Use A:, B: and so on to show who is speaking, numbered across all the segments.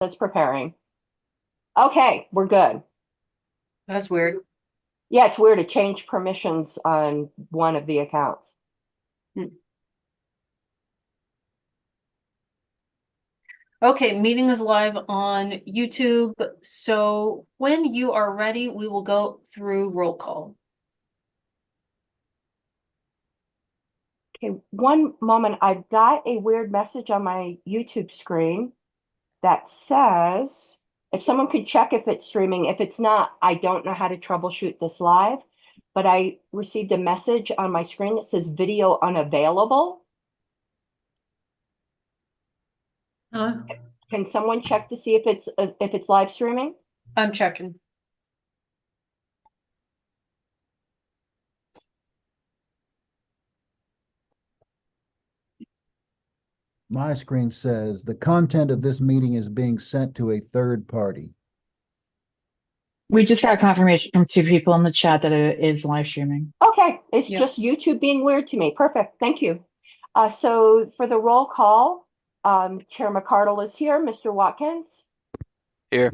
A: says preparing. Okay, we're good.
B: That's weird.
A: Yeah, it's weird to change permissions on one of the accounts.
B: Okay, meeting is live on YouTube. So when you are ready, we will go through roll call.
A: Okay, one moment. I've got a weird message on my YouTube screen that says, if someone could check if it's streaming. If it's not, I don't know how to troubleshoot this live, but I received a message on my screen that says video unavailable. Can someone check to see if it's live streaming?
B: I'm checking.
C: My screen says the content of this meeting is being sent to a third party.
D: We just got confirmation from 2 people in the chat that it is live streaming.
A: Okay, it's
B: Yep.
A: just YouTube being weird to me. Perfect, thank you. So for the roll call, Chair McCardle is here. Mr. Watkins?
E: Here.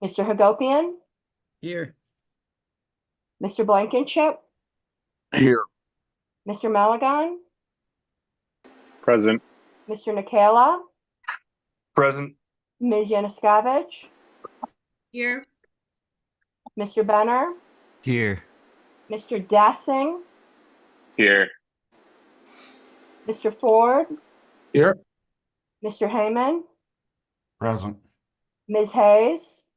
A: Mr. Hagopian?
E: Here.
A: Mr. Blankenship?
E: Here.
A: Mr. Malagon?
F: Present.
A: Mr. Nikela?
E: Present.
A: Ms. Yanuskavich?
B: Here.
A: Mr. Benner?
E: Here.
A: Mr. Dassing?
F: Here.
A: Mr. Ford?
F: Here.
A: Mr. Heyman?
F: Present.
A: Ms. Hayes?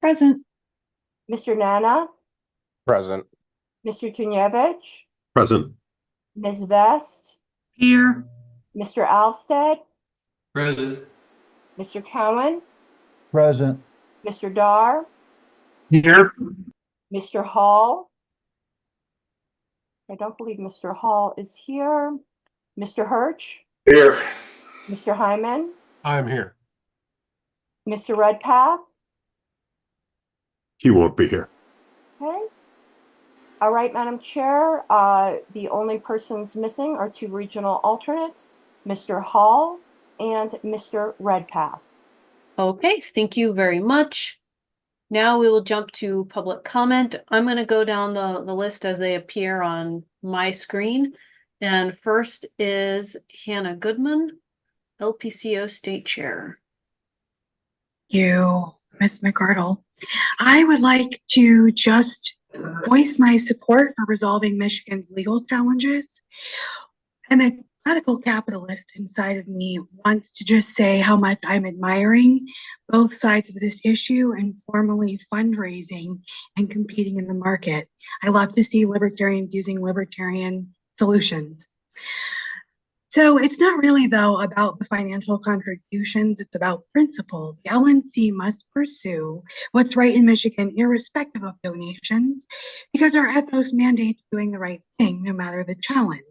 D: Present.
A: Mr. Nana?
F: Present.
A: Mr. Tunyevich?
F: Present.
A: Ms. Vest?
D: Here.
A: Mr. Alstead?
E: Present.
A: Mr. Cowan?
C: Present.
A: Mr. Dar?
F: Here.
A: Mr. Hall? I don't believe Mr. Hall is here. Mr. Hirsch?
F: Here.
A: Mr. Hyman?
F: I'm here.
A: Mr. Redpath?
F: He won't be here.
A: Okay. All right, Madam Chair, the only persons missing are 2 regional alternates, Mr. Hall and Mr. Redpath.
B: Okay, thank you very much. Now we will jump to public comment. I'm going to go down the list as they appear on my screen. And first is Hannah Goodman, LPCO State Chair.
G: You, Ms. McArdle. I would like to just voice my support for resolving Michigan's legal challenges. I'm a radical capitalist inside of me wants to just say how much I'm admiring both sides of this issue and formally fundraising and competing in the market. I love to see libertarians using libertarian solutions. So it's not really, though, about the financial contributions. It's about principle. The LNC must pursue what's right in Michigan, irrespective of donations, because our ethos mandates doing the right thing, no matter the challenge.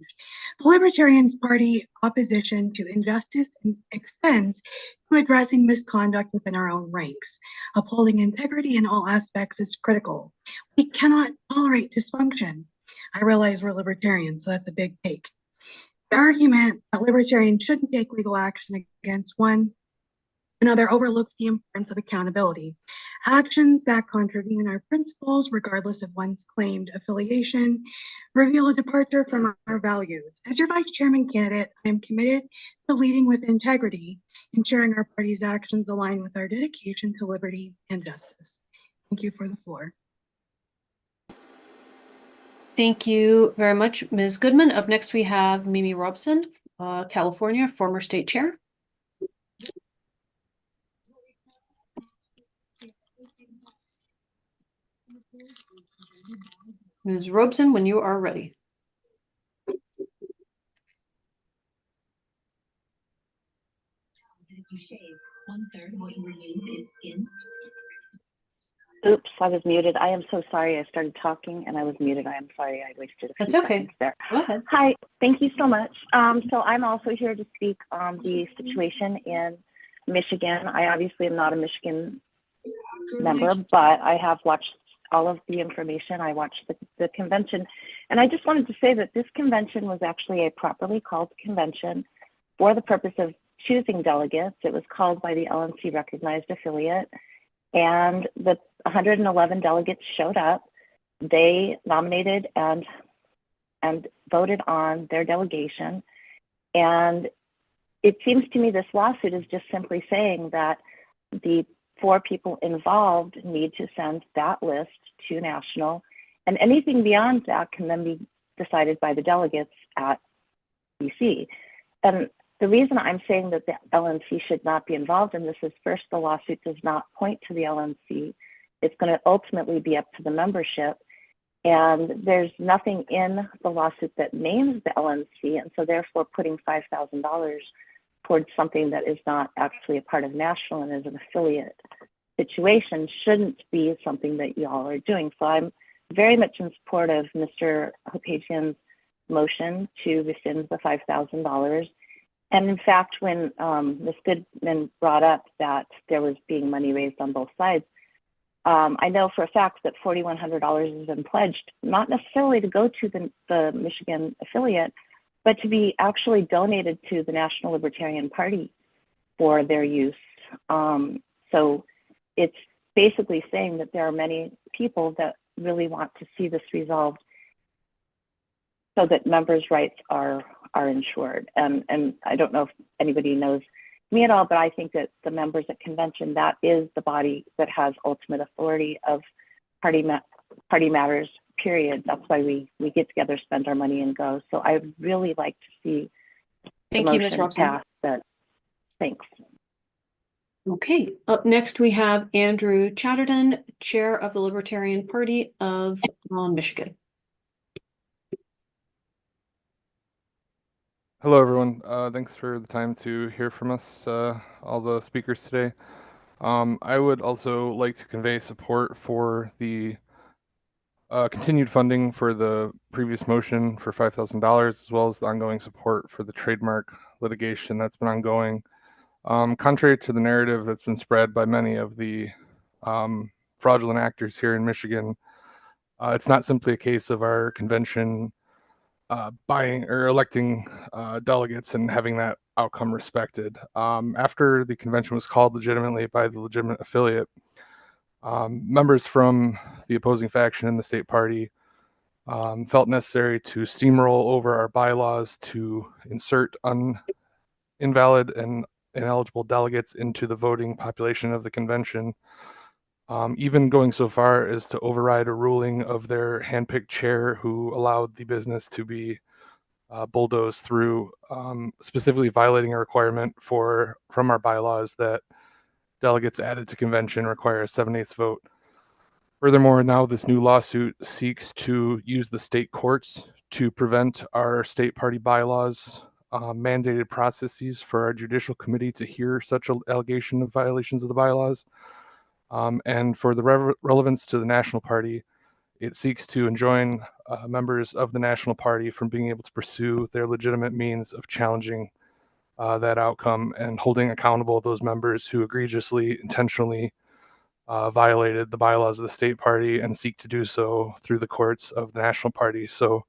G: The Libertarians Party opposition to injustice extends to addressing misconduct within our own ranks. Upholding integrity in all aspects is critical. We cannot tolerate dysfunction. I realize we're libertarians, so that's a big take. The argument that libertarians shouldn't take legal action against one another overlooks the importance of accountability. Actions that contravene our principles, regardless of one's claimed affiliation, reveal a departure from our values. As your vice chairman candidate, I am committed to leading with integrity, ensuring our party's actions align with our dedication to liberty and justice. Thank you for the floor.
B: Thank you very much, Ms. Goodman. Up next, we have Mimi Robson, California, former state chair. Ms. Robson, when you are ready.
H: Oops, I was muted. I am so sorry. I started talking and I was muted. I am sorry. I wasted a few
B: That's okay.
H: seconds there.
B: Go ahead.
H: Hi, thank you so much. So I'm also here to speak on the situation in Michigan. I obviously am not a Michigan member, but I have watched all of the information. I watched the convention, and I just wanted to say that this convention was actually a properly called convention for the purpose of choosing delegates. It was called by the LNC recognized affiliate, and the 111 delegates showed up. They nominated and voted on their delegation. And it seems to me this lawsuit is just simply saying that the 4 people involved need to send that list to national, and anything beyond that can then be decided by the delegates at DC. And the reason I'm saying that the LNC should not be involved in this is, first, the lawsuit does not point to the LNC. It's going to ultimately be up to the membership. And there's nothing in the lawsuit that names the LNC. And so therefore putting $5,000 towards something that is not actually a part of national and is an affiliate situation shouldn't be something that y'all are doing. So I'm very much in support of Mr. Hopagian's motion to rescind the $5,000. And in fact, when Ms. Goodman brought up that there was being money raised on both sides, I know for a fact that $4,100 has been pledged, not necessarily to go to the Michigan affiliate, but to be actually donated to the National Libertarian Party for their use. So it's basically saying that there are many people that really want to see this resolved so that members' rights are ensured. And I don't know if anybody knows me at all, but I think that the members at convention, that is the body that has ultimate authority of party matters, period. That's why we get together, spend our money, and go. So I would really like to see
B: Thank
H: the
B: you, Ms.
H: motion
B: Robson.
H: pass that. Thanks.
B: Okay, up next we have Andrew Chatterton, Chair of the Libertarian Party of Michigan.
I: Hello, everyone. Thanks for the time to hear from us, all the speakers today. I would also like to convey support for the continued funding for the previous motion for $5,000, as well as the ongoing support for the trademark litigation that's been ongoing. Contrary to the narrative that's been spread by many of the fraudulent actors here in Michigan, it's not simply a case of our convention buying or electing delegates and having that outcome respected. After the convention was called legitimately by the legitimate affiliate, members from the opposing faction in the state party felt necessary to steamroll over our bylaws to insert invalid and ineligible delegates into the voting population of the convention, even going so far as to override a ruling of their handpicked chair who allowed the business to be bulldozed through, specifically violating a requirement from our bylaws that delegates added to convention require a 7/8 vote. Furthermore, now this new lawsuit seeks to use the state courts to prevent our state party bylaws mandated processes for our judicial committee to hear such an allegation of violations of the bylaws. And for the relevance to the national party, it seeks to enjoin members of the national party from being able to pursue their legitimate means of challenging that outcome and holding accountable those members who egregiously, intentionally violated the bylaws of the state party and seek to do so through the courts of the national party. So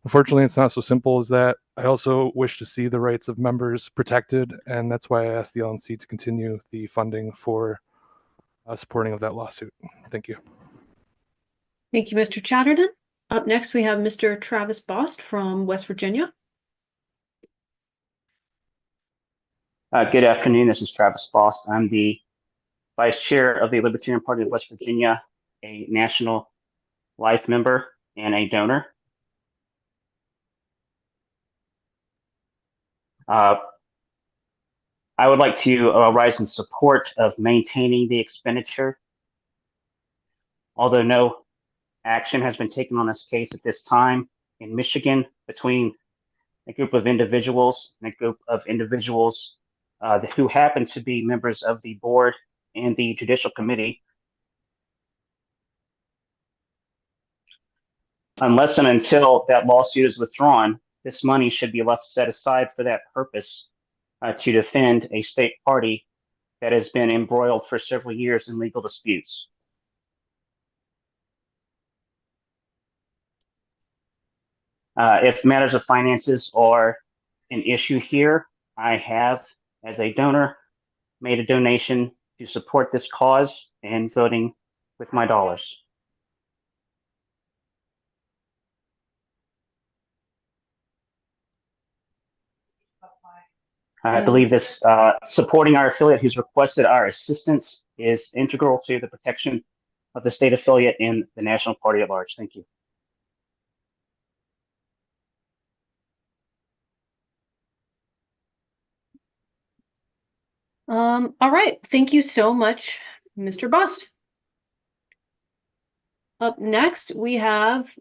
I: unfortunately, it's not so simple as that. I also wish to see the rights of members protected, and that's why I asked the LNC to continue the funding for supporting of that lawsuit. Thank you.
B: Thank you, Mr. Chatterton. Up next, we have Mr. Travis Bost from West Virginia.
J: Good afternoon. This is Travis Bost. I'm the Vice Chair of the Libertarian Party of West Virginia, a National Life member, and a donor. I would like to rise in support of maintaining the expenditure. Although no action has been taken on this case at this time in Michigan between a group of individuals and a group of individuals who happen to be members of the board and the judicial committee. Unless and until that lawsuit is withdrawn, this money should be left set aside for that purpose to defend a state party that has been embroiled for several years in legal disputes. If matters of finances are an issue here, I have as a donor, made a donation to support this cause and voting with my dollars. I believe this supporting our affiliate who's requested our assistance is integral to the protection of the state affiliate and the national party at large. Thank you.
B: All right. Thank you so much, Mr. Bust. Up next, we have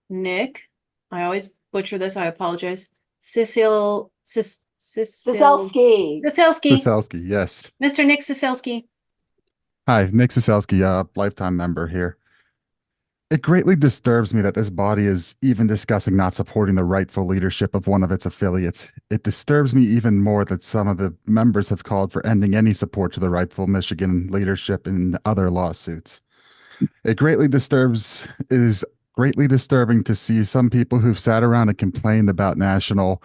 B: Nick. I always butcher this. I apologize.
A: Siselski.
B: Siselski.
K: Siselski, yes.
B: Mr. Nick Siselski.
K: Hi, Nick Siselski, lifetime member here. It greatly disturbs me that this body is even discussing not supporting the rightful leadership of one of its affiliates. It disturbs me even more that some of the members have called for ending any support to the rightful Michigan leadership in other lawsuits. It is greatly disturbing to see some people who've sat around and complained about national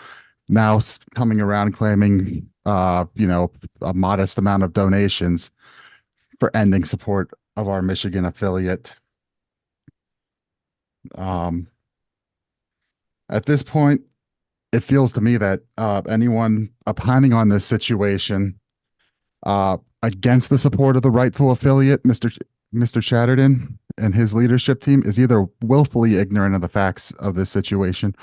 K: now coming around claiming, a modest amount of donations for ending support of our Michigan affiliate. At this point, it feels to me that anyone opining on this situation against the support of the rightful affiliate, Mr. Chatterton and his leadership team, is either willfully ignorant of the facts of this situation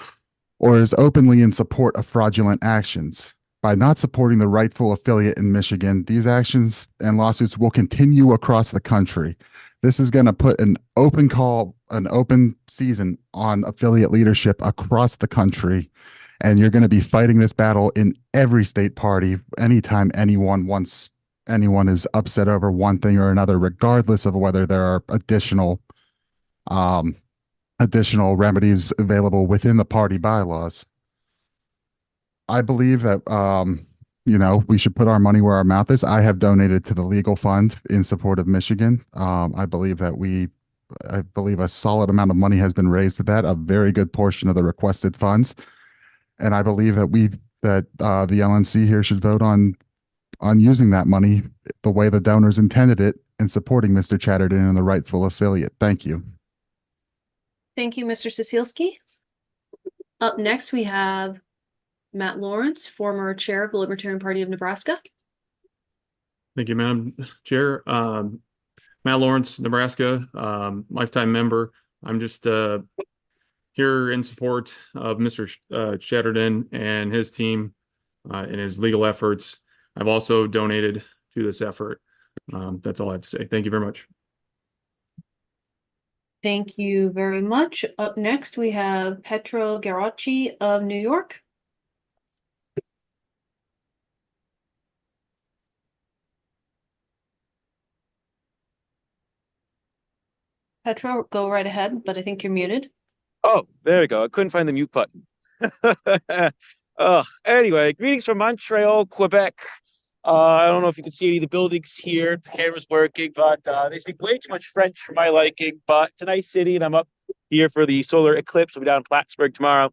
K: or is openly in support of fraudulent actions. By not supporting the rightful affiliate in Michigan, these actions and lawsuits will continue across the country. This is going to put an open season on affiliate leadership across the country. And you're going to be fighting this battle in every state party anytime anyone is upset over one thing or another, regardless of whether there are additional remedies available within the party bylaws. I believe that, we should put our money where our mouth is. I have donated to the legal fund in support of Michigan. I believe a solid amount of money has been raised to that, a very good portion of the requested funds. And I believe that the LNC here should vote on using that money the way the donors intended it and supporting Mr. Chatterton and the rightful affiliate. Thank you.
B: Thank you, Mr. Siselski. Up next, we have Matt Lawrence, former chair of the Libertarian Party of Nebraska.
L: Thank you, Madam Chair. Matt Lawrence, Nebraska, lifetime member. I'm just here in support of Mr. Chatterton and his team in his legal efforts. I've also donated to this effort. That's all I have to say. Thank you very much.
B: Thank you very much. Up next, we have Petro Garacci of New York. Petro, go right ahead, but I think you're muted.
M: Oh, there we go. I couldn't find the mute button. Anyway, greetings from Montreal, Quebec. I don't know if you can see any of the buildings here. The camera's working, but they speak way too much French for my liking. But it's a nice city, and I'm up here for the solar eclipse. I'll be down in Plattsburgh tomorrow.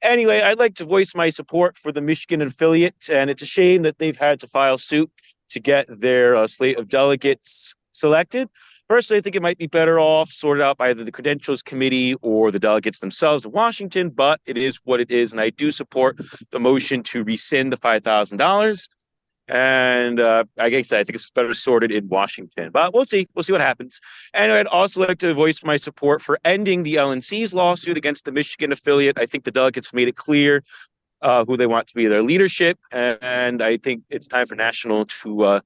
M: Anyway, I'd like to voice my support for the Michigan affiliate, and it's a shame that they've had to file suit to get their slate of delegates selected. Personally, I think it might be better off sorted out by either the credentials committee or the delegates themselves in Washington, but it is what it is. And I do support the motion to rescind the $5,000. And like I said, I think it's better sorted in Washington, but we'll see. We'll see what happens. And I'd also like to voice my support for ending the LNC's lawsuit against the Michigan affiliate. I think the delegates made it clear who they want to be their leadership. And I think it's time for National to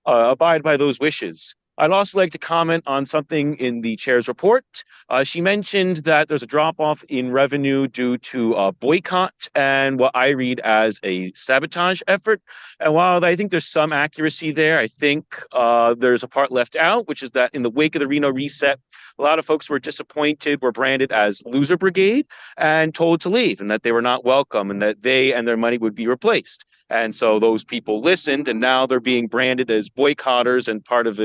M: abide by those wishes. I'd also like to comment on something in the chair's report. She mentioned that there's a drop-off in revenue due to a boycott and what I read as a sabotage effort. And while I think there's some accuracy there, I think there's a part left out, which is that in the wake of the Reno reset, a lot of folks were disappointed, were branded as loser brigade and told to leave and that they were not welcome and that they and their money would be replaced. And so those people listened, and now they're being branded as boycotters and part of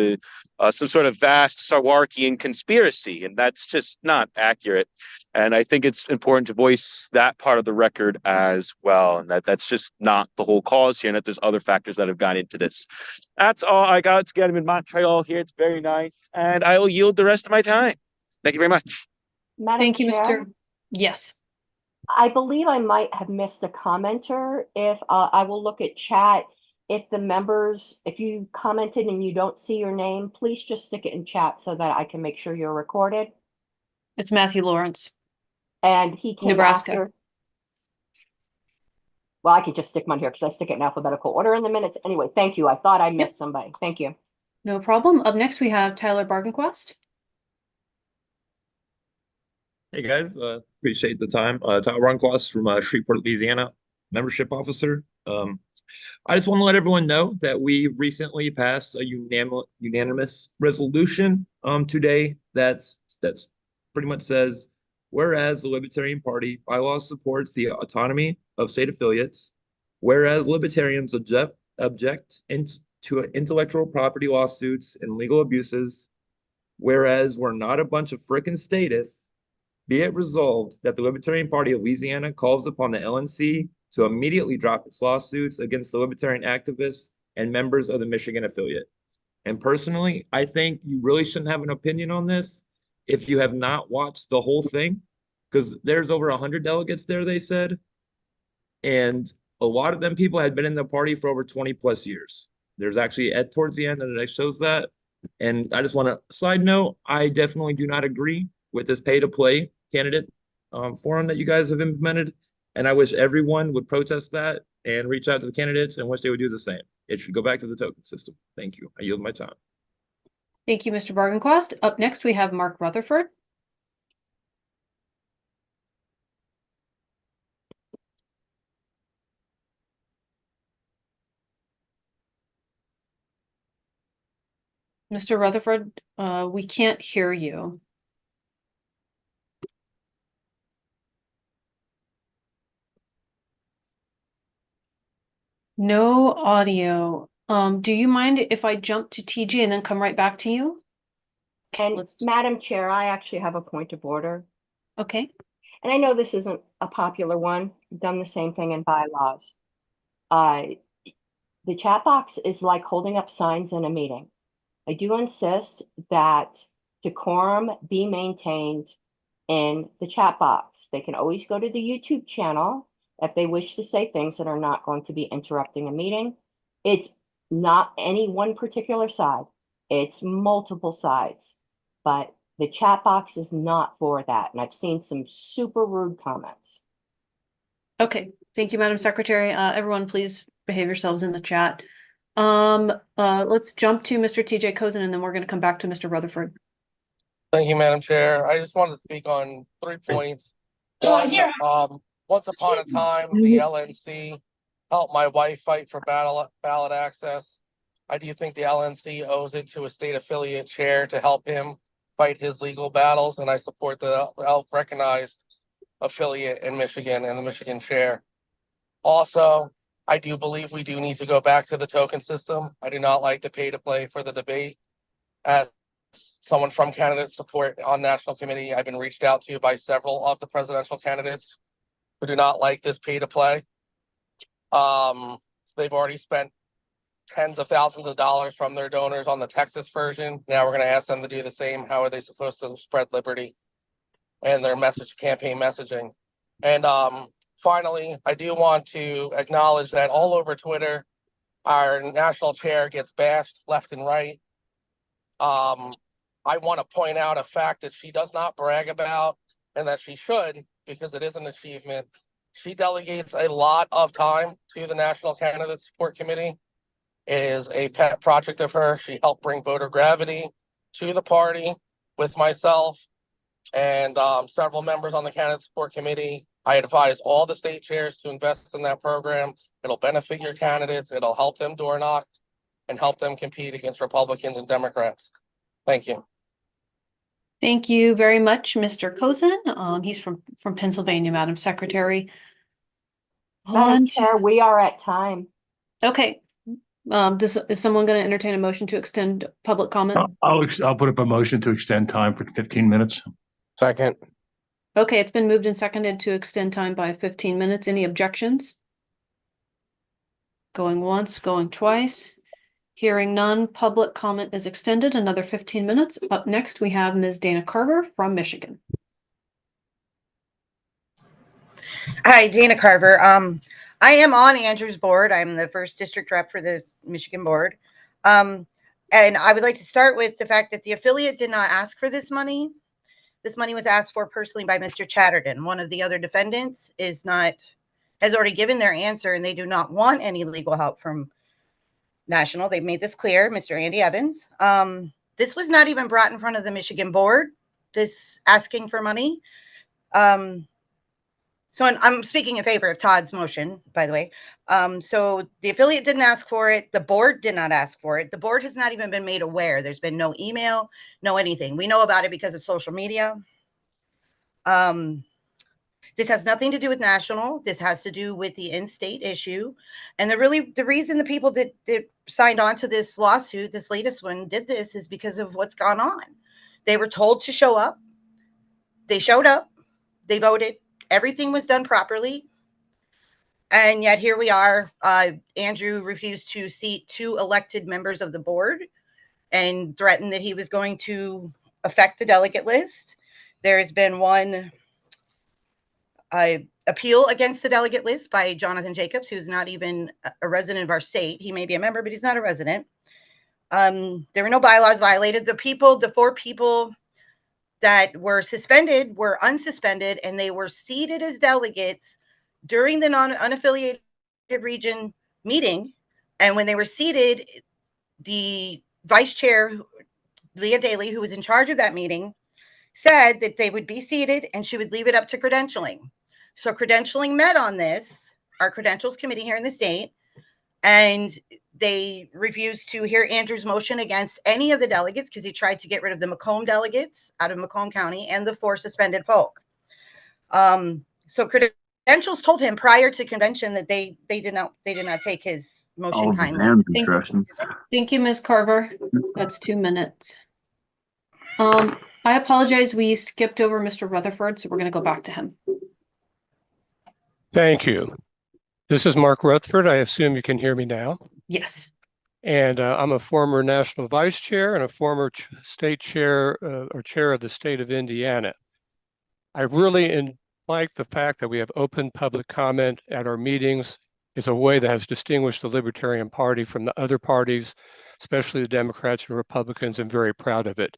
M: some sort of vast Sarwarkian conspiracy, and that's just not accurate. And I think it's important to voice that part of the record as well, and that's just not the whole cause here, and that there's other factors that have gone into this. That's all I got to get him in Montreal here. It's very nice, and I will yield the rest of my time. Thank you very much.
A: Madam
B: Thank you,
A: Chair,
B: Mr. Yes.
A: I believe I might have missed a commenter. If I will look at chat, if the members, if you commented and you don't see your name, please just stick it in chat so that I can make sure you're recorded.
B: It's Matthew Lawrence.
A: And he came
B: Nebraska.
A: after. Well, I could just stick mine here because I stick it in alphabetical order in the minutes. Anyway, thank you. I thought I missed somebody. Thank you.
B: No problem. Up next, we have Tyler Bargenquist.
N: Hey guys, appreciate the time. Tyler Runquist from Shreveport, Louisiana, membership officer. I just want to let everyone know that we recently passed a unanimous resolution today that's pretty much says, whereas the Libertarian Party bylaw supports the autonomy of state affiliates, whereas libertarians object to intellectual property lawsuits and legal abuses, whereas we're not a bunch of frickin' statists, be it resolved that the Libertarian Party of Louisiana calls upon the LNC to immediately drop its lawsuits against the libertarian activists and members of the Michigan affiliate. And personally, I think you really shouldn't have an opinion on this if you have not watched the whole thing, because there's over 100 delegates there, they said. And a lot of them people had been in the party for over 20 plus years. There's actually Ed towards the end and it shows that. And I just want to side note, I definitely do not agree with this pay to play candidate forum that you guys have implemented. And I wish everyone would protest that and reach out to the candidates and wish they would do the same. It should go back to the token system. Thank you. I yield my time.
B: Thank you, Mr. Bargenquist. Up next, we have Mark Rutherford. Mr. Rutherford, we can't hear you. No audio. Do you mind if I jump to TG and then come right back to you?
A: And Madam Chair, I actually have a point of order.
B: Okay.
A: And I know this isn't a popular one. We've done the same thing in bylaws. The chat box is like holding up signs in a meeting. I do insist that decorum be maintained in the chat box. They can always go to the YouTube channel if they wish to say things that are not going to be interrupting a meeting. It's not any one particular side. It's multiple sides. But the chat box is not for that. And I've seen some super rude comments.
B: Okay. Thank you, Madam Secretary. Everyone, please behave yourselves in the chat. Let's jump to Mr. TJ Cozen, and then we're going to come back to Mr. Rutherford.
O: Thank you, Madam Chair. I just wanted to speak on 3 points. One, once upon a time, the LNC helped my wife fight for ballot access. I do think the LNC owes it to a state affiliate chair to help him fight his legal battles, and I support the recognized affiliate in Michigan and the Michigan chair. Also, I do believe we do need to go back to the token system. I do not like the pay to play for the debate. As someone from candidate support on national committee, I've been reached out to by several of the presidential candidates who do not like this pay to play. They've already spent tens of thousands of dollars from their donors on the Texas version. Now we're going to ask them to do the same. How are they supposed to spread liberty and their campaign messaging? And finally, I do want to acknowledge that all over Twitter, our national chair gets bashed left and right. I want to point out a fact that she does not brag about, and that she should, because it is an achievement. She delegates a lot of time to the National Candidate Support Committee. It is a pet project of hers. She helped bring voter gravity to the party with myself and several members on the Candidate Support Committee. I advise all the state chairs to invest in that program. It'll benefit your candidates. It'll help them door knock and help them compete against Republicans and Democrats. Thank you.
B: Thank you very much, Mr. Cozen. He's from Pennsylvania, Madam Secretary.
A: Madam Chair, we are at time.
B: Okay. Is someone going to entertain a motion to extend public comment?
E: I'll put up a motion to extend time for 15 minutes.
F: Second.
B: Okay, it's been moved and seconded to extend time by 15 minutes. Any objections? Going once, going twice. Hearing none, public comment is extended another 15 minutes. Up next, we have Ms. Dana Carver from Michigan.
P: Hi, Dana Carver. I am on Andrew's board. I'm the first district rep for the Michigan board. And I would like to start with the fact that the affiliate did not ask for this money. This money was asked for personally by Mr. Chatterton. One of the other defendants has already given their answer, and they do not want any legal help from National. They've made this clear, Mr. Andy Evans. This was not even brought in front of the Michigan board, this asking for money. So I'm speaking in favor of Todd's motion, by the way. So the affiliate didn't ask for it. The board did not ask for it. The board has not even been made aware. There's been no email, no anything. We know about it because of social media. This has nothing to do with National. This has to do with the in-state issue. And the reason the people that signed on to this lawsuit, this latest one, did this is because of what's gone on. They were told to show up. They showed up. They voted. Everything was done properly. And yet here we are. Andrew refused to seat 2 elected members of the board and threatened that he was going to affect the delegate list. There has been one appeal against the delegate list by Jonathan Jacobs, who's not even a resident of our state. He may be a member, but he's not a resident. There were no bylaws violated. The 4 people that were suspended were unsuspended, and they were seated as delegates during the unaffiliated region meeting. And when they were seated, the vice chair, Leah Daly, who was in charge of that meeting, said that they would be seated and she would leave it up to credentialing. So credentialing met on this, our credentials committee here in the state, and they refused to hear Andrew's motion against any of the delegates because he tried to get rid of the Macomb delegates out of Macomb County and the 4 suspended folk. So credentials told him prior to convention that they did not take his motion kindly.
B: Thank you, Ms. Carver. That's 2 minutes. I apologize. We skipped over Mr. Rutherford, so we're going to go back to him.
Q: Thank you. This is Mark Rutherford. I assume you can hear me now.
B: Yes.
Q: And I'm a former national vice chair and a former state chair or chair of the state of Indiana. I really like the fact that we have open public comment at our meetings. It's a way that has distinguished the Libertarian Party from the other parties, especially the Democrats and Republicans. I'm very proud of it.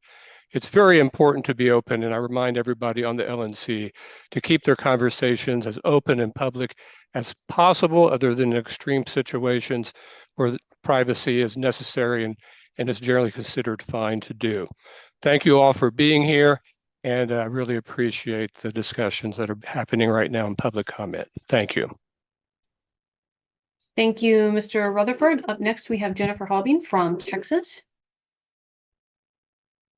Q: It's very important to be open, and I remind everybody on the LNC to keep their conversations as open and public as possible, other than in extreme situations where privacy is necessary and is generally considered fine to do. Thank you all for being here, and I really appreciate the discussions that are happening right now in public comment. Thank you.
B: Thank you, Mr. Rutherford. Up next, we have Jennifer Halbing from Texas.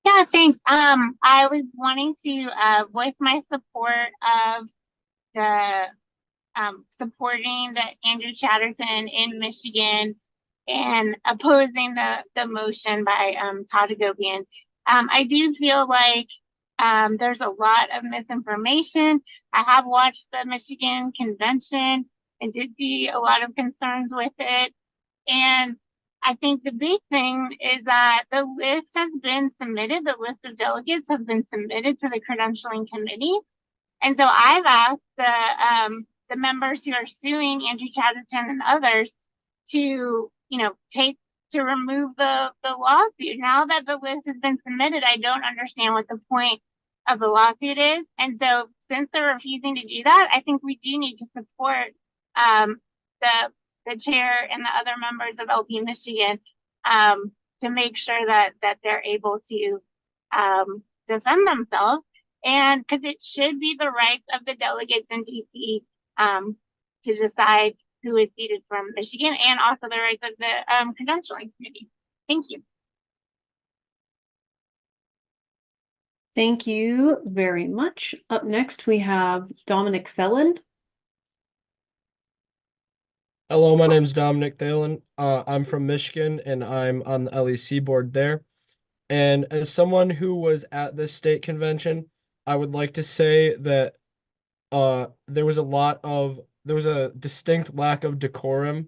R: Yeah, thanks. I was wanting to voice my support of the supporting the Andrew Chatterton in Michigan and opposing the motion by Todd Agopian. I do feel like there's a lot of misinformation. I have watched the Michigan convention and did see a lot of concerns with it. And I think the big thing is that the list has been submitted. The list of delegates has been submitted to the credentialing committee. And so I've asked the members who are suing Andrew Chatterton and others to, remove the lawsuit. Now that the list has been submitted, I don't understand what the point of the lawsuit is. And so since they're refusing to do that, I think we do need to support the chair and the other members of LP Michigan to make sure that they're able to defend themselves. And because it should be the rights of the delegates in DC to decide who is seated from Michigan, and also the rights of the credentialing committee. Thank you.
B: Thank you very much. Up next, we have Dominic Thelen.
S: Hello, my name's Dominic Thalen. I'm from Michigan and I'm on the LEC board there. And as someone who was at this state convention, I would like to say that there was a distinct lack of decorum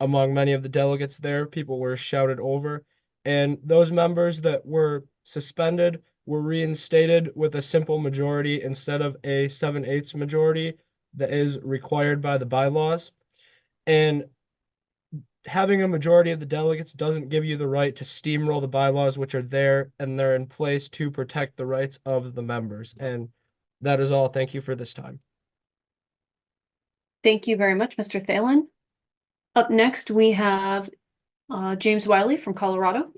S: among many of the delegates there. People were shouted over, and those members that were suspended were reinstated with a simple majority instead of a 7/8 majority that is required by the bylaws. And having a majority of the delegates doesn't give you the right to steamroll the bylaws, which are there and they're in place to protect the rights of the members. And that is all. Thank you for this time.
B: Thank you very much, Mr. Thalen. Up next, we have James Wiley from Colorado.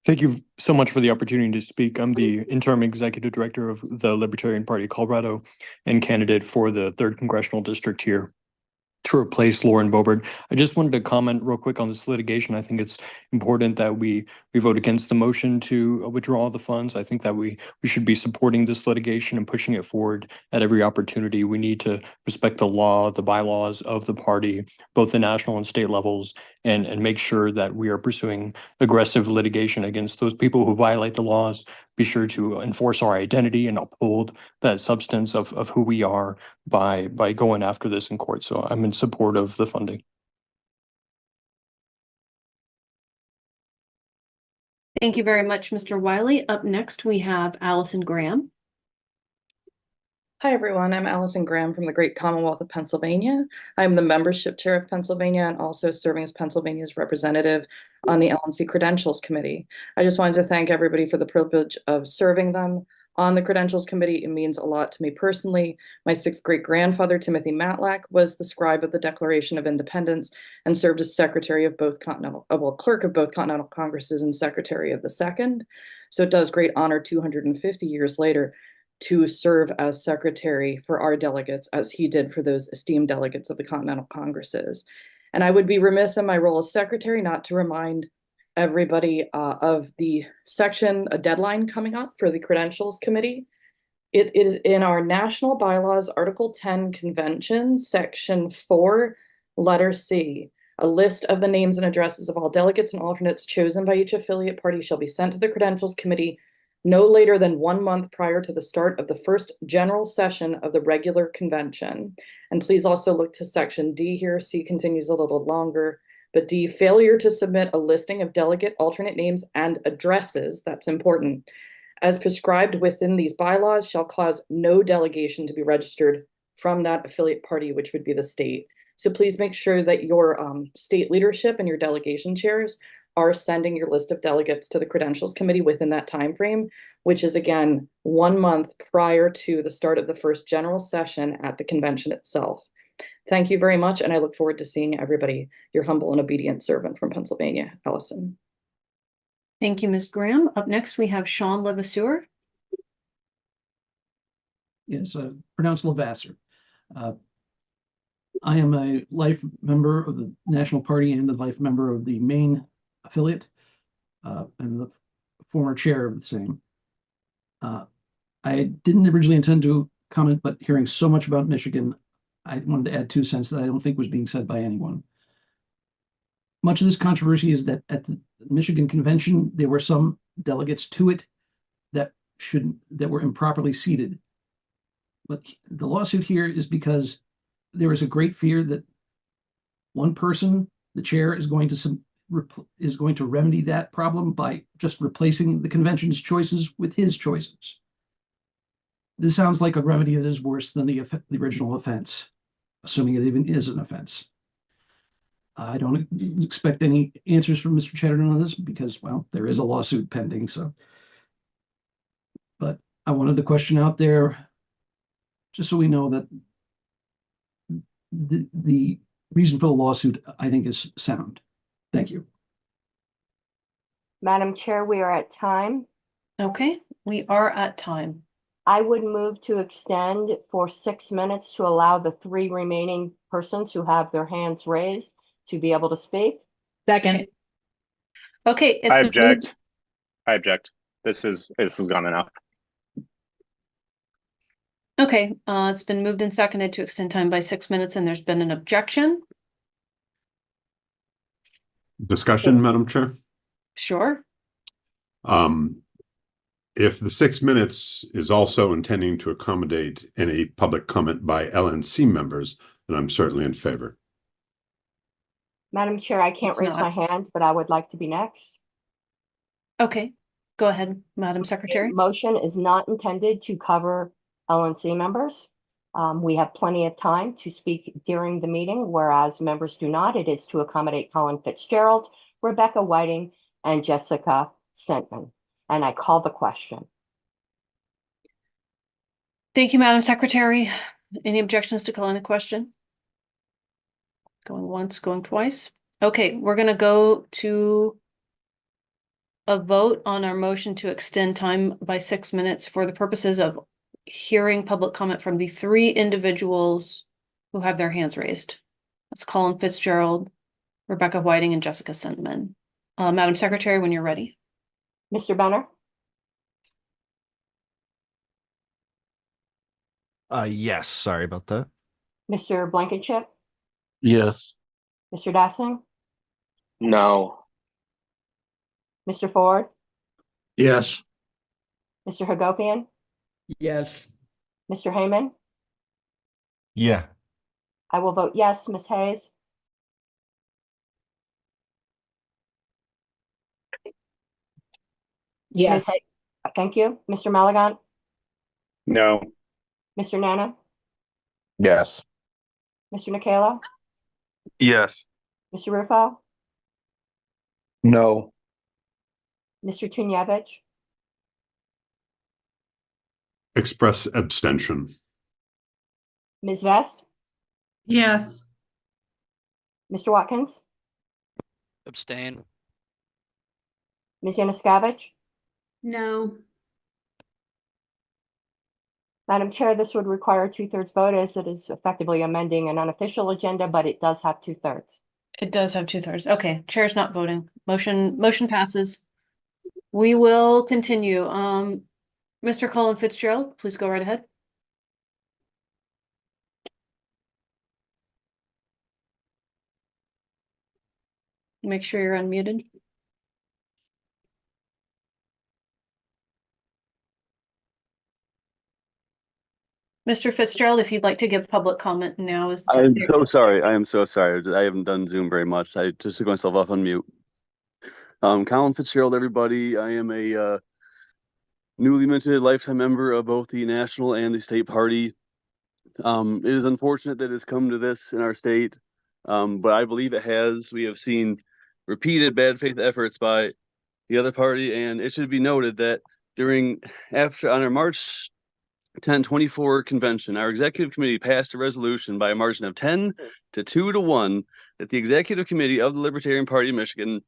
T: Thank you so much for the opportunity to speak. I'm the interim executive director of the Libertarian Party of Colorado and candidate for the 3rd Congressional District here to replace Lauren Boebert. I just wanted to comment real quick on this litigation. I think it's important that we vote against the motion to withdraw the funds. I think that we should be supporting this litigation and pushing it forward at every opportunity. We need to respect the law, the bylaws of the party, both the national and state levels, and make sure that we are pursuing aggressive litigation against those people who violate the laws. Be sure to enforce our identity and uphold that substance of who we are by going after this in court. So I'm in support of the funding.
B: Thank you very much, Mr. Wiley. Up next, we have Allison Graham.
U: Hi, everyone. I'm Allison Graham from the Great Commonwealth of Pennsylvania. I'm the membership chair of Pennsylvania and also serving as Pennsylvania's representative on the LNC Credentials Committee. I just wanted to thank everybody for the privilege of serving them on the Credentials Committee. It means a lot to me personally. My 6th great-grandfather, Timothy Matlack, was the scribe of the Declaration of Independence and served as secretary of both clerk of both Continental Congresses and secretary of the 2nd. So it does great honor 250 years later to serve as secretary for our delegates, as he did for those esteemed delegates of the Continental Congresses. And I would be remiss in my role as secretary not to remind everybody of the section, a deadline coming up for the Credentials Committee. It is in our national bylaws, Article 10 Convention, Section 4, letter C. A list of the names and addresses of all delegates and alternates chosen by each affiliate party shall be sent to the Credentials Committee no later than 1 month prior to the start of the first general session of the regular convention. And please also look to Section D here. C continues a little longer, but D, failure to submit a listing of delegate alternate names and addresses, that's important, as prescribed within these bylaws shall cause no delegation to be registered from that affiliate party, which would be the state. So please make sure that your state leadership and your delegation chairs are sending your list of delegates to the Credentials Committee within that time frame, which is again 1 month prior to the start of the first general session at the convention itself. Thank you very much, and I look forward to seeing everybody. Your humble and obedient servant from Pennsylvania, Allison.
B: Thank you, Ms. Graham. Up next, we have Sean Levasseur.
V: Yes, pronounced Levasseur. I am a life member of the National Party and a life member of the Maine affiliate, and the former chair of the same. I didn't originally intend to comment, but hearing so much about Michigan, I wanted to add 2 cents that I don't think was being said by anyone. Much of this controversy is that at the Michigan convention, there were some delegates to it that were improperly seated. But the lawsuit here is because there is a great fear that one person, the chair, is going to remedy that problem by just replacing the convention's choices with his choices. This sounds like a remedy that is worse than the original offense, assuming it even is an offense. I don't expect any answers from Mr. Chatterton on this because, well, there is a lawsuit pending. So, but I wanted the question out there just so we know that the reason for the lawsuit, I think, is sound. Thank you.
A: Madam Chair, we are at time.
B: Okay, we are at time.
A: I would move to extend for 6 minutes to allow the 3 remaining persons who have their hands raised to be able to speak.
D: Second.
B: Okay,
W: I object. I object. This has gone enough.
B: Okay, it's been moved and seconded to extend time by 6 minutes, and there's been an objection.
C: Discussion, Madam Chair.
B: Sure.
C: If the 6 minutes is also intending to accommodate any public comment by LNC members, then I'm certainly in favor.
A: Madam Chair, I can't
B: It's
A: raise
B: not.
A: my hand, but I would like to be next.
B: Okay, go ahead, Madam Secretary.
A: Motion is not intended to cover LNC members. We have plenty of time to speak during the meeting, whereas members do not. It is to accommodate Colin Fitzgerald, Rebecca Whiting, and Jessica Sentman. And I call the question.
B: Thank you, Madam Secretary. Any objections to calling the question? Going once, going twice. Okay, we're gonna go to a vote on our motion to extend time by 6 minutes for the purposes of hearing public comment from the 3 individuals who have their hands raised. That's Colin Fitzgerald, Rebecca Whiting, and Jessica Sentman. Madam Secretary, when you're ready.
A: Mr. Benner?
F: Yes, sorry about that.
A: Mr. Blankenship?
F: Yes.
A: Mr. Dassing?
F: No.
A: Mr. Ford?
E: Yes.
A: Mr. Hagopian?
G: Yes.
A: Mr. Heyman?
F: Yeah.
A: I will vote yes. Ms. Hayes?
G: Yes.
A: Ms. Hay- Thank you. Mr. Maligan?
F: No.
A: Mr. Nana?
F: Yes.
A: Mr. Nicola?
F: Yes.
A: Mr. Rufo?
F: No.
A: Mr. Tunyevich?
C: Express abstention.
A: Ms. Vest?
G: Yes.
A: Mr. Watkins?
W: Abstain.
A: Ms. Yanuskavich?
B: No.
A: Madam Chair, this would require a 2/3 vote as it is effectively amending an unofficial agenda, but it does have 2/3.
B: It does have 2/3. Okay, chair's not voting. Motion passes. We will continue. Mr. Colin Fitzgerald, please go right ahead. Make sure you're unmuted. Mr. Fitzgerald, if you'd like to give public comment now is the time.
X: I'm so sorry. I am so sorry. I haven't done Zoom very much. I just took myself off on mute. Colin Fitzgerald, everybody. I am a newly minted lifetime member of both the national and the state party. It is unfortunate that it's come to this in our state, but I believe it has. We have seen repeated bad faith efforts by the other party, and it should be noted that on our March 10/24 convention, our executive committee passed a resolution by a margin of 10 to 2 to 1 that the executive committee of the Libertarian Party of Michigan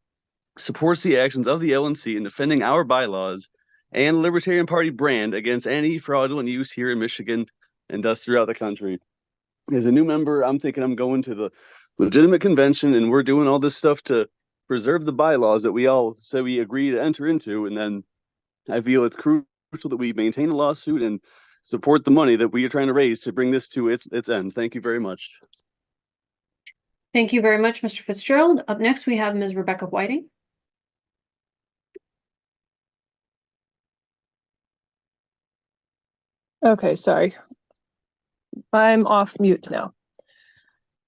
X: supports the actions of the LNC in defending our bylaws and the Libertarian Party brand against any fraudulent use here in Michigan and thus throughout the country. As a new member, I'm thinking I'm going to the legitimate convention and we're doing all this stuff to preserve the bylaws that we all said we agree to enter into. And then I feel it's crucial that we maintain the lawsuit and support the money that we are trying to raise to bring this to its end. Thank you very much.
B: Thank you very much, Mr. Fitzgerald. Up next, we have Ms. Rebecca Whiting.
Y: Okay, sorry. I'm off mute now.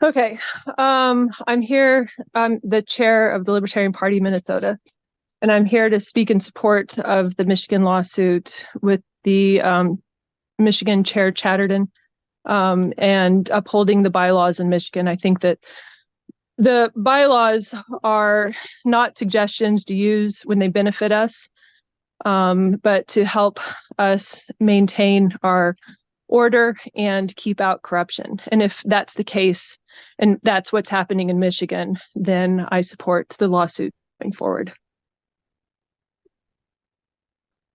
Y: Okay, I'm here. I'm the chair of the Libertarian Party Minnesota, and I'm here to speak in support of the Michigan lawsuit with the Michigan Chair Chatterton and upholding the bylaws in Michigan. I think that the bylaws are not suggestions to use when they benefit us, but to help us maintain our order and keep out corruption. And if that's the case, and that's what's happening in Michigan, then I support the lawsuit going forward.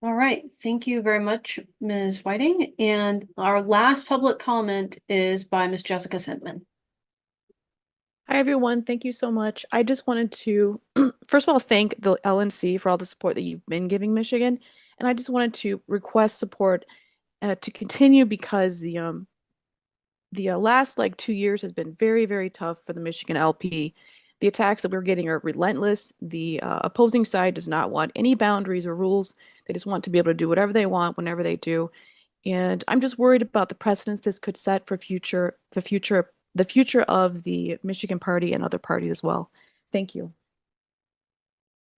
B: All right, thank you very much, Ms. Whiting. And our last public comment is by Ms. Jessica Sentman.
Z: Hi, everyone. Thank you so much. I just wanted to, first of all, thank the LNC for all the support that you've been giving Michigan. And I just wanted to request support to continue because the last like 2 years has been very, very tough for the Michigan LP. The attacks that we're getting are relentless. The opposing side does not want any boundaries or rules. They just want to be able to do whatever they want whenever they do. And I'm just worried about the precedents this could set for the future of the Michigan Party and other parties as well. Thank you.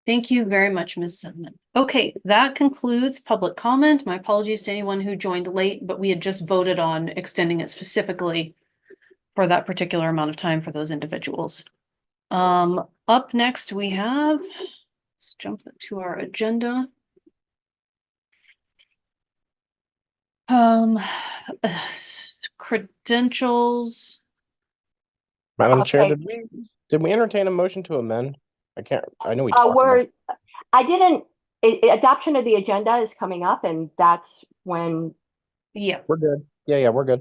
B: Thank you very much, Ms. Sedman. Okay, that concludes public comment. My apologies to anyone who joined late, but we had just voted on extending it specifically for that particular amount of time for those individuals. Up next we have, let's jump to our agenda. Credentials.
F: Madam Chair,
A: Okay.
F: did we entertain a motion to amend? I know we
A: I didn't, adoption of the agenda is coming up, and that's when.
B: Yeah.
F: We're good. Yeah, we're good.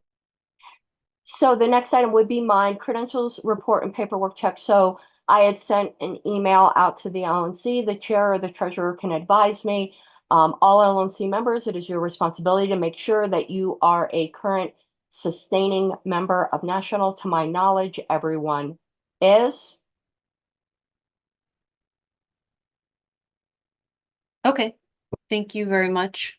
A: So the next item would be mine, credentials report and paperwork check. So I had sent an email out to the LNC. The chair or the treasurer can advise me. All LNC members, it is your responsibility to make sure that you are a current sustaining member of National. To my knowledge, everyone is.
B: Okay, thank you very much.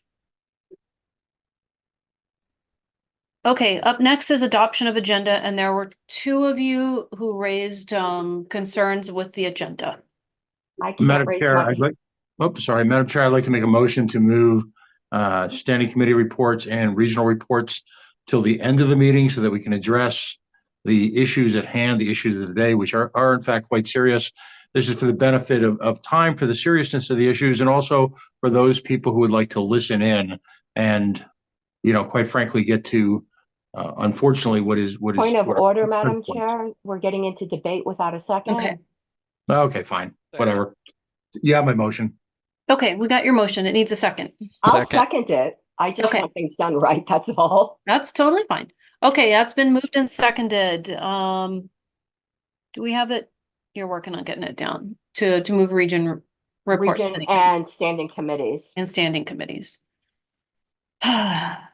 B: Okay, up next is adoption of agenda, and there were 2 of you who raised concerns with the agenda.
A: I can't
E: Madam
A: raise
E: Chair,
A: my.
E: Madam Chair, I'd like to make a motion to move standing committee reports and regional reports till the end of the meeting so that we can address the issues at hand, the issues of the day, which are in fact quite serious. This is for the benefit of time, for the seriousness of the issues, and also for those people who would like to listen in and, quite frankly, get to, unfortunately, what is.
A: Point of order, Madam Chair. We're getting into debate without a second.
B: Okay.
E: Okay, fine, whatever. Yeah, my motion.
B: Okay, we got your motion. It needs a second.
A: I'll second it. I just want things done right. That's all.
B: That's totally fine. Okay, that's been moved and seconded. Do we have it? You're working on getting it down to move region reports
A: Region and standing committees.
B: And standing committees. I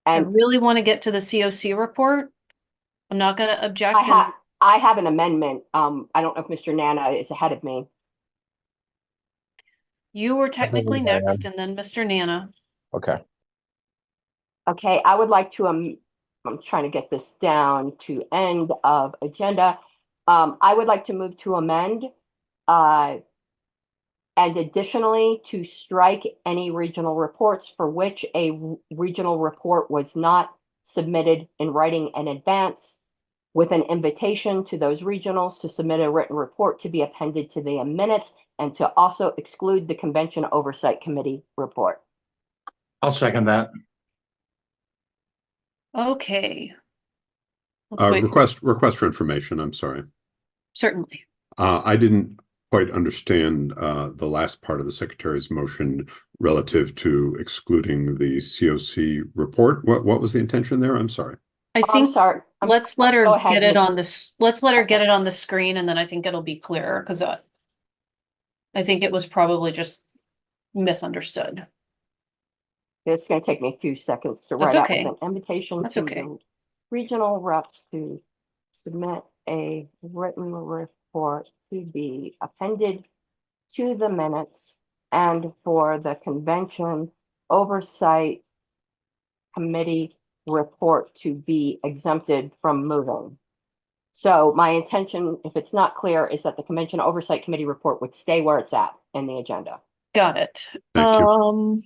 B: really want to get to the COC report. I'm not going to object.
A: I have an amendment. I don't know if Mr. Nana is ahead of me.
B: You were technically next, and then Mr. Nana.
F: Okay.
A: Okay, I would like to, I'm trying to get this down to end of agenda. I would like to move to amend, and additionally to strike any regional reports for which a regional report was not submitted in writing in advance, with an invitation to those regionals to submit a written report to be appended to the minutes, and to also exclude the Convention Oversight Committee report.
E: I'll second that.
B: Okay.
C: Request for information. I'm sorry.
B: Certainly.
C: I didn't quite understand the last part of the secretary's motion relative to excluding the COC report. What was the intention there? I'm sorry.
B: I think let's let her get it on this. Let's let her get it on the screen, and then I think it'll be clearer because I think it was probably just misunderstood.
A: It's going to take me a few seconds to write out an invitation to the regional reps to submit a written report to be appended to the minutes, and for the Convention Oversight Committee report to be exempted from moving. So my intention, if it's not clear, is that the Convention Oversight Committee report would stay where it's at in the agenda.
B: Got it.
C: Thank you.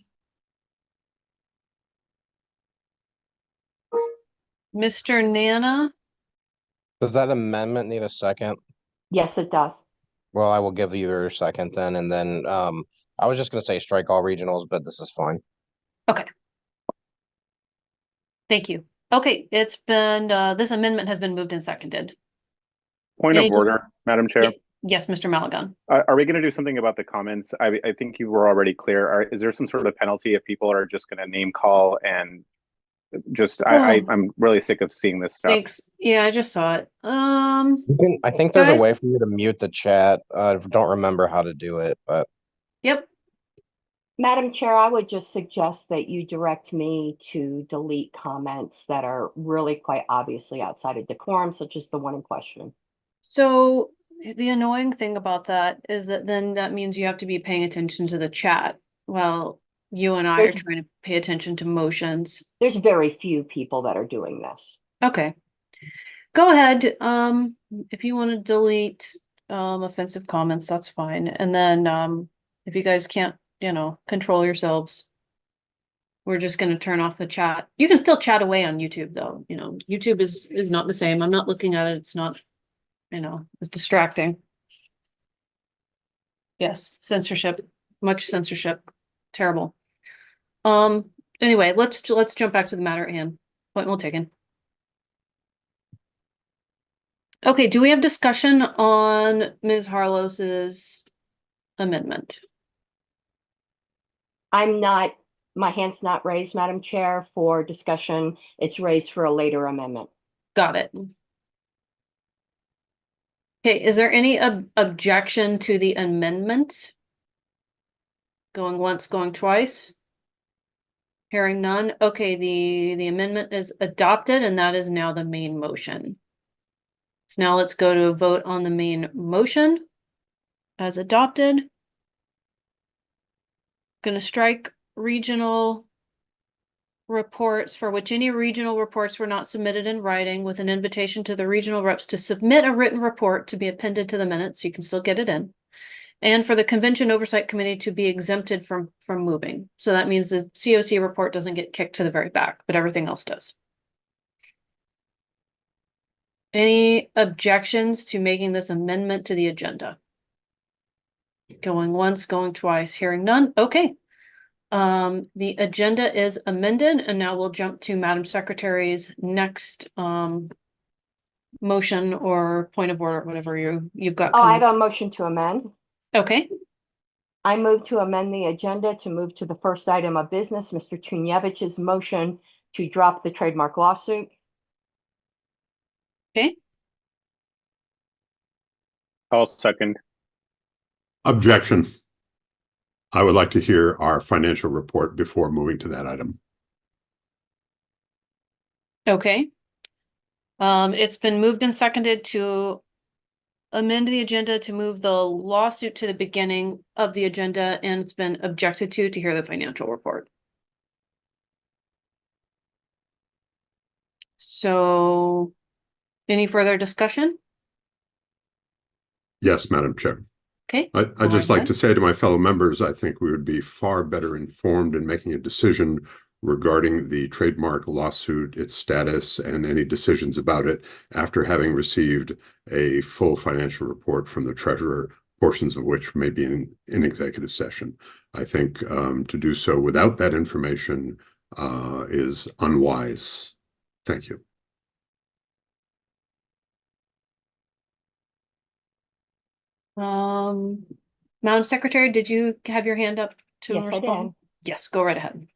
B: Mr. Nana?
F: Does that amendment need a second?
A: Yes, it does.
F: Well, I will give you your second then, and then I was just going to say strike all regionals, but this is fine.
B: Okay. Thank you. Okay, it's been, this amendment has been moved and seconded.
H: Point of order, Madam Chair.
B: Yes, Mr. Malagon.
H: Are we going to do something about the comments? I think you were already clear. Is there some sort of penalty if people are just going to name call and just, I'm really sick of seeing this stuff.
B: Thanks. Yeah, I just saw it.
F: I think there's a way for you to mute the chat. I don't remember how to do it, but.
B: Yep.
A: Madam Chair, I would just suggest that you direct me to delete comments that are really quite obviously outside of decorum, such as the one in question.
B: So the annoying thing about that is that then that means you have to be paying attention to the chat. Well, you and I are trying to pay attention to motions.
A: There's very few people that are doing this.
B: Okay. Go ahead. If you want to delete offensive comments, that's fine. And then if you guys can't, control yourselves, we're just gonna turn off the chat. You can still chat away on YouTube though. YouTube is not the same. I'm not looking at it. It's not, it's distracting. Yes, censorship, much censorship. Terrible. Anyway, let's jump back to the matter at hand. Point well taken. Okay, do we have discussion on Ms. Harlos's amendment?
A: My hand's not raised, Madam Chair, for discussion. It's raised for a later amendment.
B: Got it. Okay, is there any objection to the amendment? Going once, going twice? Hearing none. Okay, the amendment is adopted, and that is now the main motion. So now let's go to a vote on the main motion as adopted. Gonna strike regional reports for which any regional reports were not submitted in writing, with an invitation to the regional reps to submit a written report to be appended to the minutes, so you can still get it in. And for the Convention Oversight Committee to be exempted from moving. So that means the COC report doesn't get kicked to the very back, but everything else does. Any objections to making this amendment to the agenda? Going once, going twice, hearing none. Okay. The agenda is amended, and now we'll jump to Madam Secretary's next motion or point of order, whatever you've got.
A: Oh, I have a motion to amend.
B: Okay.
A: I move to amend the agenda to move to the first item of business, Mr. Tunyevich's motion to drop the trademark lawsuit.
B: Okay.
H: I'll second.
C: Objection. I would like to hear our financial report before moving to that item.
B: Okay. It's been moved and seconded to amend the agenda to move the lawsuit to the beginning of the agenda, and it's been objected to hear the financial report. So, any further discussion?
C: Yes, Madam Chair.
B: Okay.
C: I'd just like to say to my fellow members, I think we would be far better informed in making a decision regarding the trademark lawsuit, its status, and any decisions about it after having received a full financial report from the treasurer, portions of which may be in executive session. I think to do so without that information is unwise. Thank you.
B: Madam Secretary, did you have your hand up to
A: Yes, I
B: respond?
A: did.
B: Yes, go right ahead.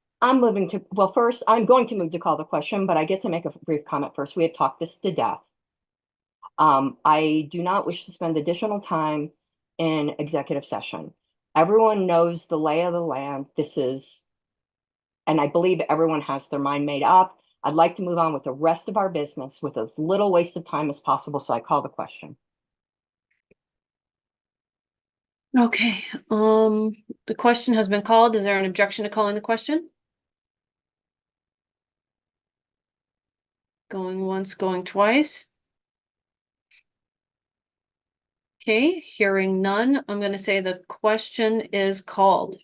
A: First, I'm going to move to call the question, but I get to make a brief comment first. We have talked this to death. I do not wish to spend additional time in executive session. Everyone knows the lay of the land. And I believe everyone has their mind made up. I'd like to move on with the rest of our business with as little waste of time as possible, so I call the question.
B: Okay, the question has been called. Is there an objection to calling the question? Going once, going twice. Okay, hearing none, I'm going to say the question is called.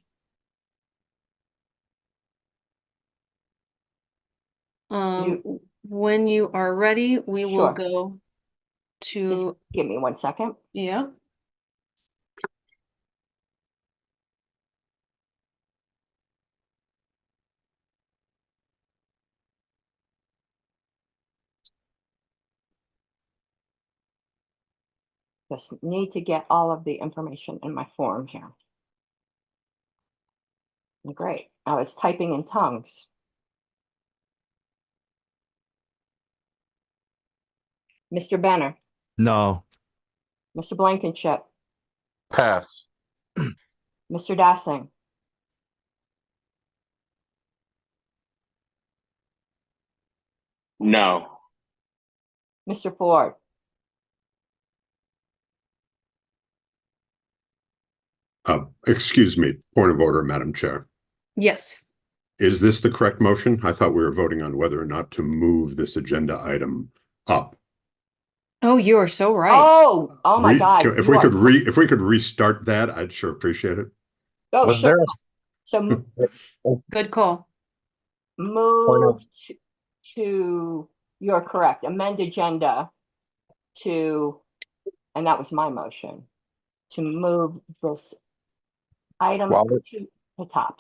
B: When you are ready, we will go to.
A: Just give me 1 second.
B: Yeah.
A: Just need to get all of the information in my form here. Great. I was typing in tongues. Mr. Benner,
I: No.
A: Mr. Blankenship,
I: Pass.
A: Mr. Dassing,
I: No.
A: Mr. Ford,
C: Excuse me, point of order, Madam Chair.
B: Yes.
C: Is this the correct motion? I thought we were voting on whether or not to move this agenda item up.
B: Oh, you are so right.
A: oh my God.
C: If we could restart that, I'd sure appreciate it.
A: Oh,
F: Was
A: sure.
F: there
A: So
B: Good call.
A: move to, you're correct, amend agenda to, and that was my motion, to move this item
F: While
A: to the top.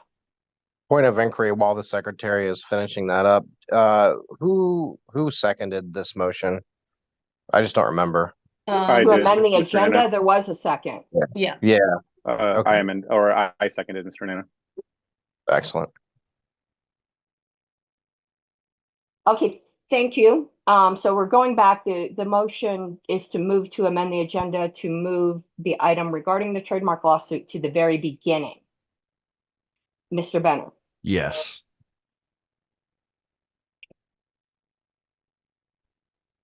F: point of inquiry while the secretary is finishing that up, who seconded this motion? I just don't remember.
H: I
A: To
H: did,
A: amend the
H: Mr.
A: agenda,
H: Nana.
A: there was a second.
B: Yeah.
F: Yeah.
H: I am in, or I seconded Mr. Nana.
F: Excellent.
A: Okay, thank you. So we're going back. The motion is to move to amend the agenda to move the item regarding the trademark lawsuit to the very beginning. Mr. Benner,
I: Yes.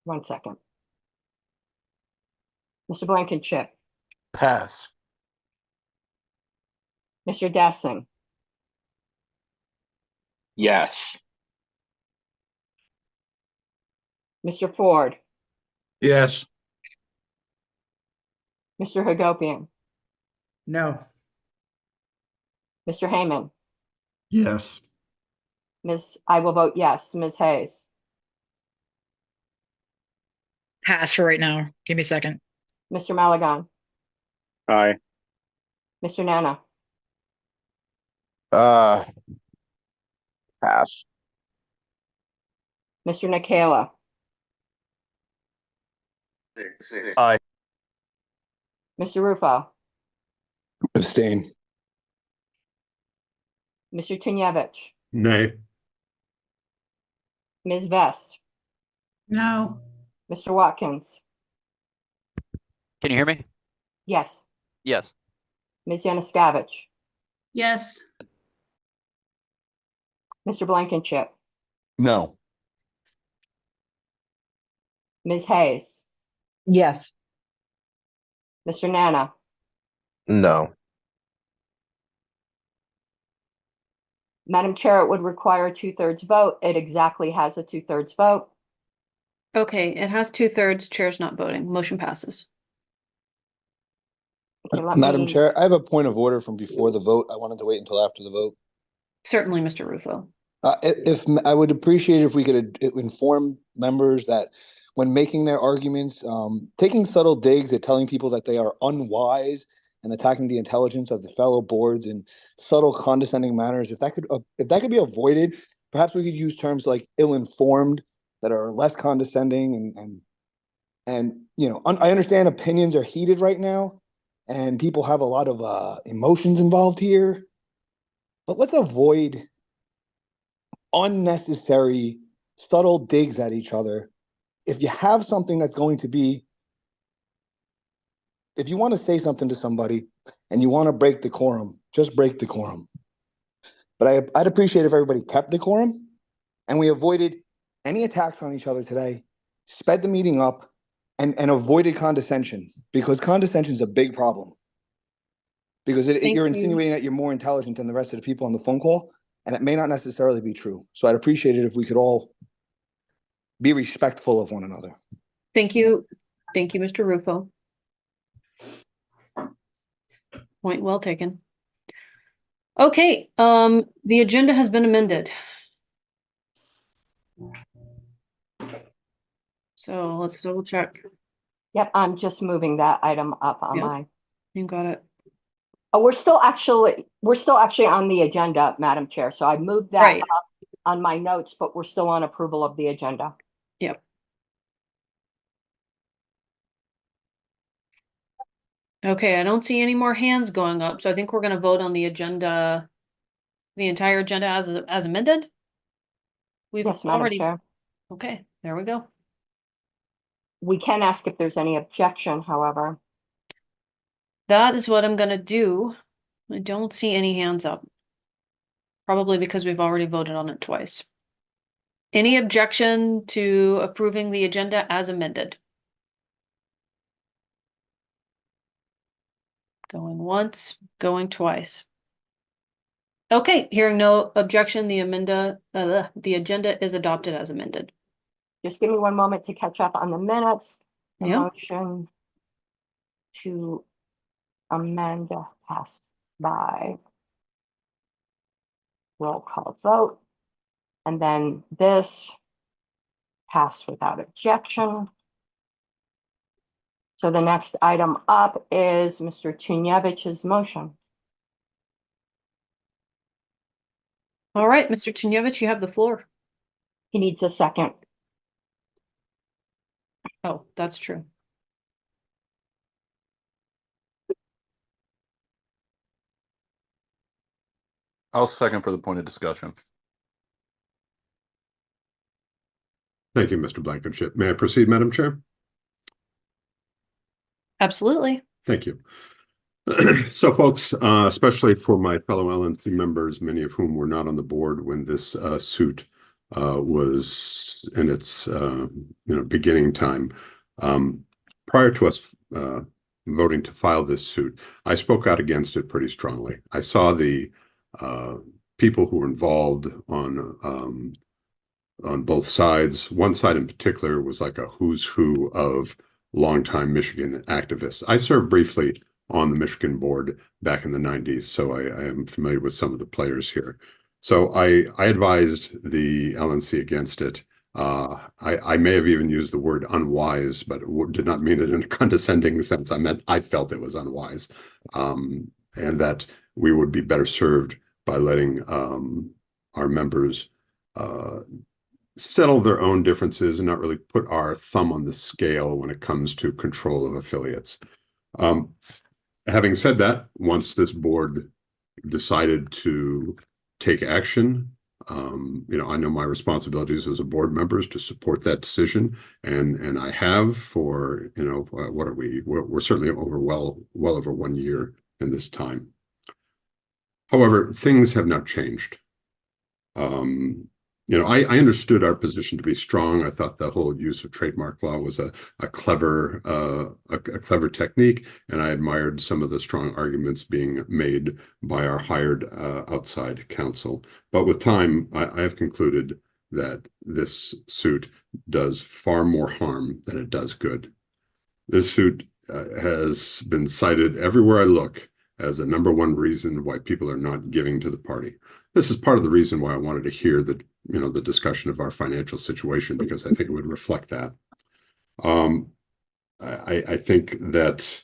A: 1 second. Mr. Blankenship,
I: Pass.
A: Mr. Dessing,
I: Yes.
A: Mr. Ford,
E: Yes.
A: Mr. Hagopian,
G: No.
A: Mr. Heyman,
I: Yes.
A: I will vote yes. Ms. Hayes,
D: Pass for right now. Give me a second.
A: Mr. Malagon,
H: Aye.
A: Mr. Nana,
F: Pass.
A: Mr. Nikela,
I: Aye.
A: Mr. Rufo,
I: Abstain.
A: Mr. Tunyevich,
C: Nay.
A: Ms. Vest,
G: No.
A: Mr. Watkins,
W: Can you hear me?
A: yes.
W: Yes.
A: Ms. Yanuskavich,
G: Yes.
A: Mr. Blankenship,
I: No.
A: Ms. Hayes,
D: Yes.
A: Mr. Nana,
F: No.
A: Madam Chair, it would require a 2/3 vote. It exactly has a 2/3 vote.
B: Okay, it has 2/3. Chair's not voting. Motion passes.
A: Okay, let
I: Madam
A: me,
I: Chair, I have a point of order from before the vote. I wanted to wait until after the vote.
B: Certainly, Mr. Rufo.
I: If I would appreciate if we could inform members that when making their arguments, taking subtle digs at telling people that they are unwise and attacking the intelligence of the fellow boards in subtle condescending manners, if that could be avoided, perhaps we could use terms like ill-informed that are less condescending and I understand opinions are heated right now and people have a lot of emotions involved here, but let's avoid unnecessary subtle digs at each other. If you have something that's going to be, if you want to say something to somebody and you want to break decorum, just break decorum. But I'd appreciate if everybody kept decorum and we avoided any attacks on each other today, sped the meeting up, and avoided condescension, because condescension is a big problem. Because you're insinuating that you're more intelligent than the rest of the people on the phone call, and it may not necessarily be true. So I'd appreciate it if we could all be respectful of one another.
B: Thank you. Thank you, Mr. Rufo. Point well taken. Okay, the agenda has been amended. So let's double check.
A: yep, I'm just moving that item up on
B: Yep.
A: my,
B: You got it.
A: oh, we're still actually on the agenda, Madam Chair. So I moved that
B: Right.
A: up on my notes, but we're still on approval of the agenda.
B: Yep. Okay, I don't see any more hands going up, so I think we're gonna vote on the agenda, the entire agenda as amended. We've
A: Yes, Madam
B: already,
A: Chair.
B: okay, there we go.
A: We can ask if there's any objection, however.
B: That is what I'm gonna do. I don't see any hands up. Probably because we've already voted on it twice. Any objection to approving the agenda as amended? Going once, going twice. Okay, hearing no objection, the agenda is adopted as amended.
A: Just give me one moment to catch up on the minutes. The
B: Yeah.
A: motion to amend passed by roll call vote. And then this passed without objection. So the next item up is Mr. Tunyevich's motion.
B: All right, Mr. Tunyevich, you have the floor.
A: He needs a second.
B: Oh, that's true.
J: I'll second for the point of discussion.
C: Thank you, Mr. Blankenship. May I proceed, Madam Chair?
B: Absolutely.
C: Thank you. So, folks, especially for my fellow LNC members, many of whom were not on the board when this suit was in its beginning time, prior to us voting to file this suit, I spoke out against it pretty strongly. I saw the people who were involved on both sides. One side in particular was like a who's who of longtime Michigan activists. I served briefly on the Michigan board back in the 90s, so I am familiar with some of the players here. So I advised the LNC against it. I may have even used the word unwise, but did not mean it in a condescending sense. I felt it was unwise, and that we would be better served by letting our members settle their own differences and not really put our thumb on the scale when it comes to control of affiliates. Having said that, once this board decided to take action, I know my responsibilities as a board member is to support that decision, and I have for what are we? We're certainly over well over 1 year in this time. However, things have not changed. I understood our position to be strong. I thought the whole use of trademark law was a clever technique, and I admired some of the strong arguments being made by our hired outside counsel. But with time, I have concluded that this suit does far more harm than it does good. This suit has been cited everywhere I look as the #1 reason why people are not giving to the party. This is part of the reason why I wanted to hear the discussion of our financial situation, because I think it would reflect that. I think that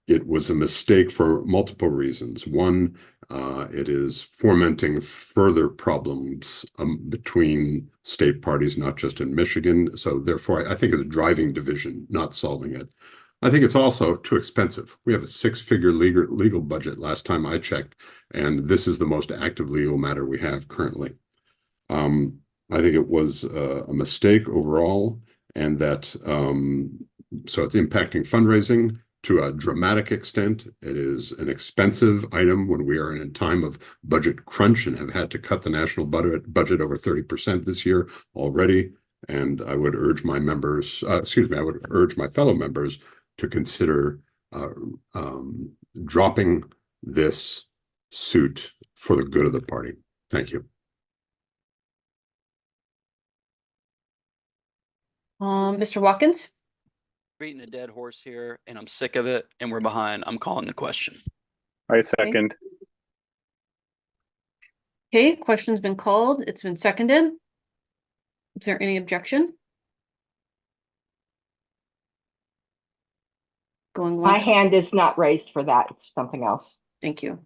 C: it was a mistake for multiple reasons. One, it is fomenting further problems between state parties, not just in Michigan. So therefore, I think it's a driving division, not solving it. I think it's also too expensive. We have a 6-figure legal budget last time I checked, and this is the most active legal matter we have currently. I think it was a mistake overall, and that so it's impacting fundraising to a dramatic extent. It is an expensive item when we are in a time of budget crunch and have had to cut the national budget over 30% this year already. And I would urge my members, I would urge my fellow members to consider dropping this suit for the good of the party. Thank you.
B: Mr. Watkins?
W: Beating a dead horse here, and I'm sick of it, and we're behind. I'm calling the question.
H: I second.
B: Okay, question's been called. It's been seconded. Is there any objection? Going
A: My
B: once.
A: hand is not raised for that. It's something else.
B: Thank you.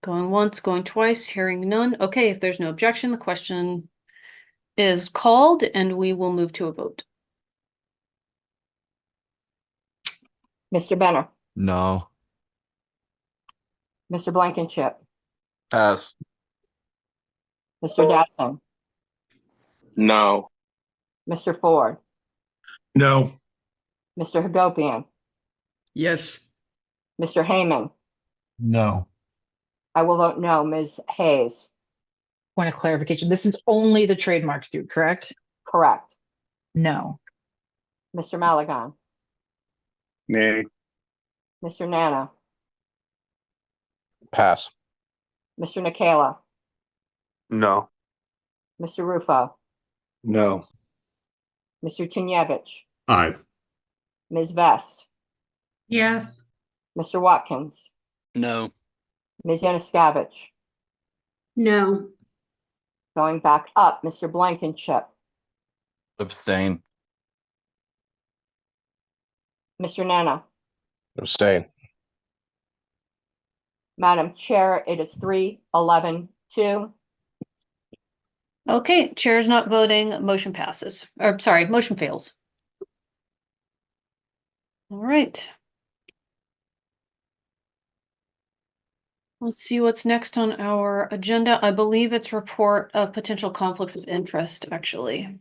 B: Going once, going twice, hearing none. Okay, if there's no objection, the question is called and we will move to a vote.
A: Mr. Benner,
J: No.
A: Mr. Blankenship,
J: Pass.
A: Mr. Dasson,
J: No.
A: Mr. Ford,
E: No.
A: Mr. Hagopian,
G: Yes.
A: Mr. Heyman.
E: No.
A: I will vote no. Ms. Hayes,
D: point of clarification. This is only the trademark suit, correct?
A: Correct.
D: No.
A: Mr. Malagon,
H: Nay.
A: Mr. Nana,
F: Pass.
A: Mr. Nikela,
J: No.
A: Mr. Rufo,
I: No.
A: Mr. Tinyevich,
C: Aye.
A: Ms. Vest,
G: Yes.
A: Mr. Watkins,
W: No.
A: Ms. Yanuskavich.
G: No.
A: Going back up, Mr. Blankenship,
J: Abstain.
A: Mr. Nana.
F: Abstain.
A: Madam Chair, it is 3-11-2.
B: Okay, chair is not voting, motion passes, or sorry, motion fails. All right. Let's see what's next on our agenda. I believe it's report of potential conflicts of interest, actually.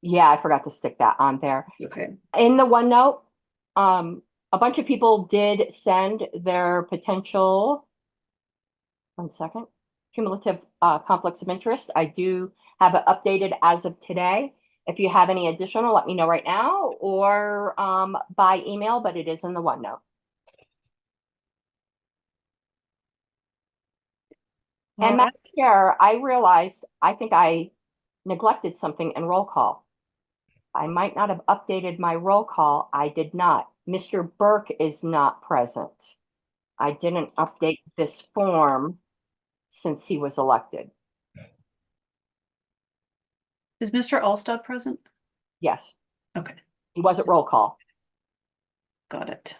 A: Yeah, I forgot to stick that on there.
B: Okay.
A: In the OneNote, a bunch of people did send their potential, one second, cumulative conflicts of interest. I do have it updated as of today. If you have any additional, let me know right now or by email, but it is in the OneNote. And Madam Chair, I realized, I think I neglected something in roll call. I might not have updated my roll call. I did not. Mr. Burke is not present. I didn't update this form since he was elected.
B: Is Mr. Allstott present?
A: Yes.
B: Okay.
A: He wasn't roll call.
B: Got it.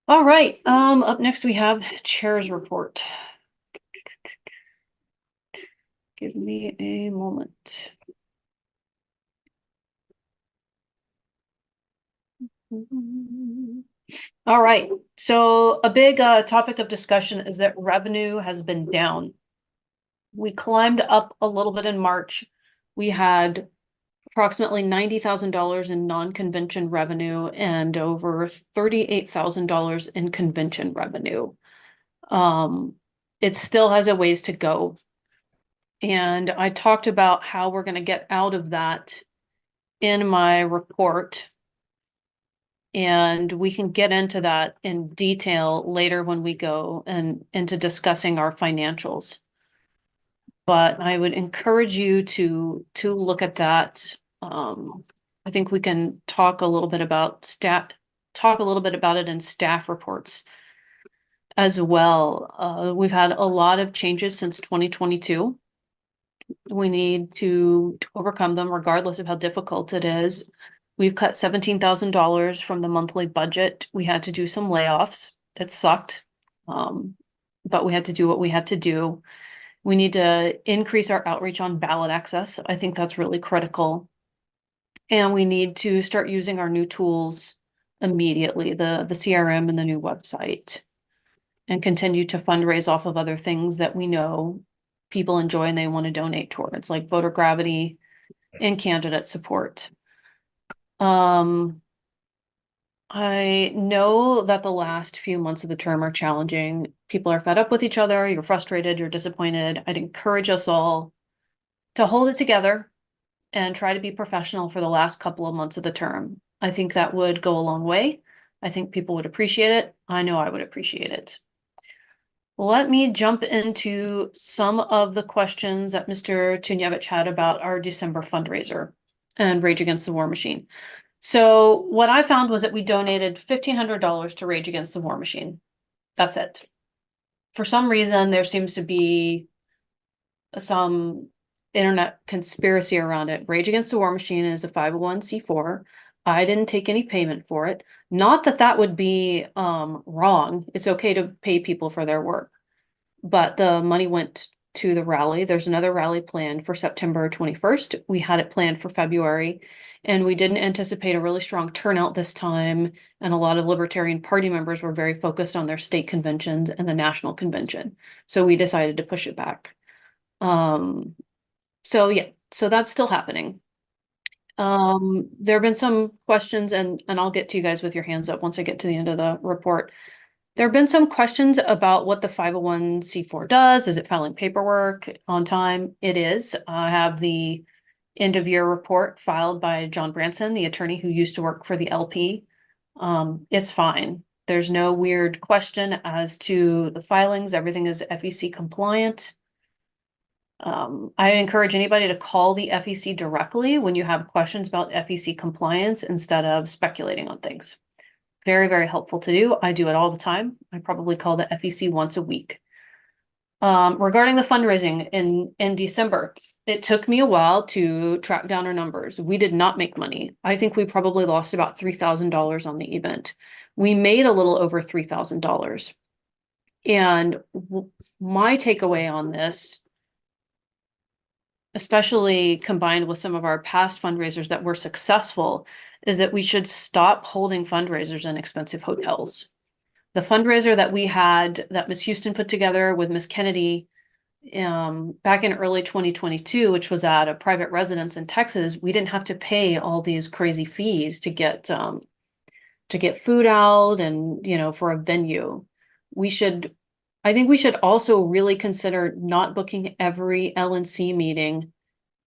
B: All right, up next we have chair's report. Give me a moment. All right, so a big topic of discussion is that revenue has been down. We climbed up a little bit in March. We had approximately $90,000 in non-convention revenue and over $38,000 in convention revenue. It still has a ways to go. And I talked about how we're going to get out of that in my report. And we can get into that in detail later when we go and into discussing our financials. But I would encourage you to look at that. I think we can talk a little bit about it in staff reports as well. We've had a lot of changes since 2022. We need to overcome them regardless of how difficult it is. We've cut $17,000 from the monthly budget. We had to do some layoffs. It sucked. But we had to do what we had to do. We need to increase our outreach on ballot access. I think that's really critical. And we need to start using our new tools immediately, the CRM and the new website, and continue to fundraise off of other things that we know people enjoy and they want to donate towards, like voter gravity and candidate support. I know that the last few months of the term are challenging. People are fed up with each other. You're frustrated, you're disappointed. I'd encourage us all to hold it together and try to be professional for the last couple of months of the term. I think that would go a long way. I think people would appreciate it. I know I would appreciate it. Let me jump into some of the questions that Mr. Tunyevich had about our December fundraiser and Rage Against the War Machine. So what I found was that we donated $1,500 to Rage Against the War Machine. That's it. For some reason, there seems to be some internet conspiracy around it. Rage Against the War Machine is a 501c4. I didn't take any payment for it. Not that that would be wrong. It's okay to pay people for their work. But the money went to the rally. There's another rally planned for September 21st. We had it planned for February. And we didn't anticipate a really strong turnout this time. And a lot of Libertarian Party members were very focused on their state conventions and the national convention. So we decided to push it back. So yeah, so that's still happening. There have been some questions and I'll get to you guys with your hands up once I get to the end of the report. There have been some questions about what the 501c4 does. Is it filing paperwork on time? It is. I have the end of year report filed by John Branson, the attorney who used to work for the LP. It's fine. There's no weird question as to the filings. Everything is FEC compliant. I encourage anybody to call the FEC directly when you have questions about FEC compliance instead of speculating on things. Very, very helpful to do. I do it all the time. I probably call the FEC once a week. Regarding the fundraising in December, it took me a while to track down our numbers. We did not make money. I think we probably lost about $3,000 on the event. We made a little over $3,000. And my takeaway on this, especially combined with some of our past fundraisers that were successful, is that we should stop holding fundraisers in expensive hotels. The fundraiser that we had that Miss Houston put together with Miss Kennedy back in early 2022, which was at a private residence in Texas, we didn't have to pay all these crazy fees to get food out and, you know, for a venue. I think we should also really consider not booking every LNC meeting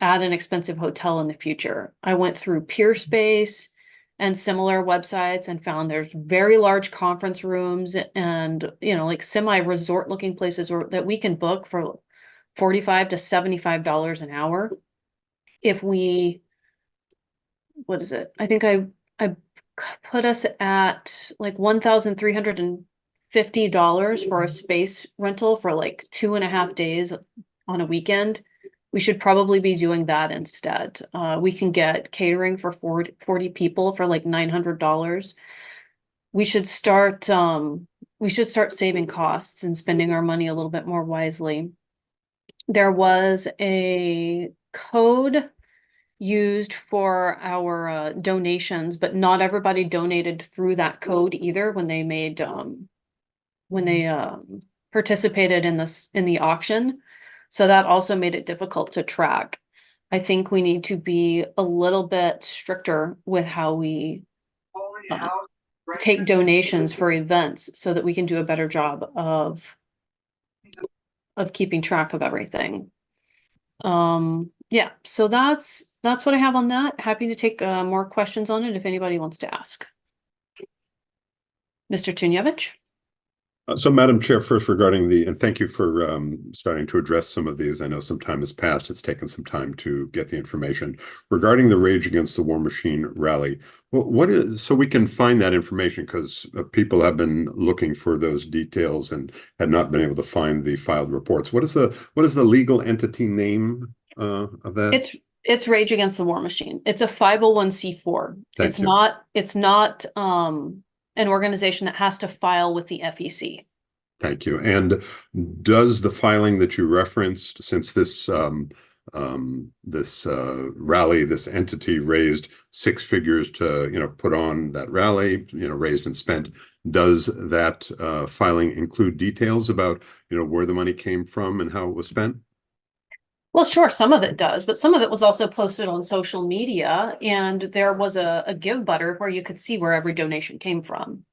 B: at an expensive hotel in the future. I went through Peerspace and similar websites and found there's very large conference rooms and, you know, like semi-resort looking places that we can book for $45 to $75 an hour. If we, what is it? I think I put us at like $1,350 for a space rental for like 2.5 days on a weekend. We should probably be doing that instead. We can get catering for 40 people for like $900. We should start saving costs and spending our money a little bit more wisely. There was a code used for our donations, but not everybody donated through that code either when they made participated in the auction. So that also made it difficult to track. I think we need to be a little bit stricter with how we take donations for events so that we can do a better job of keeping track of everything. Yeah, so that's what I have on that. Happy to take more questions on it if anybody wants to ask. Mr. Tunyevich?
C: So, Madam Chair, first regarding and thank you for starting to address some of these. I know some time has passed. It's taken some time to get the information. Regarding the Rage Against the War Machine rally, so we can find that information because people have been looking for those details and had not been able to find the filed reports. What is the legal entity name of that?
B: It's Rage Against the War Machine. It's a 501c4. It's not an organization that has to file with the FEC.
C: Thank you. And does the filing that you referenced, since this rally, this entity raised 6 figures to put on that rally, raised and spent, does that filing include details about where the money came from and how it was spent?
B: Well, sure, some of it does, but some of it was also posted on social media, and there was a give butter where you could see where every donation came from.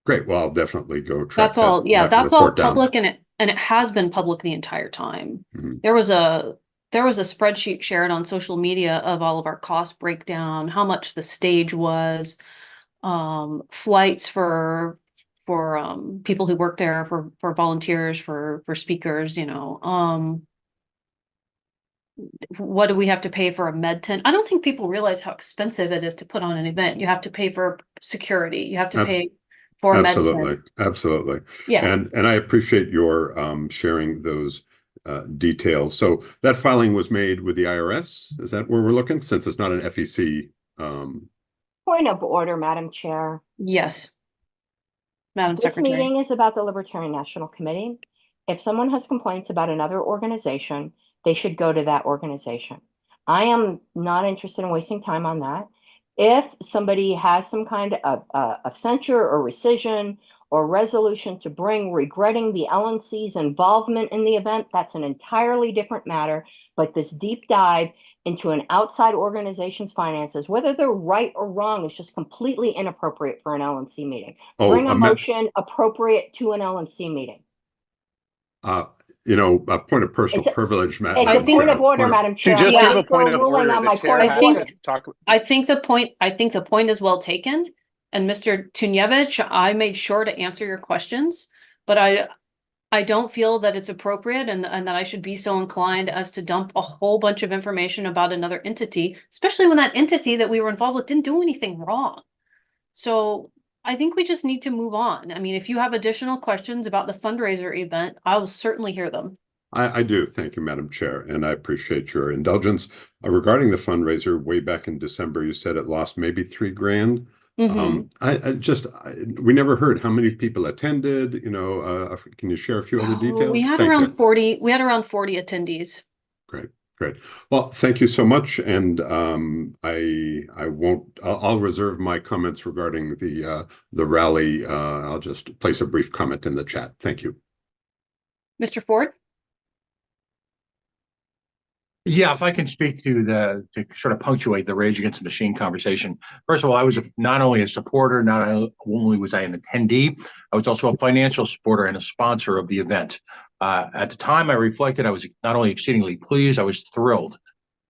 C: Great. Well, I'll definitely go track
B: That's all. Yeah, that's all public,
C: down.
B: and it has been public the entire time.
C: Mm-hmm.
B: There was a spreadsheet shared on social media of all of our cost breakdown, how much the stage was, flights for people who work there, for volunteers, for speakers, what do we have to pay for a med tent? I don't think people realize how expensive it is to put on an event. You have to pay for security. You have to pay for med tent.
C: Absolutely.
B: Yeah.
C: And I appreciate your sharing those details. So that filing was made with the IRS. Is that where we're looking? Since it's not an FEC.
A: Point of order, Madam Chair.
B: Yes. Madam
A: This
B: Secretary.
A: meeting is about the Libertarian National Committee. If someone has complaints about another organization, they should go to that organization. I am not interested in wasting time on that. If somebody has some kind of censure or rescission or resolution to bring regretting the LNC's involvement in the event, that's an entirely different matter. But this deep dive into an outside organization's finances, whether they're right or wrong, is just completely inappropriate for an LNC meeting. Bring a motion appropriate to an LNC meeting.
C: A point of personal
A: It's
C: privilege,
A: a point of order, Madam Chair.
H: She just
A: I'm
H: gave a
A: waiting for
H: point of
A: ruling
H: order.
A: on
H: The
A: my
H: chair
A: point of
H: has
A: order.
H: to talk.
B: I think the point is well taken. And Mr. Tunyevich, I made sure to answer your questions, but I don't feel that it's appropriate and that I should be so inclined as to dump a whole bunch of information about another entity, especially when that entity that we were involved with didn't do anything wrong. So I think we just need to move on. I mean, if you have additional questions about the fundraiser event, I will certainly hear them.
C: I do. Thank you, Madam Chair, and I appreciate your indulgence. Regarding the fundraiser, way back in December, you said it lost maybe $3,000. We never heard how many people attended. Can you share a few other details?
B: We had around 40. We had around 40 attendees.
C: Great. Well, thank you so much, and I'll reserve my comments regarding the rally. I'll just place a brief comment in the chat. Thank you.
B: Mr. Ford?
E: Yeah, if I can speak to sort of punctuate the Rage Against the Machine conversation. First of all, I was not only a supporter, not only was I an attendee, I was also a financial supporter and a sponsor of the event. At the time I reflected, I was not only exceedingly pleased, I was thrilled.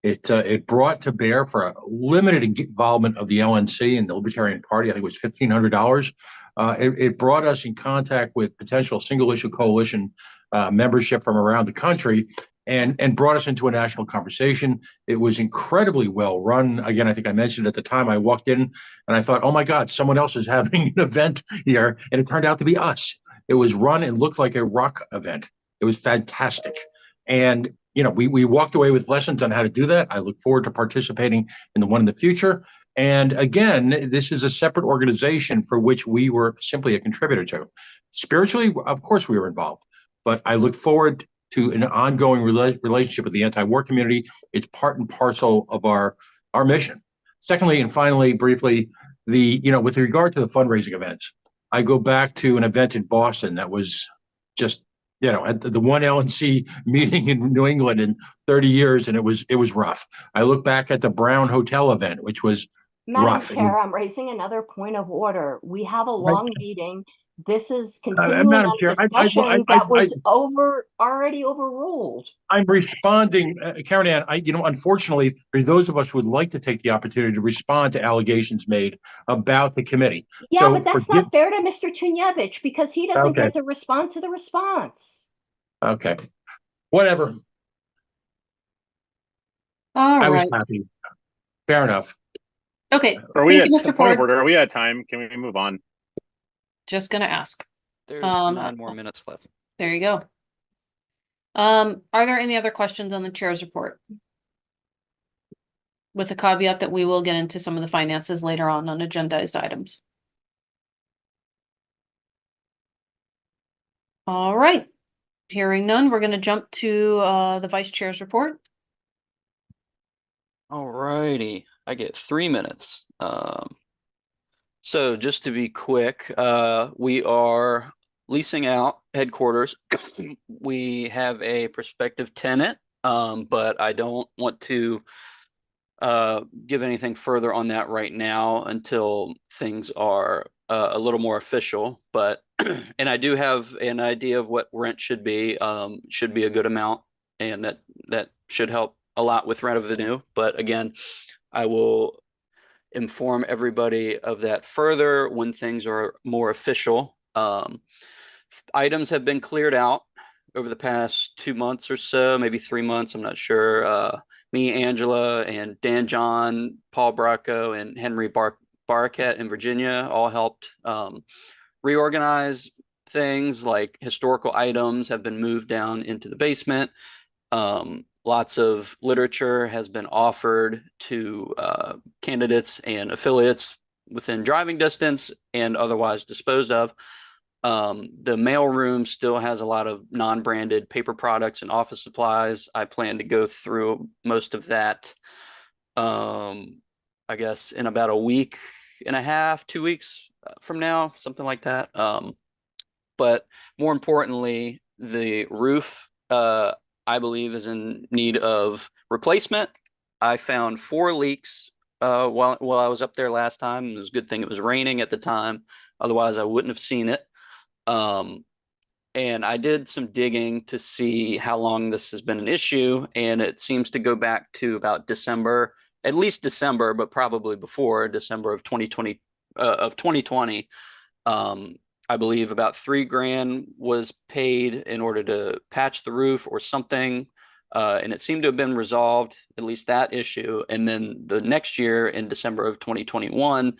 E: It brought to bear for a limited involvement of the LNC and the Libertarian Party, I think it was $1,500. It brought us in contact with potential single issue coalition membership from around the country and brought us into a national conversation. It was incredibly well run. Again, I think I mentioned at the time I walked in and I thought, oh my God, someone else is having an event here. And it turned out to be us. It was run and looked like a rock event. It was fantastic. And we walked away with lessons on how to do that. I look forward to participating in the one in the future. And again, this is a separate organization for which we were simply a contributor to. Spiritually, of course, we were involved, but I look forward to an ongoing relationship with the anti-war community. It's part and parcel of our mission. Secondly, and finally, briefly, with regard to the fundraising events, I go back to an event in Boston that was just at the one LNC meeting in New England in 30 years, and it was rough. I look back at the Brown Hotel event, which was rough.
A: Madam Chair, I'm raising another point of order. We have a long meeting. This is continuing
E: Madam
A: on
E: Chair,
A: a discussion that was already overruled.
E: I'm responding, Karen Ann. Unfortunately, for those of us who would like to take the opportunity to respond to allegations made about the committee.
A: Yeah, but that's not fair to Mr. Tunyevich because he doesn't
E: Okay.
A: get to respond to the response.
E: Okay, whatever.
B: All
E: I was
B: right.
E: happy. Fair enough.
B: Okay.
H: Are we at
B: Thank you, Mr.
H: point of
B: Ford.
H: order? Are we at time? Can we move on?
B: Just gonna ask.
W: There's 9 more minutes left.
B: There you go. Are there any other questions on the chair's report? With the caveat that we will get into some of the finances later on agendized items. All right. Hearing none, we're going to jump to the vice chair's report.
W: All righty. I get 3 minutes. So just to be quick, we are leasing out headquarters. We have a prospective tenant, but I don't want to give anything further on that right now until things are a little more official. But and I do have an idea of what rent should be a good amount, and that should help a lot with revenue. But again, I will inform everybody of that further when things are more official. Items have been cleared out over the past 2 months or so, maybe 3 months, I'm not sure. Me, Angela, and Dan John, Paul Bracco, and Henry Barquette in Virginia all helped reorganize things. Like historical items have been moved down into the basement. Lots of literature has been offered to candidates and affiliates within driving distance and otherwise disposed of. The mail room still has a lot of non-branded paper products and office supplies. I plan to go through most of that, I guess, in about a week and a half, 2 weeks from now, something like that. But more importantly, the roof, I believe, is in need of replacement. I found 4 leaks while I was up there last time. It was a good thing it was raining at the time. Otherwise, I wouldn't have seen it. And I did some digging to see how long this has been an issue, and it seems to go back to about December, at least December, but probably before December of 2020. I believe about $3,000 was paid in order to patch the roof or something, and it seemed to have been resolved, at least that issue. And then the next year, in December of 2021,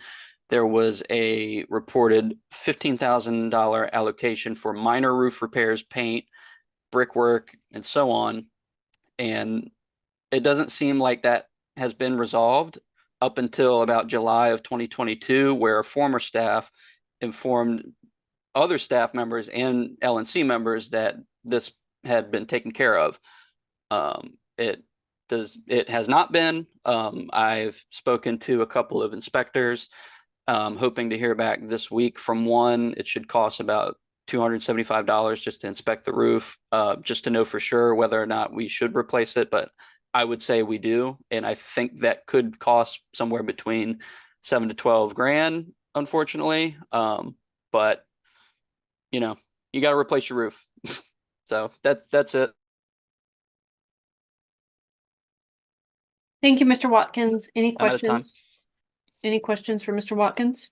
W: there was a reported $15,000 allocation for minor roof repairs, paint, brickwork, and so on. And it doesn't seem like that has been resolved up until about July of 2022, where former staff informed other staff members and LNC members that this had been taken care of. It has not been. I've spoken to a couple of inspectors, hoping to hear back this week from one. It should cost about $275 just to inspect the roof, just to know for sure whether or not we should replace it. But I would say we do, and I think that could cost somewhere between $7,000 to $12,000, unfortunately. But you know, you got to replace your roof. So that's it.
B: Thank you, Mr. Watkins. Any
W: I'm out of time.
B: questions? Any questions for Mr. Watkins?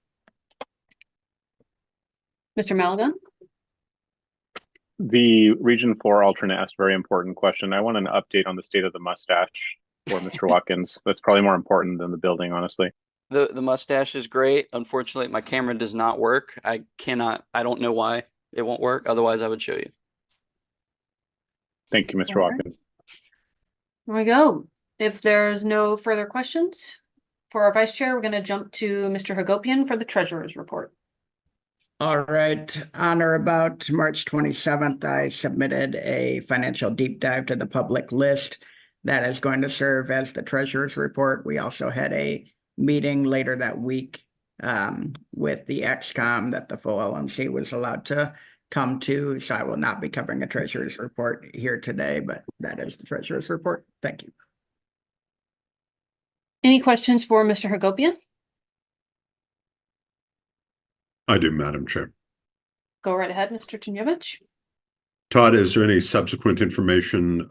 B: Mr. Maliban?
H: The Region 4 alternate asked a very important question. I want an update on the state of the mustache for Mr. Watkins. That's probably more important than the building, honestly.
W: The mustache is great. Unfortunately, my camera does not work. I don't know why it won't work. Otherwise, I would show you.
H: Thank you, Mr.
B: All right.
H: Watkins.
B: There we go. If there's no further questions for our vice chair, we're going to jump to Mr. Hagopian for the treasurer's report.
K: All right. On or about March 27th, I submitted a financial deep dive to the public list that is going to serve as the treasurer's report. We also had a meeting later that week with the XCOM that the full LNC was allowed to come to. So I will not be covering a treasurer's report here today, but that is the treasurer's report. Thank you.
B: Any questions for Mr. Hagopian?
C: I do, Madam Chair.
B: Go right ahead, Mr. Tunjevich.
C: Todd, is there any subsequent information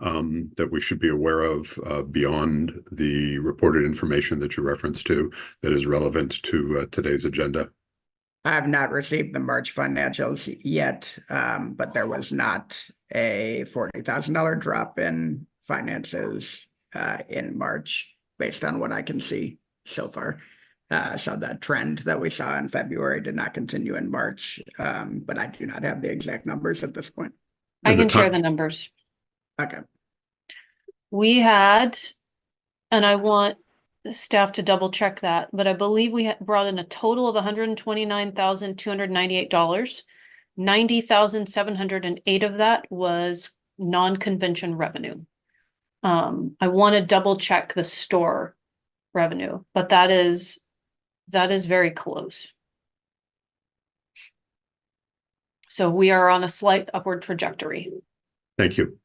C: that we should be aware of beyond the reported information that you referenced to that is relevant to today's agenda?
K: I have not received the March financials yet, but there was not a $40,000 drop in finances in March based on what I can see so far. So the trend that we saw in February did not continue in March, but I do not have the exact numbers at this point.
B: I can share the numbers.
K: Okay.
B: We had, and I want staff to double check that, but I believe we brought in a total of $129,298. $90,708 of that was non-convention revenue. I want to double check the store revenue, but that is very close. So we are on a slight upward trajectory.
C: Thank you.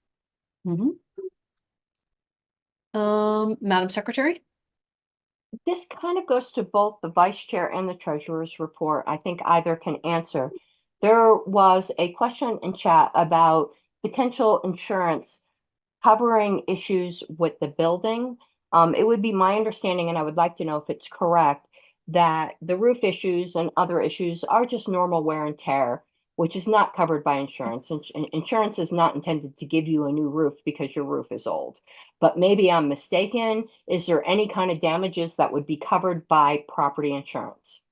B: Madam Secretary?
A: This kind of goes to both the vice chair and the treasurer's report. I think either can answer. There was a question in chat about potential insurance covering issues with the building. It would be my understanding, and I would like to know if it's correct, that the roof issues and other issues are just normal wear and tear, which is not covered by insurance. Insurance is not intended to give you a new roof because your roof is old. But maybe I'm mistaken. Is there any kind of damages that would be covered by property insurance?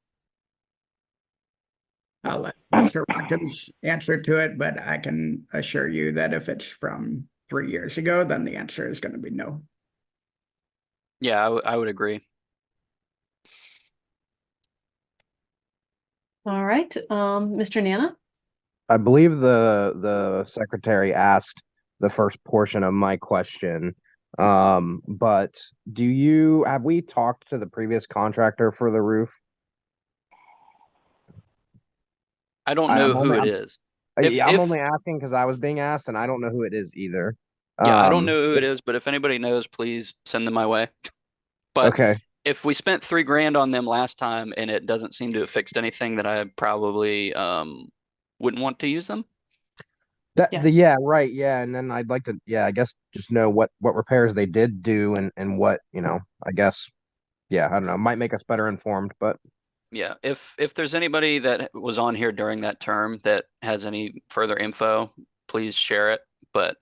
K: I'll let Mr. Watkins answer to it, but I can assure you that if it's from 3 years ago, then the answer is going to be no.
W: Yeah, I would agree.
B: All right, Mr. Nana?
F: I believe the secretary asked the first portion of my question. But have we talked to the previous contractor for the roof?
W: I don't know who it is.
F: I'm only asking because I was being asked and I don't know who it is either.
W: Yeah, I don't
F: Um,
W: know who it is, but if anybody knows, please send them my way. But
F: okay.
W: if we spent $3,000 on them last time and it doesn't seem to have fixed anything, then I probably wouldn't want to use them.
F: Yeah, right. Yeah. And then I'd like to, yeah, I guess just know what repairs they did do and what, I guess, yeah, I don't know, might make us better informed, but
W: Yeah, if there's anybody that was on here during that term that has any further info, please share it. But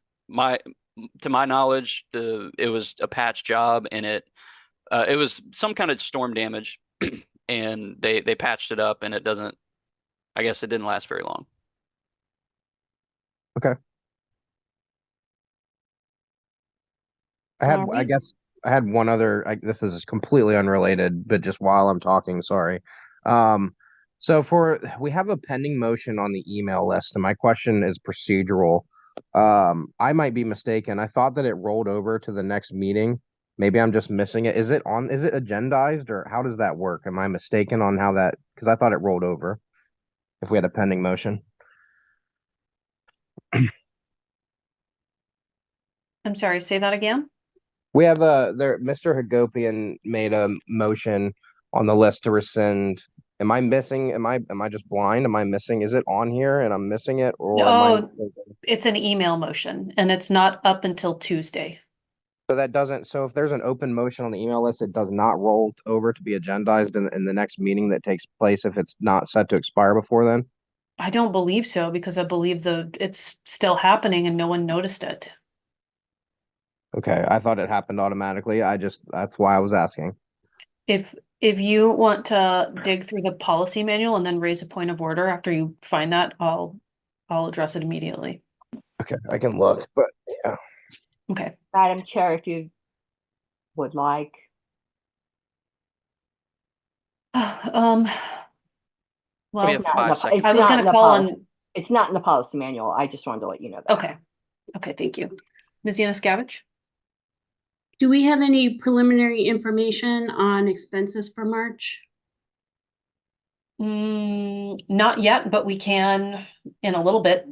W: to my knowledge, it was a patch job and it was some kind of storm damage and they patched it up and I guess it didn't last very long.
F: okay.
B: All
F: I
B: right.
F: guess I had one other, this is completely unrelated, but just while I'm talking, sorry. So we have a pending motion on the email list, and my question is procedural. I might be mistaken. I thought that it rolled over to the next meeting. Maybe I'm just missing it. Is it agendized, or how does that work? Am I mistaken on how that, because I thought it rolled over if we had a pending motion.
B: I'm sorry, say that again.
F: We have Mr. Hagopian made a motion on the list to rescind. Am I missing? Am I just blind? Am I missing? Is it on here and I'm missing it, or am I
B: Oh,
F: mistaken?
B: it's an email motion and it's not up until Tuesday.
F: So if there's an open motion on the email list, it does not roll over to be agendized in the next meeting that takes place if it's not set to expire before then?
B: I don't believe so because I believe it's still happening and no one noticed it.
F: Okay, I thought it happened automatically. That's why I was asking.
B: If you want to dig through the policy manual and then raise a point of order after you find that, I'll address it immediately.
F: Okay, I can look, but yeah.
B: Okay.
A: Madam Chair, if you would like.
B: Well,
W: We have 5 seconds.
B: I was going to call on.
A: It's not in the policy manual. I just wanted to let you know that.
B: Okay. Okay, thank you. Ms. Yanuskavich?
G: Do we have any preliminary information on expenses for March?
B: Not yet, but we can in a little bit.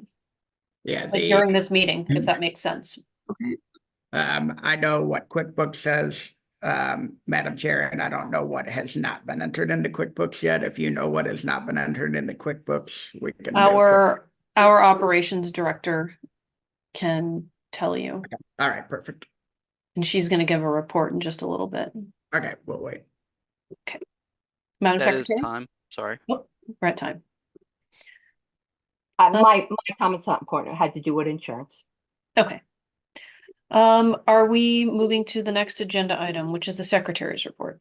K: Yeah,
B: Like during this meeting, if that makes sense.
G: Okay.
K: I know what QuickBooks says, Madam Chair, and I don't know what has not been entered into QuickBooks yet. If you know what has not been entered into QuickBooks, we can.
B: Our operations director can tell you.
K: Okay. All right, perfect.
B: And she's going to give a report in just a little bit.
K: Okay, we'll wait.
B: Okay. Madam
W: That is
B: Secretary?
W: time. Sorry.
B: Oh, we're at time.
A: My comment's not important. It had to do with insurance.
B: Okay. Are we moving to the next agenda item, which is the secretary's report?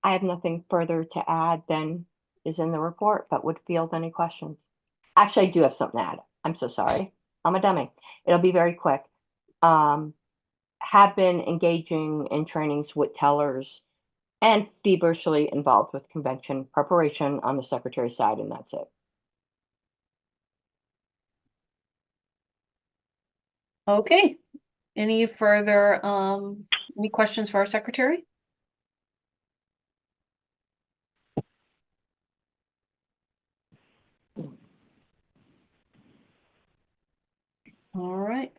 A: I have nothing further to add than is in the report, but would field any questions. Actually, I do have something to add. I'm so sorry. I'm a dummy. It'll be very quick. Have been engaging in trainings with tellers and feverishly involved with convention preparation on the secretary side, and that's it.
B: Okay. Any further, any questions for our secretary? All right.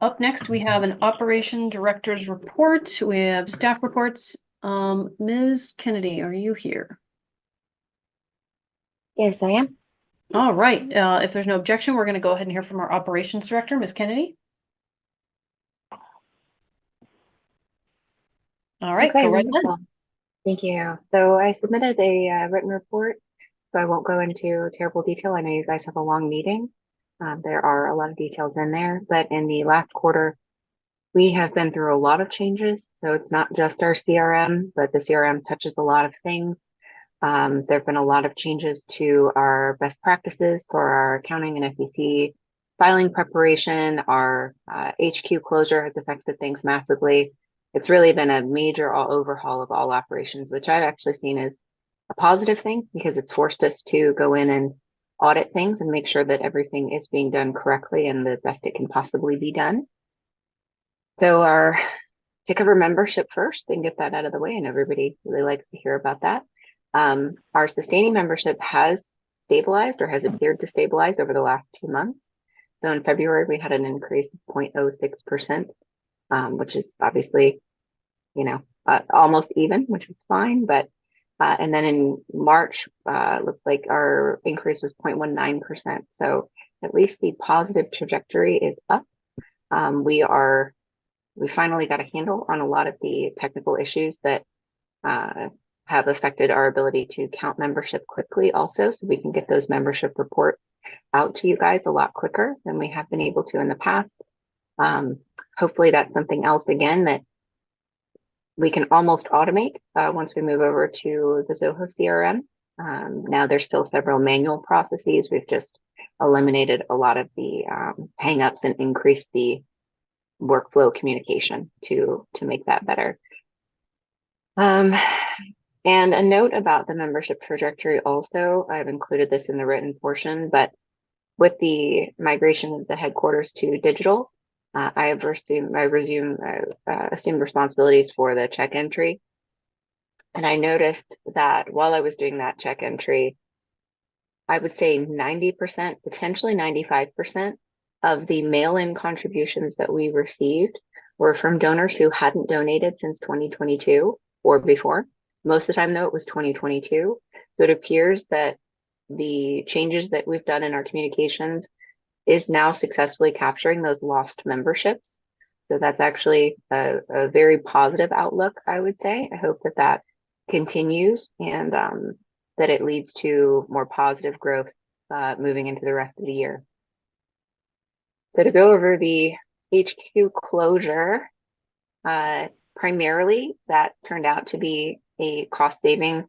B: Up next, we have an operation director's report. We have staff reports. Ms. Kennedy, are you here?
L: Yes, I am.
B: All right. If there's no objection, we're going to go ahead and hear from our operations director, Ms. Kennedy. All right,
L: Okay,
B: go right
L: wonderful.
B: ahead.
L: Thank you. So I submitted a written report, so I won't go into terrible detail. I know you guys have a long meeting. There are a lot of details in there, but in the last quarter, we have been through a lot of changes. So it's not just our CRM, but the CRM touches a lot of things. There have been a lot of changes to our best practices for our accounting and FEC filing preparation. Our HQ closure has affected things massively. It's really been a major overhaul of all operations, which I've actually seen as a positive thing because it's forced us to go in and audit things and make sure that everything is being done correctly and the best it can possibly be done. So our to cover membership first and get that out of the way, and everybody really likes to hear about that. Our sustaining membership has stabilized or has appeared to stabilize over the last 2 months. So in February, we had an increase of 0.06%, which is obviously, almost even, which is fine. But and then in March, looks like our increase was 0.19%. So at least the positive trajectory is up. We finally got a handle on a lot of the technical issues that have affected our ability to count membership quickly also, so we can get those membership reports out to you guys a lot quicker than we have been able to in the past. Hopefully that's something else again that we can almost automate once we move over to the Zoho CRM. Now there's still several manual processes. We've just eliminated a lot of the hangups and increased the workflow communication to make that better. And a note about the membership trajectory also, I've included this in the written portion, but with the migration of the headquarters to digital, I assumed responsibilities for the check entry. And I noticed that while I was doing that check entry, I would say 90%, potentially 95% of the mail-in contributions that we received were from donors who hadn't donated since 2022 or before. Most of the time, though, it was 2022. So it appears that the changes that we've done in our communications is now successfully capturing those lost memberships. So that's actually a very positive outlook, I would say. I hope that that continues and that it leads to more positive growth moving into the rest of the year. So to go over the HQ closure, primarily that turned out to be a cost-saving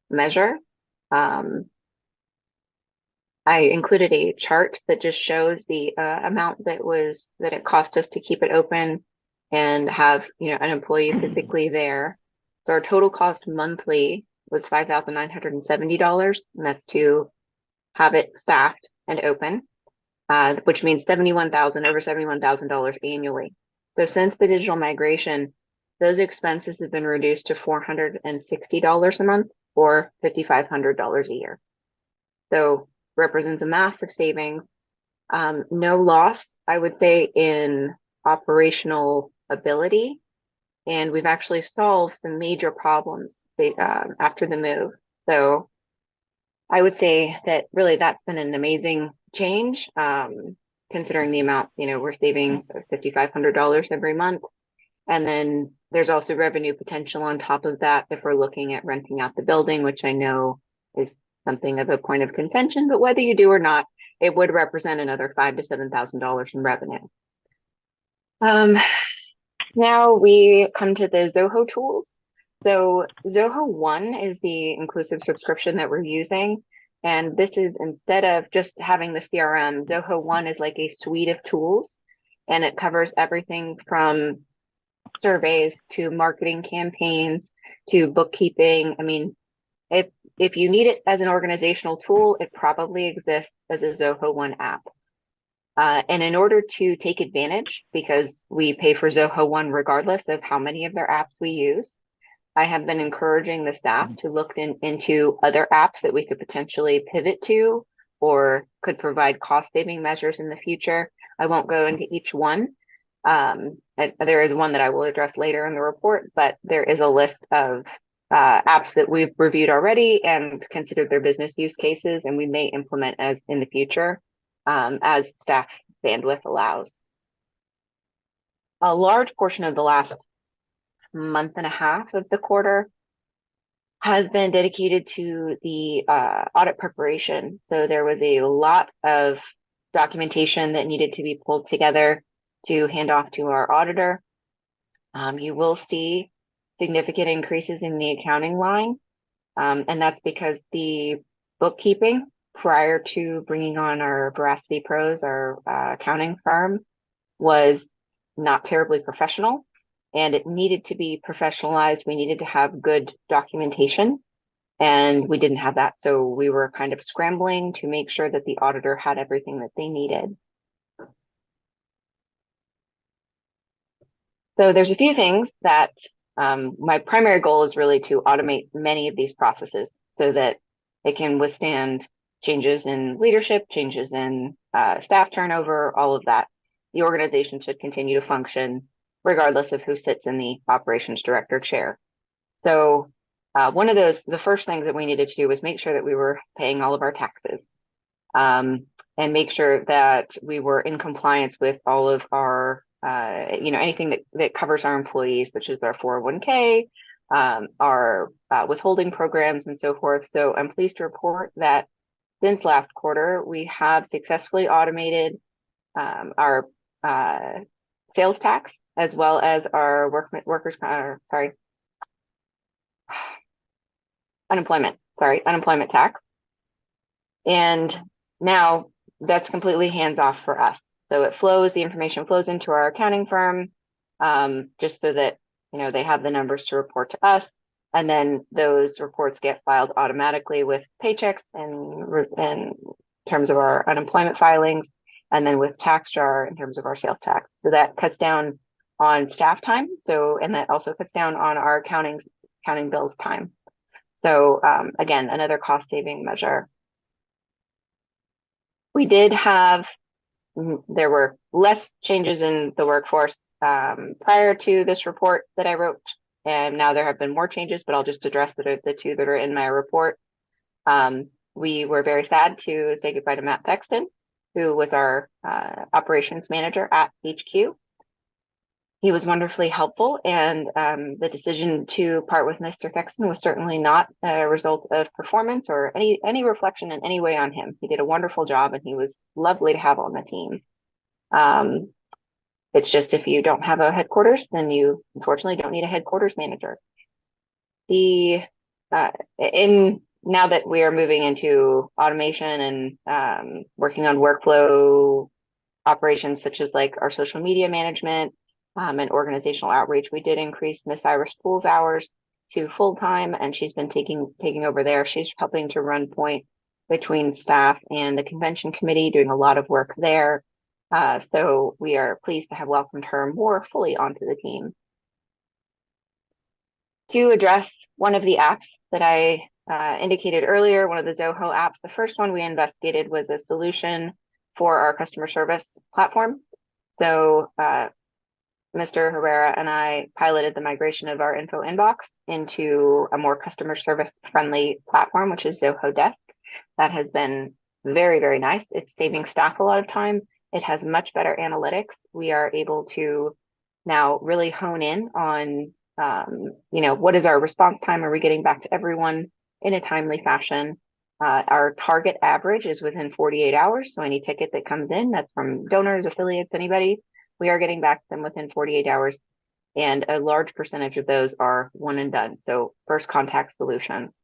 L: measure. I included a chart that just shows the amount that it cost us to keep it open and have an employee physically there. So our total cost monthly was $5,970, and that's to have it staffed and open, which means over $71,000 annually. So since the digital migration, those expenses have been reduced to $460 a month or $5,500 a year. So represents a massive savings. No loss, I would say, in operational ability. And we've actually solved some major problems after the move. So I would say that really that's been an amazing change, considering the amount, we're saving $5,500 every month. And then there's also revenue potential on top of that if we're looking at renting out the building, which I know is something of a point of contention, but whether you do or not, it would represent another $5,000 to $7,000 in revenue. Now we come to the Zoho tools. So Zoho One is the inclusive subscription that we're using. And this is, instead of just having the CRM, Zoho One is like a suite of tools, and it covers everything from surveys to marketing campaigns to bookkeeping. I mean, if you need it as an organizational tool, it probably exists as a Zoho One app. And in order to take advantage, because we pay for Zoho One regardless of how many of their apps we use, I have been encouraging the staff to look into other apps that we could potentially pivot to or could provide cost-saving measures in the future. I won't go into each one. There is one that I will address later in the report, but there is a list of apps that we've reviewed already and considered their business use cases, and we may implement as in the future as staff bandwidth allows. A large portion of the last month and a half of the quarter has been dedicated to the audit preparation. So there was a lot of documentation that needed to be pulled together to hand off to our auditor. You will see significant increases in the accounting line, and that's because the bookkeeping prior to bringing on our Veracity Pros, our accounting firm, was not terribly professional, and it needed to be professionalized. We needed to have good documentation, and we didn't have that. So we were kind of scrambling to make sure that the auditor had everything that they needed. So there's a few things that my primary goal is really to automate many of these processes so that they can withstand changes in leadership, changes in staff turnover, all of that. The organization should continue to function regardless of who sits in the operations director chair. So one of the first things that we needed to do was make sure that we were paying all of our taxes and make sure that we were in compliance with all of our, anything that covers our employees, such as our 401k, our withholding programs and so forth. So I'm pleased to report that since last quarter, we have successfully automated our sales tax as well as our unemployment tax. And now that's completely hands off for us. So the information flows into our accounting firm, just so that, they have the numbers to report to us. And then those reports get filed automatically with paychecks and in terms of our unemployment filings, and then with TaxJar in terms of our sales tax. So that cuts down on staff time. And that also cuts down on our accounting bills time. So again, another cost saving measure. There were less changes in the workforce prior to this report that I wrote, and now there have been more changes, but I'll just address the two that are in my report. We were very sad to say goodbye to Matt Thexton, who was our operations manager at HQ. He was wonderfully helpful, and the decision to part with Mr. Thexton was certainly not a result of performance or any reflection in any way on him. He did a wonderful job, and he was lovely to have on the team. It's just if you don't have a headquarters, then you unfortunately don't need a headquarters manager. Now that we are moving into automation and working on workflow operations such as like our social media management and organizational outreach, we did increase Miss Iris Poole's hours to full-time, and she's been taking over there. She's helping to run point between staff and the convention committee, doing a lot of work there. So we are pleased to have welcomed her more fully onto the team. To address one of the apps that I indicated earlier, one of the Zoho apps, the first one we investigated was a solution for our customer service platform. So Mr. Herrera and I piloted the migration of our info inbox into a more customer service friendly platform, which is Zoho Desk. That has been very, very nice. It's saving staff a lot of time. It has much better analytics. We are able to now really hone in on, what is our response time? Are we getting back to everyone in a timely fashion? Our target average is within 48 hours. So any ticket that comes in, that's from donors, affiliates, anybody, we are getting back to them within 48 hours. And a large percentage of those are one and done. So first contact solutions.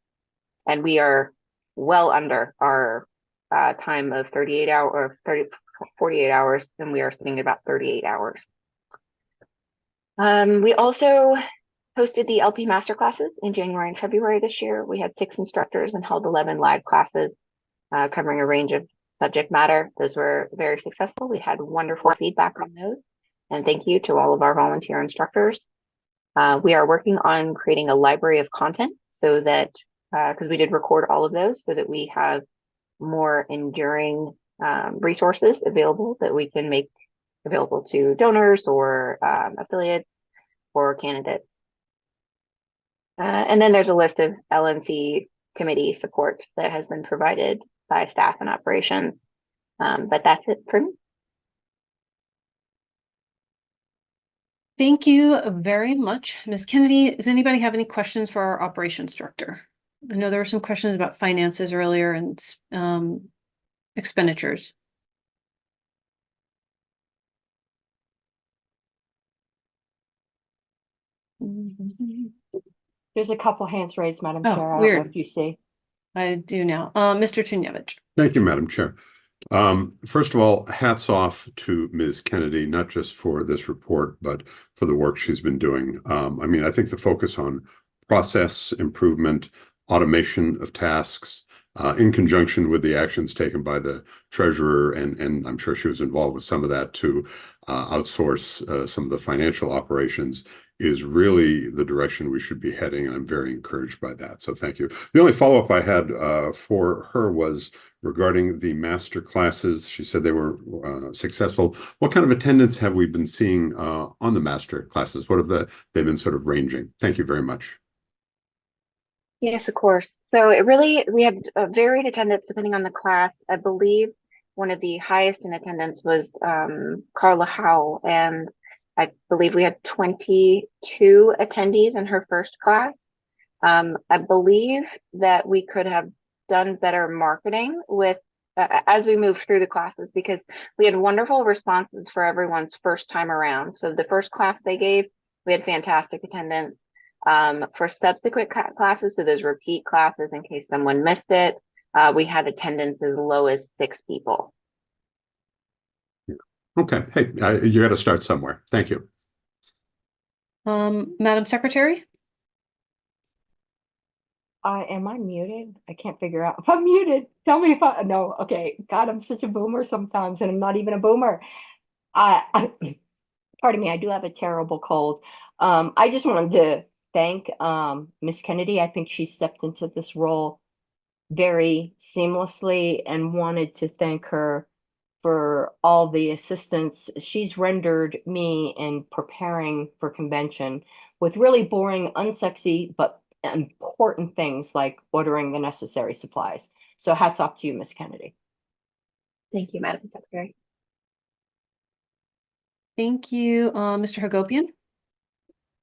L: And we are well under our time of 48 hours, and we are sitting at about 38 hours. We also hosted the LP masterclasses in January and February this year. We had 6 instructors and held 11 live classes covering a range of subject matter. Those were very successful. We had wonderful feedback on those. And thank you to all of our volunteer instructors. We are working on creating a library of content so that, because we did record all of those, so that we have more enduring resources available that we can make available to donors or affiliates or candidates. And then there's a list of LNC committee support that has been provided by staff and operations. But that's it for me.
B: Thank you very much, Ms. Kennedy. Does anybody have any questions for our operations director? I know there were some questions about finances earlier and expenditures.
A: There's a couple hands raised, Madam Chair. I don't know
B: Weird.
A: if you see.
B: I do now. Mr. Tunevich.
C: Thank you, Madam Chair. First of all, hats off to Ms. Kennedy, not just for this report, but for the work she's been doing. I think the focus on process improvement, automation of tasks, in conjunction with the actions taken by the treasurer, and I'm sure she was involved with some of that, to outsource some of the financial operations, is really the direction we should be heading. I'm very encouraged by that. So thank you. The only follow-up I had for her was regarding the master classes. She said they were successful. What kind of attendance have we been seeing on the master classes? What have they've been sort of ranging? Thank you very much.
L: Yes, of course. So we had a varied attendance depending on the class. I believe one of the highest in attendance was Carla Howell, and I believe we had 22 attendees in her first class. I believe that we could have done better marketing with as we moved through the classes, because we had wonderful responses for everyone's first time around. So the first class they gave, we had fantastic attendance. For subsequent classes, so those repeat classes, in case someone missed it, we had attendance as low as 6 people.
C: Okay. Hey, you got to start somewhere. Thank you.
B: Madam Secretary?
A: Am I muted? I can't figure out if I'm muted. Tell me if no, okay. God, I'm such a boomer sometimes, and I'm not even a boomer. Pardon me, I do have a terrible cold. I just wanted to thank Miss Kennedy. I think she stepped into this role very seamlessly, and wanted to thank her for all the assistance she's rendered me in preparing for convention with really boring, unsexy, but important things like ordering the necessary supplies. So hats off to you, Miss Kennedy.
L: Thank you, Madam Secretary.
B: Thank you, Mr. Hagopian.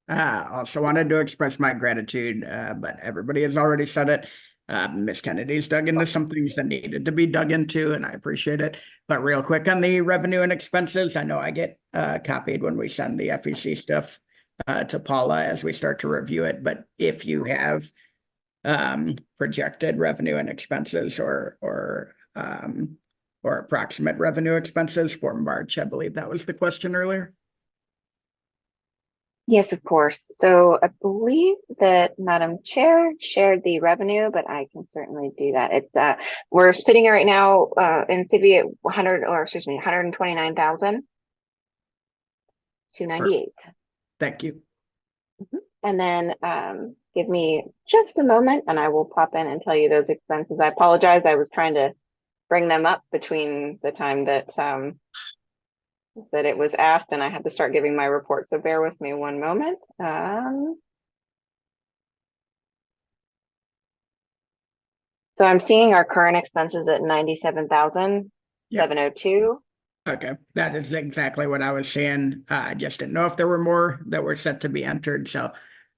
K: Also wanted to express my gratitude, but everybody has already said it. Miss Kennedy's dug into some things that needed to be dug into, and I appreciate it. But real quick on the revenue and expenses, I know I get copied when we send the FEC stuff to Paula as we start to review it. But if you have projected revenue and expenses or approximate revenue expenses for March, I believe that was the question earlier.
L: Yes, of course. So I believe that Madam Chair shared the revenue, but I can certainly do that. It's we're sitting right now in CV at 129,298.
K: Thank you.
L: And then give me just a moment and I will pop in and tell you those expenses. I apologize. I was trying to bring them up between the time that that it was asked and I had to start giving my report. So bear with me one moment. So I'm seeing our current expenses at 97,702.
K: Okay, that is exactly what I was saying. I just didn't know if there were more that were set to be entered. So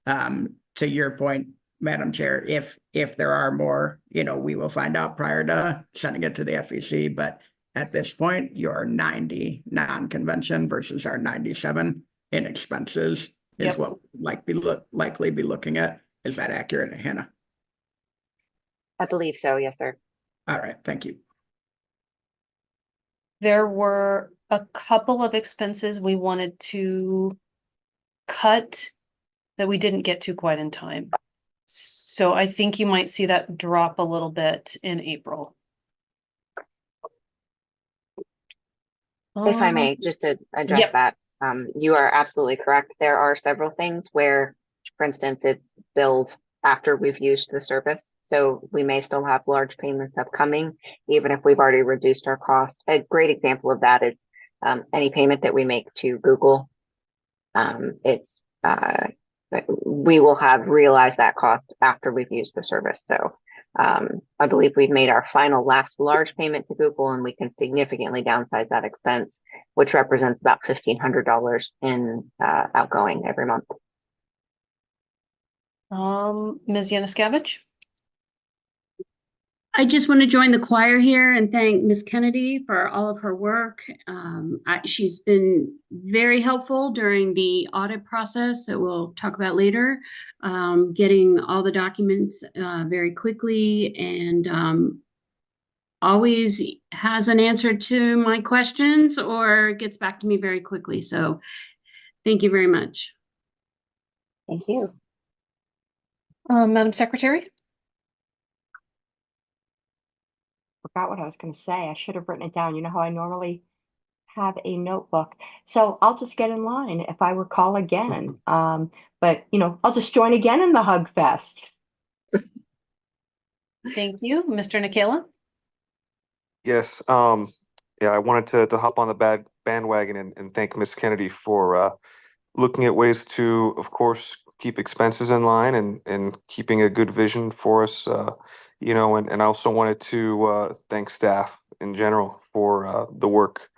K: to your point, Madam Chair, if there are more, we will find out prior to sending it to the FEC. But at this point, your 90 non-convention versus our 97 in expenses is what we'll likely be looking at. Is that accurate, Hannah?
L: I believe so, yes, sir.
K: All right, thank you.
B: There were a couple of expenses we wanted to cut that we didn't get to quite in time. So I think you might see that drop a little bit in April.
L: If I may, just to address that, you are absolutely correct. There are several things where, for instance, it's billed after we've used the service. So we may still have large payments upcoming, even if we've already reduced our cost. A great example of that is any payment that we make to Google. We will have realized that cost after we've used the service. So I believe we've made our last large payment to Google, and we can significantly downsize that expense, which represents about $1,500 in outgoing every month.
B: Ms. Yanuskevich?
G: I just want to join the choir here and thank Ms. Kennedy for all of her work. She's been very helpful during the audit process that we'll talk about later, getting all the documents very quickly, and always has an answer to my questions or gets back to me very quickly. So thank you very much.
L: Thank you.
B: Madam Secretary?
A: forgot what I was going to say. I should have written it down. You know how I normally have a notebook. So I'll just get in line if I recall again. But I'll just join again in the Hug Fest.
B: Thank you, Mr. Nikela.
M: Yes, yeah, I wanted to hop on the bandwagon and thank Miss Kennedy for looking at ways to, of course, keep expenses in line and keeping a good vision for us, and I also wanted to thank staff in general for the work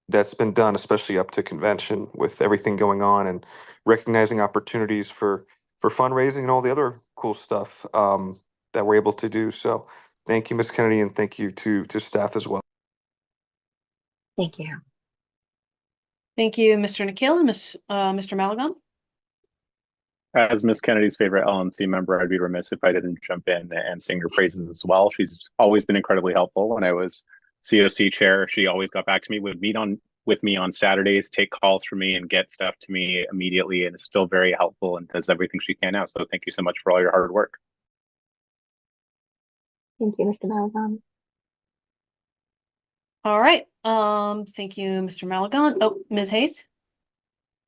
M: that's been done, especially up to convention with everything going on and recognizing opportunities for fundraising and all the other cool stuff that we're able to do. So thank you, Miss Kennedy, and thank you to staff as well.
L: Thank you.
B: Thank you, Mr. Nikela. Mr. Malagon.
H: As Miss Kennedy's favorite LNC member, I'd be remiss if I didn't jump in and sing her praises as well. She's always been incredibly helpful. When I was COC chair, she always got back to me, would meet with me on Saturdays, take calls from me and get stuff to me immediately, and is still very helpful and does everything she can now. So thank you so much for all your hard work.
L: Thank you, Mr. Malazan.
B: All right. Thank you, Mr. Malagon. Oh, Ms. Hayes.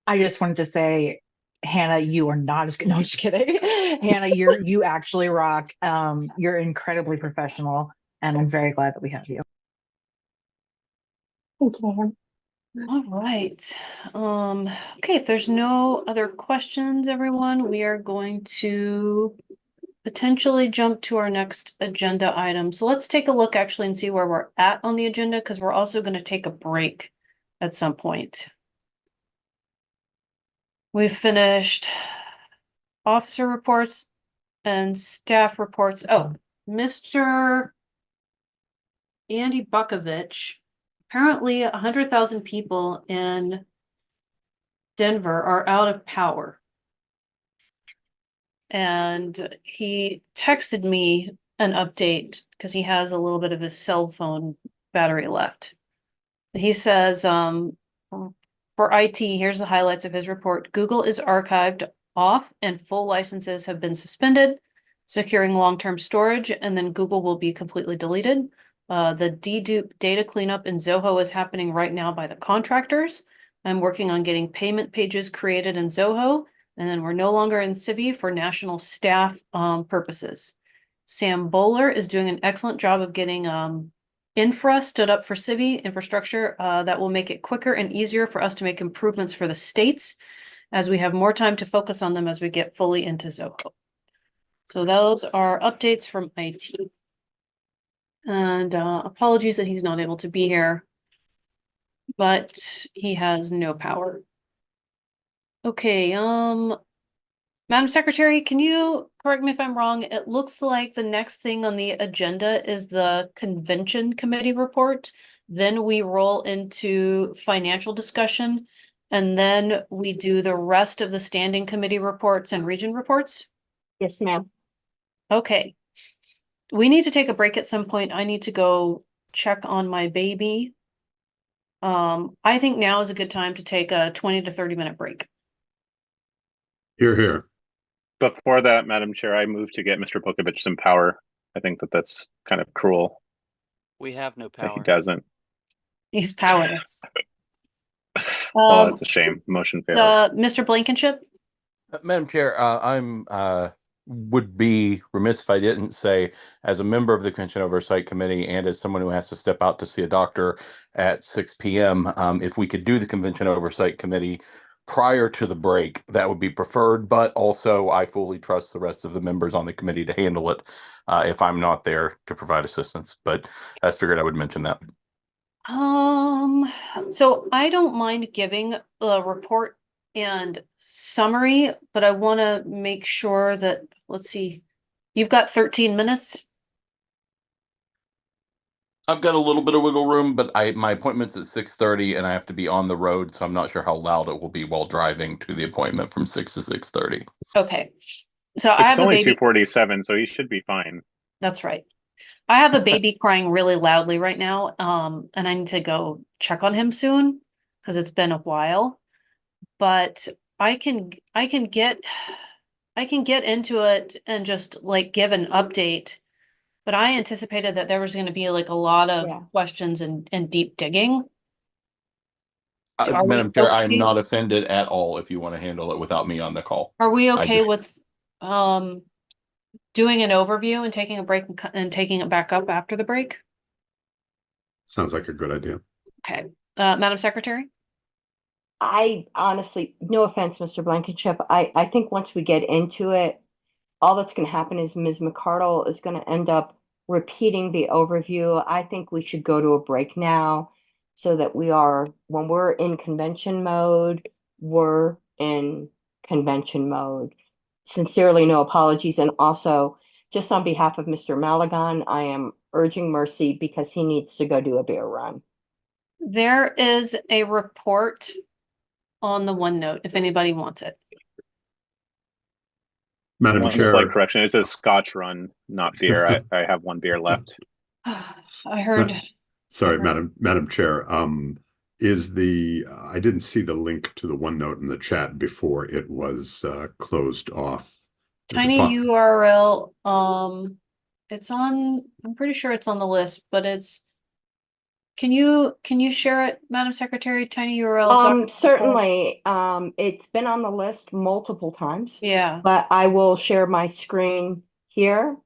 D: I just wanted to say, Hannah, you are not as good. No, I'm just kidding. Hannah, you actually rock. You're incredibly professional, and I'm very glad that we have you.
L: Thank you.
B: All right. Okay, if there's no other questions, everyone, we are going to potentially jump to our next agenda item. So let's take a look actually and see where we're at on the agenda, because we're also going to take a break at some point. We've finished officer reports and staff reports. Oh, Mr. Andy Bukovich, apparently 100,000 people in Denver are out of power. And he texted me an update because he has a little bit of his cell phone battery left. He says, for IT, here's the highlights of his report. Google is archived off and full licenses have been suspended, securing long-term storage, and then Google will be completely deleted. The dedupe data cleanup in Zoho is happening right now by the contractors. I'm working on getting payment pages created in Zoho, and then we're no longer in Civi for national staff purposes. Sam Bowler is doing an excellent job of getting infra stood up for Civi infrastructure that will make it quicker and easier for us to make improvements for the states as we have more time to focus on them as we get fully into Zoho. So those are updates from IT. And apologies that he's not able to be here, but he has no power. Okay, Madam Secretary, can you correct me if I'm wrong? It looks like the next thing on the agenda is the convention committee report. Then we roll into financial discussion, and then we do the rest of the standing committee reports and region reports.
A: Yes, ma'am.
B: Okay. We need to take a break at some point. I need to go check on my baby. I think now is a good time to take a 20 to 30-minute break.
C: Hear, hear.
H: Before that, Madam Chair, I move to get Mr. Bukovich some power. I think that's kind of cruel.
W: We have no
H: That
W: power.
H: he doesn't.
B: He's powerless.
H: Well, that's a shame. Motion failed.
B: Mr. Blankenship?
J: Madam Chair, would be remiss if I didn't say, as a member of the Convention Oversight Committee and as someone who has to step out to see a doctor at 6 p.m., if we could do the Convention Oversight Committee prior to the break, that would be preferred. But also, I fully trust the rest of the members on the committee to handle it if I'm not there to provide assistance. But I figured I would mention that.
B: So I don't mind giving a report and summary, but I want to make sure that, let's see, you've got 13 minutes.
J: I've got a little bit of wiggle room, but my appointment's at 6:30 and I have to be on the road, so I'm not sure how loud it will be while driving to the appointment from 6 to 6:30.
B: Okay. So I have
H: It's
B: a
H: only
B: baby.
H: 2:47, so he should be fine.
B: That's right. I have a baby crying really loudly right now, and I need to go check on him soon because it's been a while. But I can get into it and just like give an update but I anticipated that there was going to be like a lot of
A: Yeah.
B: questions and deep digging. Are we
J: Madam Chair, I'm
B: okay-
J: not offended at all if you want to handle it without me on the call.
B: Are we
J: I
B: okay
J: just-
B: with doing an overview and taking a break and taking it back up after the break?
C: Sounds like a good idea.
B: Okay. Madam Secretary?
A: I honestly, no offense, Mr. Blankenship, I think once we get into it, all that's going to happen is Ms. McCardle is going to end up repeating the overview. I think we should go to a break now so that when we're in convention mode, we're in convention mode. Sincerely, no apologies. And also, just on behalf of Mr. Malagon, I am urging mercy because he needs to go do a beer run.
B: There is a report on the OneNote if anybody wants it.
C: Madam
H: One
C: Chair.
H: slight correction. It says Scotch run, not beer. I have one beer left.
B: I heard.
C: Sorry, Madam Chair. I didn't see the link to the OneNote in the chat before it was closed off.
B: Tiny URL. It's on. I'm pretty sure it's on the list, but it's. Can you share it, Madam Secretary? Tiny URL.
A: Certainly. It's been on the list multiple times.
B: Yeah.
A: But I will share my screen here.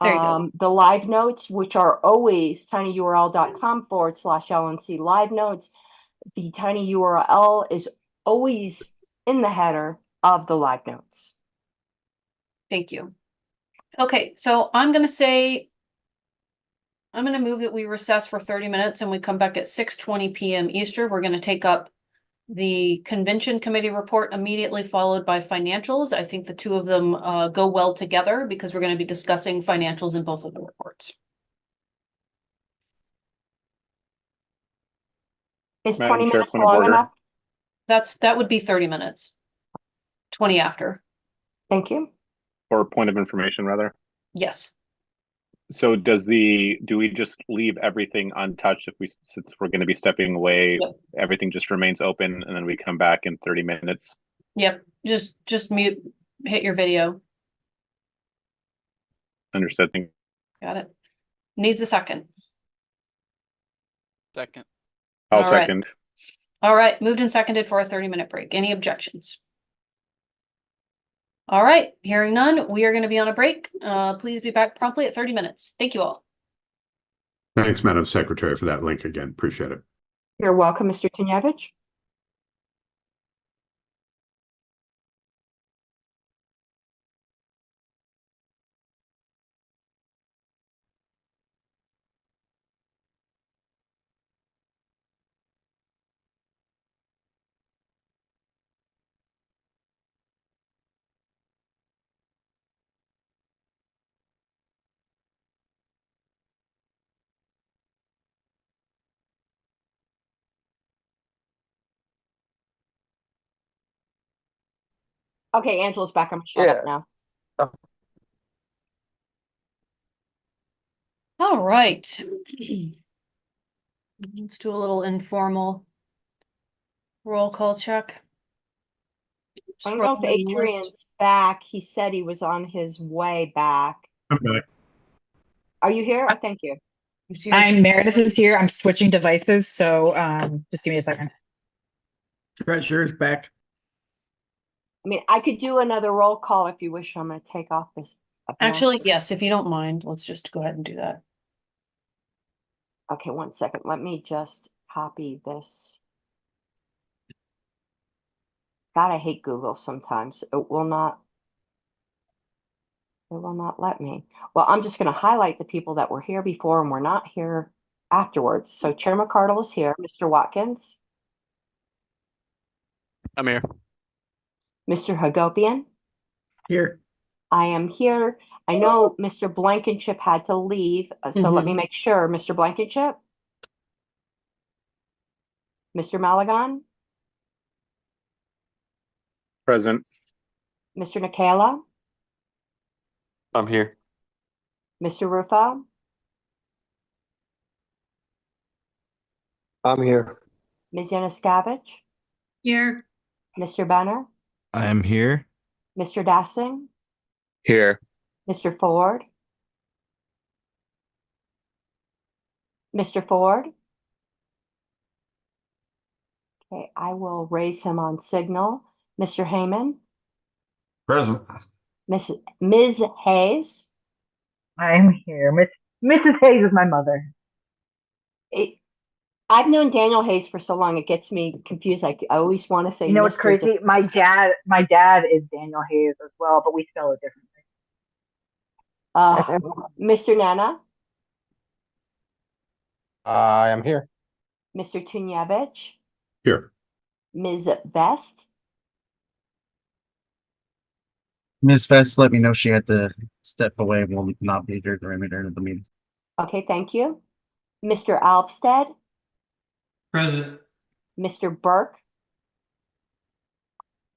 B: There you go.
A: The live notes, which are always tinyurl.com/LNC live notes. The tiny URL is always in the header of the live notes.
B: Thank you. Okay, so I'm going to move that we recess for 30 minutes and we come back at 6:20 p.m. Eastern. We're going to take up the convention committee report immediately followed by financials. I think the two of them go well together because we're going to be discussing financials in both of the reports.
A: Is
H: Madam
A: 20
H: Chair,
A: minutes
H: point of
A: long
H: order.
A: enough?
B: That would be 30 minutes. 20 after.
A: Thank you.
H: Or point of information, rather.
B: Yes.
H: So do we just leave everything untouched since we're going to be stepping away,
B: Yep.
H: everything just remains open and then we come back in 30 minutes?
B: Yep. Just mute, hit your video.
H: Understood. Thank you.
B: Got it. Needs a second.
W: Second.
H: I'll
B: All right.
H: second.
B: All right, moved and seconded for a 30-minute break. Any objections? All right, hearing none, we are going to be on a break. Please be back promptly at 30 minutes. Thank you all.
C: Thanks, Madam Secretary, for that link again. Appreciate it.
A: You're welcome, Mr. Tanyevich. Okay, Angela's back. I'm shut up now.
B: All right. Let's do a little informal roll call check.
A: I don't know if
B: Scroll down the list.
A: Adrian's back. He said he was on his way back.
C: I'm back.
A: Are you here? Thank you.
D: Meredith is here. I'm switching devices, so just give me a second.
K: Treasurer's back.
A: I mean, I could do another roll call if you wish. I'm going to take off this.
B: Actually, yes, if you don't mind, let's just go ahead and do that.
A: Okay, 1 second. Let me just copy this. God, I hate Google sometimes. It will not let me. Well, I'm just going to highlight the people that were here before and were not here afterwards. So Chair McCardle is here. Mr. Watkins.
W: I'm here.
A: Mr. Hagopian.
K: Here.
A: I am here. I know Mr. Blankenship had to leave, so let me make sure. Mr. Blankenship? Mr. Malagon?
H: Present.
A: Mr. Nikala?
M: I'm here.
A: Mr. Rufo?
I: I'm here.
A: Ms. Yanuskavich?
G: Here.
A: Mr. Benner?
N: I am here.
A: Mr. Dassing?
M: Here.
A: Mr. Ford? Mr. Ford? Okay, I will raise him on signal. Mr. Heyman?
E: Present.
A: Ms. Hayes?
D: I'm here. Mrs. Hayes is my mother.
A: I've known Daniel Hayes for so long, it gets me confused. I always want to say
D: You know what's
A: Mr.
D: crazy? My dad is Daniel Hayes as well, but we spell it differently.
A: Mr. Nana?
F: I am here.
A: Mr. Tunyevich?
C: Here.
A: Ms. Best?
N: Ms. Vest let me know she had to step away and will not be here during the meeting.
A: Okay, thank you. Mr. Alvstead?
V: Present.
A: Mr. Burke?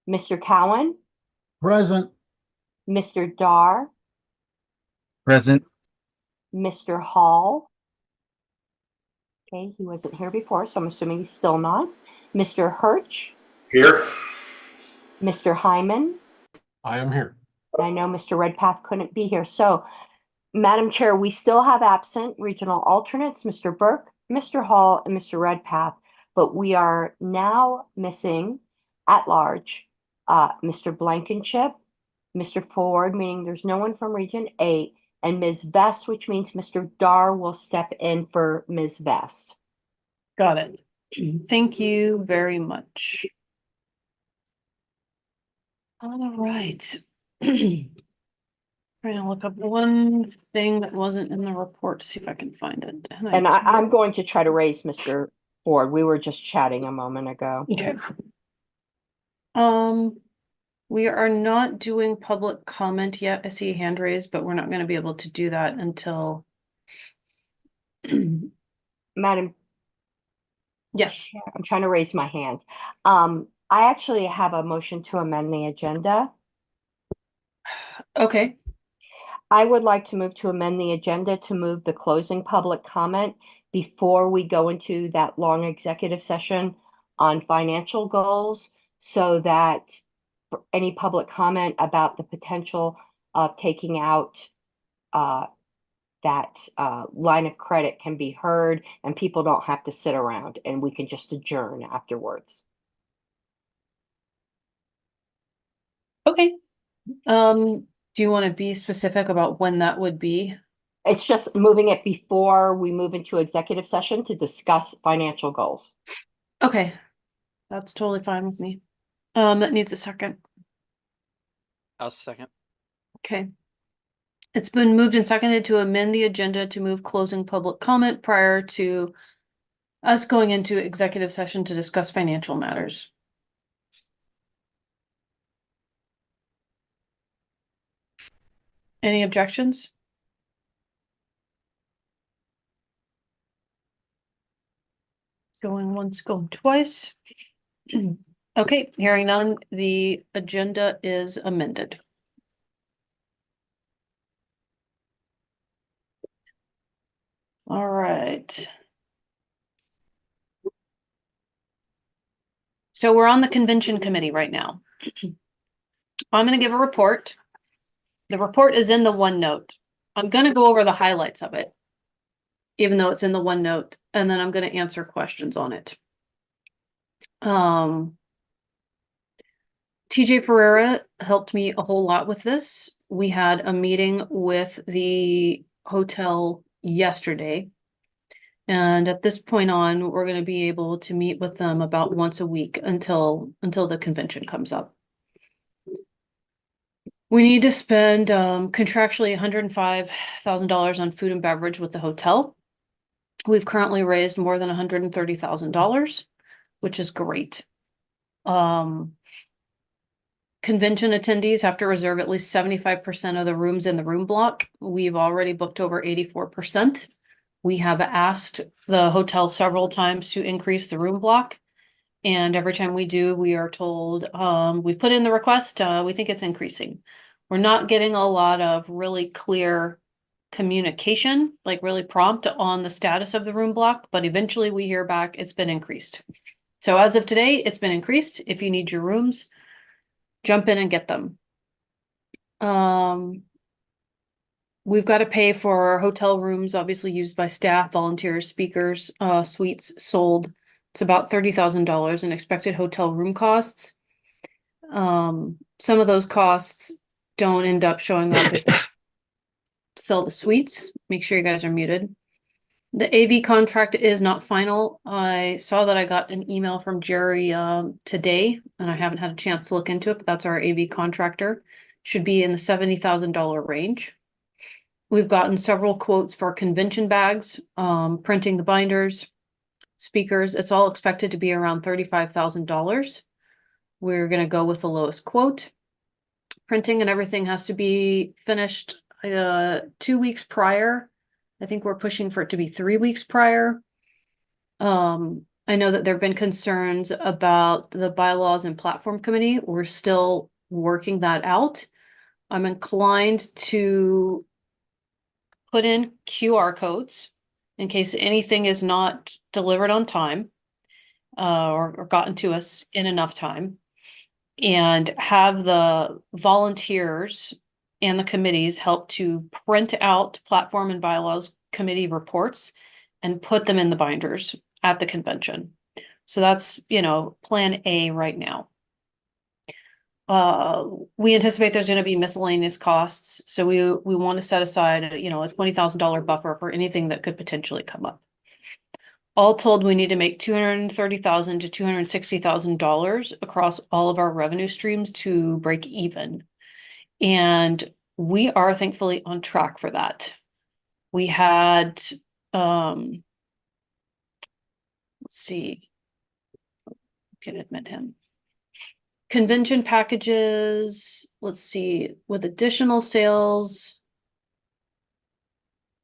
A: Mr. Cowan?
V: Present.
A: Mr. Dar?
N: Present.
A: Mr. Hall? Okay, he wasn't here before, so I'm assuming he's still not. Mr. Hirsch?
E: Here.
A: Mr. Hyman?
E: I am here.
A: I know Mr. Redpath couldn't be here. So, Madam Chair, we still have absent regional alternates, Mr. Burke, Mr. Hall, and Mr. Redpath, but we are now missing at large Mr. Blankenship, Mr. Ford, meaning there's no one from Region 8, and Ms. Vest, which means Mr. Dar will step in for Ms. Vest.
B: Got it. Thank you very much. All right. Trying to look up one thing that wasn't in the report to see if I can find it.
A: And I'm going to try to raise Mr. Ford. We were just chatting a moment ago.
B: Okay. We are not doing public comment yet. I see a hand raised, but we're not going to be able to do that until.
A: Madam.
B: Yes.
A: I'm trying to raise my hand. I actually have a motion to amend the agenda.
B: Okay.
A: I would like to move to amend the agenda to move the closing public comment before we go into that long executive session on financial goals, so that any public comment about the potential of taking out that line of credit can be heard and people don't have to sit around and we can just adjourn afterwards.
B: Okay. Do you want to be specific about when that would be?
A: It's just moving it before we move into executive session to discuss financial goals.
B: Okay. That's totally fine with me. That needs a second.
W: I'll second.
B: Okay. It's been moved and seconded to amend the agenda to move closing public comment prior to us going into executive session to discuss financial matters. Any objections? Going once, going twice. Okay, hearing none, the agenda is amended. All right. So we're on the convention committee right now. I'm going to give a report. The report is in the OneNote. I'm going to go over the highlights of it, even though it's in the OneNote, and then I'm going to answer questions on it. TJ Pereira helped me a whole lot with this. We had a meeting with the hotel yesterday. And at this point on, we're going to be able to meet with them about once a week until the convention comes up. We need to spend contractually $105,000 on food and beverage with the hotel. We've currently raised more than $130,000, which is great. Convention attendees have to reserve at least 75% of the rooms in the room block. We've already booked over 84%. We have asked the hotel several times to increase the room block. And every time we do, we are told, we've put in the request, we think it's increasing. We're not getting a lot of really clear communication, like really prompt on the status of the room block, but eventually we hear back it's been increased. So as of today, it's been increased. If you need your rooms, jump in and get them. We've got to pay for hotel rooms, obviously used by staff, volunteers, speakers, suites sold. It's about $30,000 in expected hotel room costs. Some of those costs don't end up showing up if we sell the suites. Make sure you guys are muted. The AV contract is not final. I saw that I got an email from Jerry today, and I haven't had a chance to look into it, but that's our AV contractor. Should be in the $70,000 range. We've gotten several quotes for convention bags, printing the binders, speakers. It's all expected to be around $35,000. We're going to go with the lowest quote. Printing and everything has to be finished 2 weeks prior. I think we're pushing for it to be 3 weeks prior. I know that there have been concerns about the bylaws and platform committee. We're still working that out. I'm inclined to put in QR codes in case anything is not delivered on time or gotten to us in enough time, and have the volunteers and the committees help to print out platform and bylaws committee reports and put them in the binders at the convention. So that's, plan A right now. We anticipate there's going to be miscellaneous costs, so we want to set aside, a $20,000 buffer for anything that could potentially come up. All told, we need to make $230,000 to $260,000 across all of our revenue streams to break even, and we are thankfully on track for that. We had, let's see, can admit him. Convention packages, let's see, with additional sales.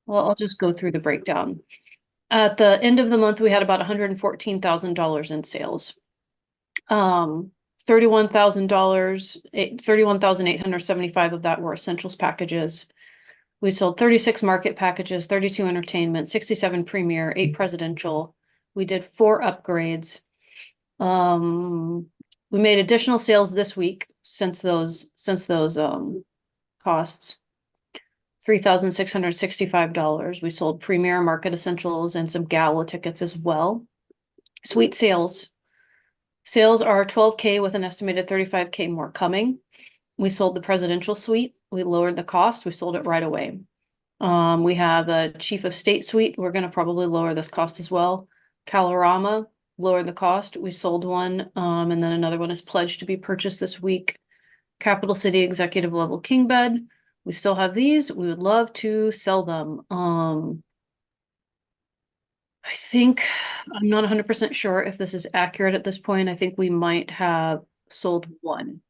B: Well, I'll just go through the breakdown. At the end of the month, we had about $114,000 in sales. $31,875 of that were essentials packages. We sold 36 market packages, 32 entertainment, 67 premier, 8 presidential. We did 4 upgrades. We made additional sales this week since those costs. $3,665. We sold premier market essentials and some gala tickets as well. Suite sales. Sales are $12K with an estimated $35K more coming. We sold the presidential suite. We lowered the cost. We sold it right away. We have a chief of state suite. We're going to probably lower this cost as well. Calorama, lowered the cost. We sold one, and then another one is pledged to be purchased this week. Capital City executive level king bed. We still have these. We would love to sell them. I think, I'm not 100% sure if this is accurate at this point. I think we might have sold one.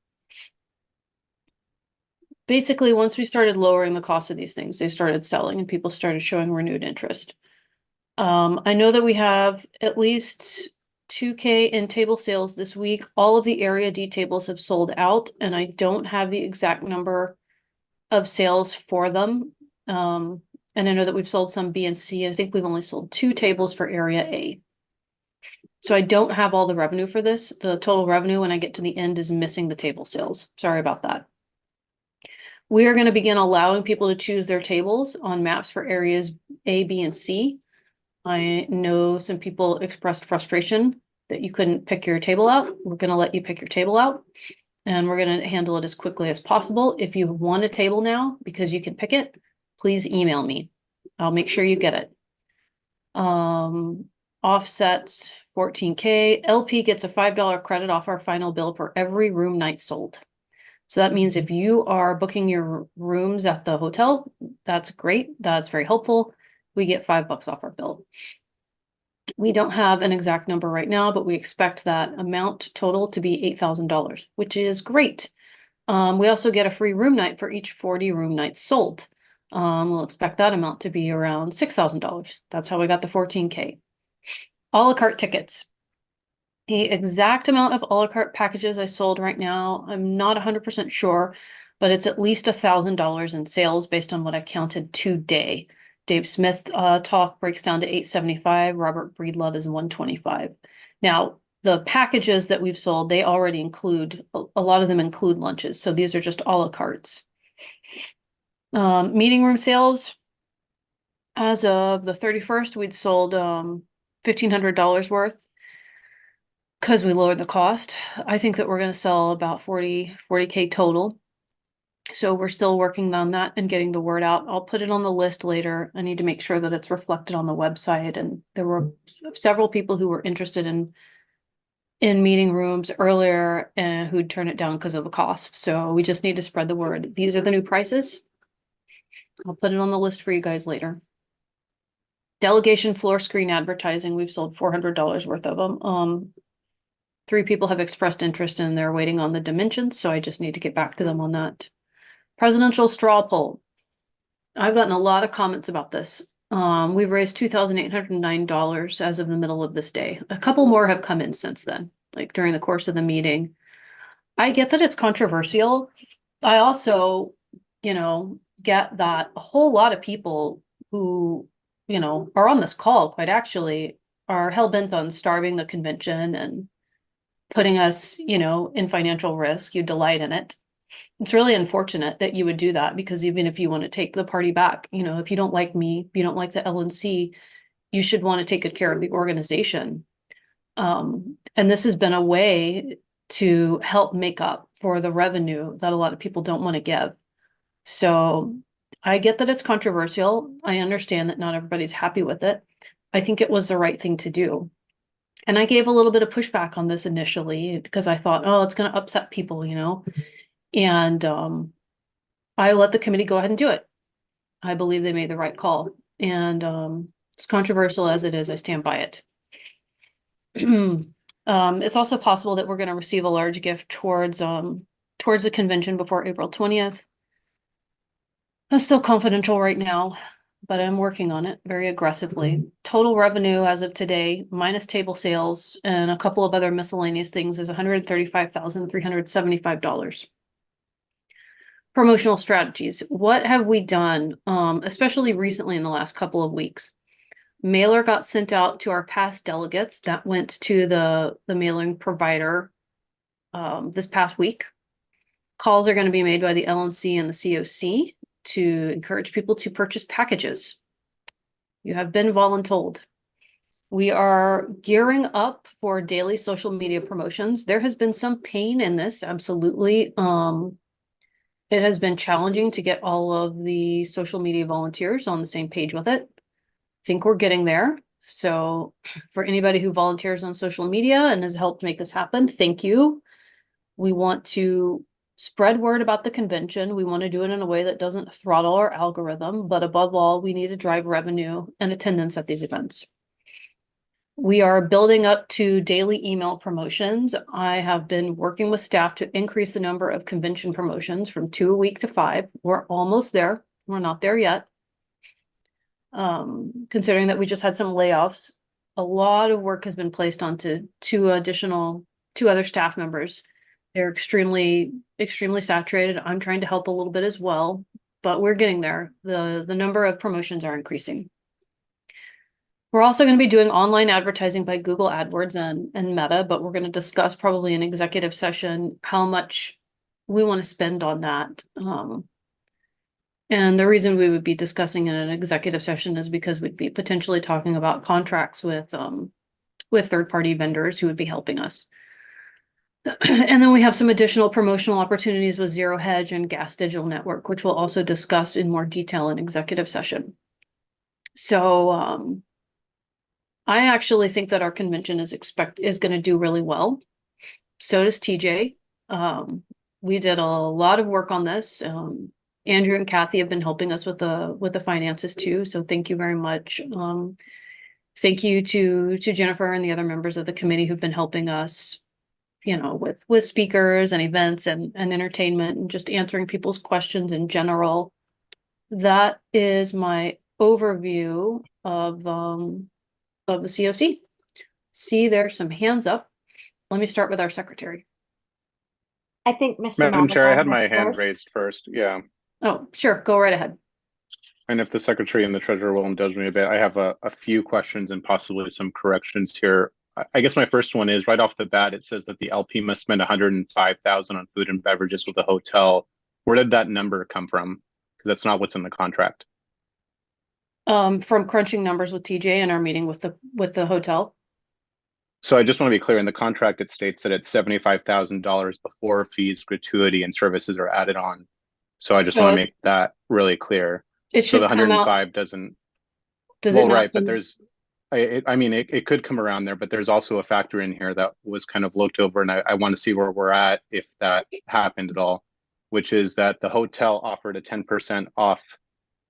B: Basically, once we started lowering the cost of these things, they started selling and people started showing renewed interest. I know that we have at least 2K in table sales this week. All of the Area D tables have sold out, and I don't have the exact number of sales for them. And I know that we've sold some B and C. I think we've only sold 2 tables for Area A. So I don't have all the revenue for this. The total revenue when I get to the end is missing the table sales. Sorry about that. We are going to begin allowing people to choose their tables on maps for areas A, B, and C. I know some people expressed frustration that you couldn't pick your table out. We're going to let you pick your table out, and we're going to handle it as quickly as possible. If you want a table now because you can pick it, please email me. I'll make sure you get it. Offsets $14K. LP gets a $5 credit off our final bill for every room night sold. So that means if you are booking your rooms at the hotel, that's great. That's very helpful. We get $5 off our bill. We don't have an exact number right now, but we expect that amount total to be $8,000, which is great. We also get a free room night for each 40 room nights sold. We'll expect that amount to be around $6,000. That's how we got the $14K. A la carte tickets. The exact amount of a la carte packages I sold right now, I'm not 100% sure, but it's at least $1,000 in sales based on what I counted today. Dave Smith talk breaks down to $875. Robert Breedlove is $125. Now, the packages that we've sold, they already include, a lot of them include lunches. So these are just a la cartes. Meeting room sales. As of the 31st, we'd sold $1,500 worth because we lowered the cost. I think that we're going to sell about 40K total. So we're still working on that and getting the word out. I'll put it on the list later. I need to make sure that it's reflected on the website. And there were several people who were interested in meeting rooms earlier and who'd turn it down because of the cost. So we just need to spread the word. These are the new prices. I'll put it on the list for you guys later. Delegation floor screen advertising, we've sold $400 worth of them. 3 people have expressed interest and they're waiting on the dimensions, so I just need to get back to them on that. Presidential straw poll. I've gotten a lot of comments about this. We've raised $2,809 as of the middle of this day. A couple more have come in since then, like during the course of the meeting. I get that it's controversial. I also, get that a whole lot of people who, are on this call, quite actually, are hell-bent on starving the convention and putting us, in financial risk. You delight in it. It's really unfortunate that you would do that, because even if you want to take the party back, if you don't like me, if you don't like the LNC, you should want to take good care of the organization. And this has been a way to help make up for the revenue that a lot of people don't want to give. So I get that it's controversial. I understand that not everybody's happy with it. I think it was the right thing to do. And I gave a little bit of pushback on this initially because I thought, oh, it's going to upset people, And I let the committee go ahead and do it. I believe they made the right call. And as controversial as it is, I stand by it. It's also possible that we're going to receive a large gift towards the convention before April 20th. That's still confidential right now, but I'm working on it very aggressively. Total revenue as of today, minus table sales and a couple of other miscellaneous things, is $135,375. Promotional strategies. What have we done, especially recently in the last couple of weeks? Mailer got sent out to our past delegates. That went to the mailing provider this past week. Calls are going to be made by the LNC and the COC to encourage people to purchase packages. You have been voluntold. We are gearing up for daily social media promotions. There has been some pain in this, absolutely. It has been challenging to get all of the social media volunteers on the same page with it. I think we're getting there. So for anybody who volunteers on social media and has helped make this happen, thank you. We want to spread word about the convention. We want to do it in a way that doesn't throttle our algorithm, but above all, we need to drive revenue and attendance at these events. We are building up to daily email promotions. I have been working with staff to increase the number of convention promotions from 2 a week to 5. We're almost there. We're not there yet. Considering that we just had some layoffs, a lot of work has been placed onto two other staff members. They're extremely saturated. I'm trying to help a little bit as well, but we're getting there. The number of promotions are increasing. We're also going to be doing online advertising by Google AdWords and Meta, but we're going to discuss probably in executive session how much we want to spend on that. And the reason we would be discussing in an executive session is because we'd be potentially talking about contracts with third-party vendors who would be helping us. And then we have some additional promotional opportunities with Zero Hedge and Gas Digital Network, which we'll also discuss in more detail in executive session. So I actually think that our convention is going to do really well. So does TJ. We did a lot of work on this. Andrew and Kathy have been helping us with the finances too. So thank you very much. Thank you to Jennifer and the other members of the committee who've been helping us, with speakers and events and entertainment and just answering people's questions in general. That is my overview of the COC. See, there's some hands up. Let me start with our secretary.
A: I think Mr.
H: Madam Chair, I had
A: Malvern
H: my
A: was
H: hand
A: first.
H: raised first. Yeah.
B: Oh, sure. Go right ahead.
H: And if the secretary and the treasurer will indulge me a bit, I have a few questions and possibly some corrections here. I guess my first one is right off the bat, it says that the LP must spend $105,000 on food and beverages with the hotel. Where did that number come from? Because that's not what's in the contract.
B: From crunching numbers with TJ and our meeting with the hotel.
H: So I just want to be clear, in the contract, it states that it's $75,000 before fees, gratuity, and services are added on. So I just want to make that really clear.
B: It
H: So
B: should
H: the
B: come out.
H: 105 doesn't.
B: Does
H: Well,
B: it not?
H: right, but there's, I mean, it could come around there, but there's also a factor in here that was kind of looked over, and I want to see where we're at if that happened at all, which is that the hotel offered a 10% off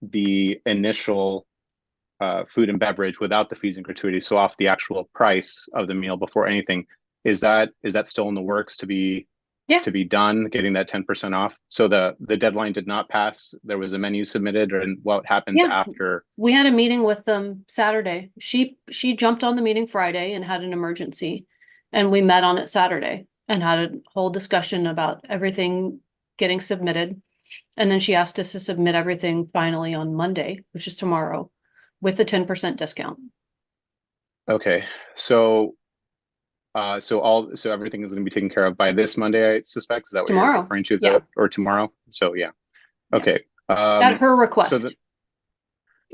H: the initial food and beverage without the fees and gratuities, so off the actual price of the meal before anything. Is that still in the works to be done, getting that 10% off? So the deadline did not pass. There was a menu submitted, and what happens after?
B: We had a meeting with them Saturday. She jumped on the meeting Friday and had an emergency, and we met on it Saturday and had a whole discussion about everything getting submitted. And then she asked us to submit everything finally on Monday, which is tomorrow, with the 10% discount.
H: Okay, so everything is going to be taken care of by this Monday, I suspect. Is that what
B: Tomorrow.
H: you're referring to?
B: Yeah.
H: Or tomorrow? So yeah. Okay.
B: At her request.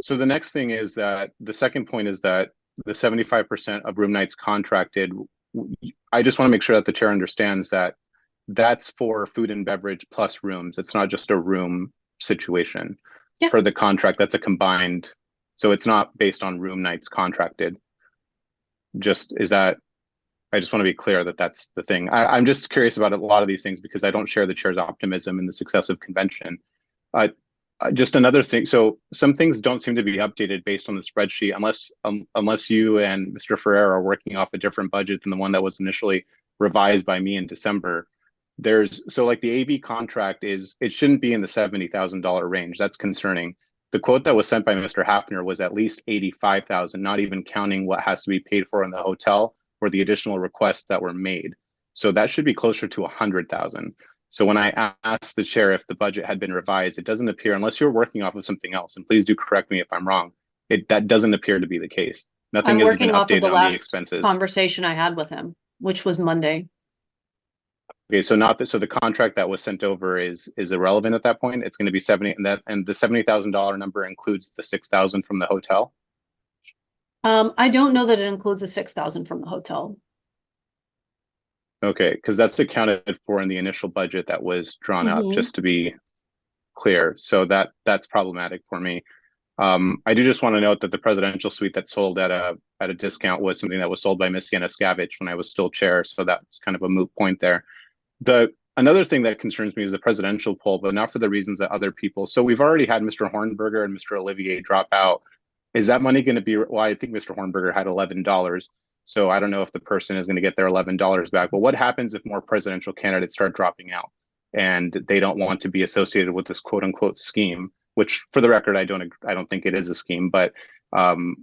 H: So the next thing is that the second point is that the 75% of room nights contracted. I just want to make sure that the chair understands that that's for food and beverage plus rooms. It's not just a room situation.
B: Yeah.
H: For the contract, that's a combined. So it's not based on room nights contracted. I just want to be clear that that's the thing. I'm just curious about a lot of these things because I don't share the chair's optimism in the success of convention. Just another thing. So some things don't seem to be updated based on the spreadsheet unless you and Mr. Ferrer are working off a different budget than the one that was initially revised by me in December. Like the AV contract it shouldn't be in the $70,000 range. That's concerning. The quote that was sent by Mr. Hafner was at least $85,000, not even counting what has to be paid for in the hotel or the additional requests that were made. So that should be closer to 100,000. So when I asked the chair if the budget had been revised, it doesn't appear, unless you're working off of something else, and please do correct me if I'm wrong, that doesn't appear to be the case. Nothing has been updated on the expenses.
B: Conversation I had with him, which was Monday.
H: Okay, so so the contract that was sent over is irrelevant at that point. It's going to be 70, and the $70,000 number includes the 6,000 from the hotel.
B: I don't know that it includes the 6,000 from the hotel.
H: Okay, because that's accounted for in the initial budget that was drawn up, just to be clear. So that's problematic for me. I do just want to note that the presidential suite that sold at a discount was something that was sold by Miss Yanuskavich when I was still chair. So that's kind of a moot point there. Another thing that concerns me is the presidential poll, but not for the reasons that other people. So we've already had Mr. Hornberger and Mr. Olivier drop out. Is that money going to be? Well, I think Mr. Hornberger had $11. So I don't know if the person is going to get their $11 back. But what happens if more presidential candidates start dropping out and they don't want to be associated with this quote unquote scheme? Which, for the record, I don't think it is a scheme, but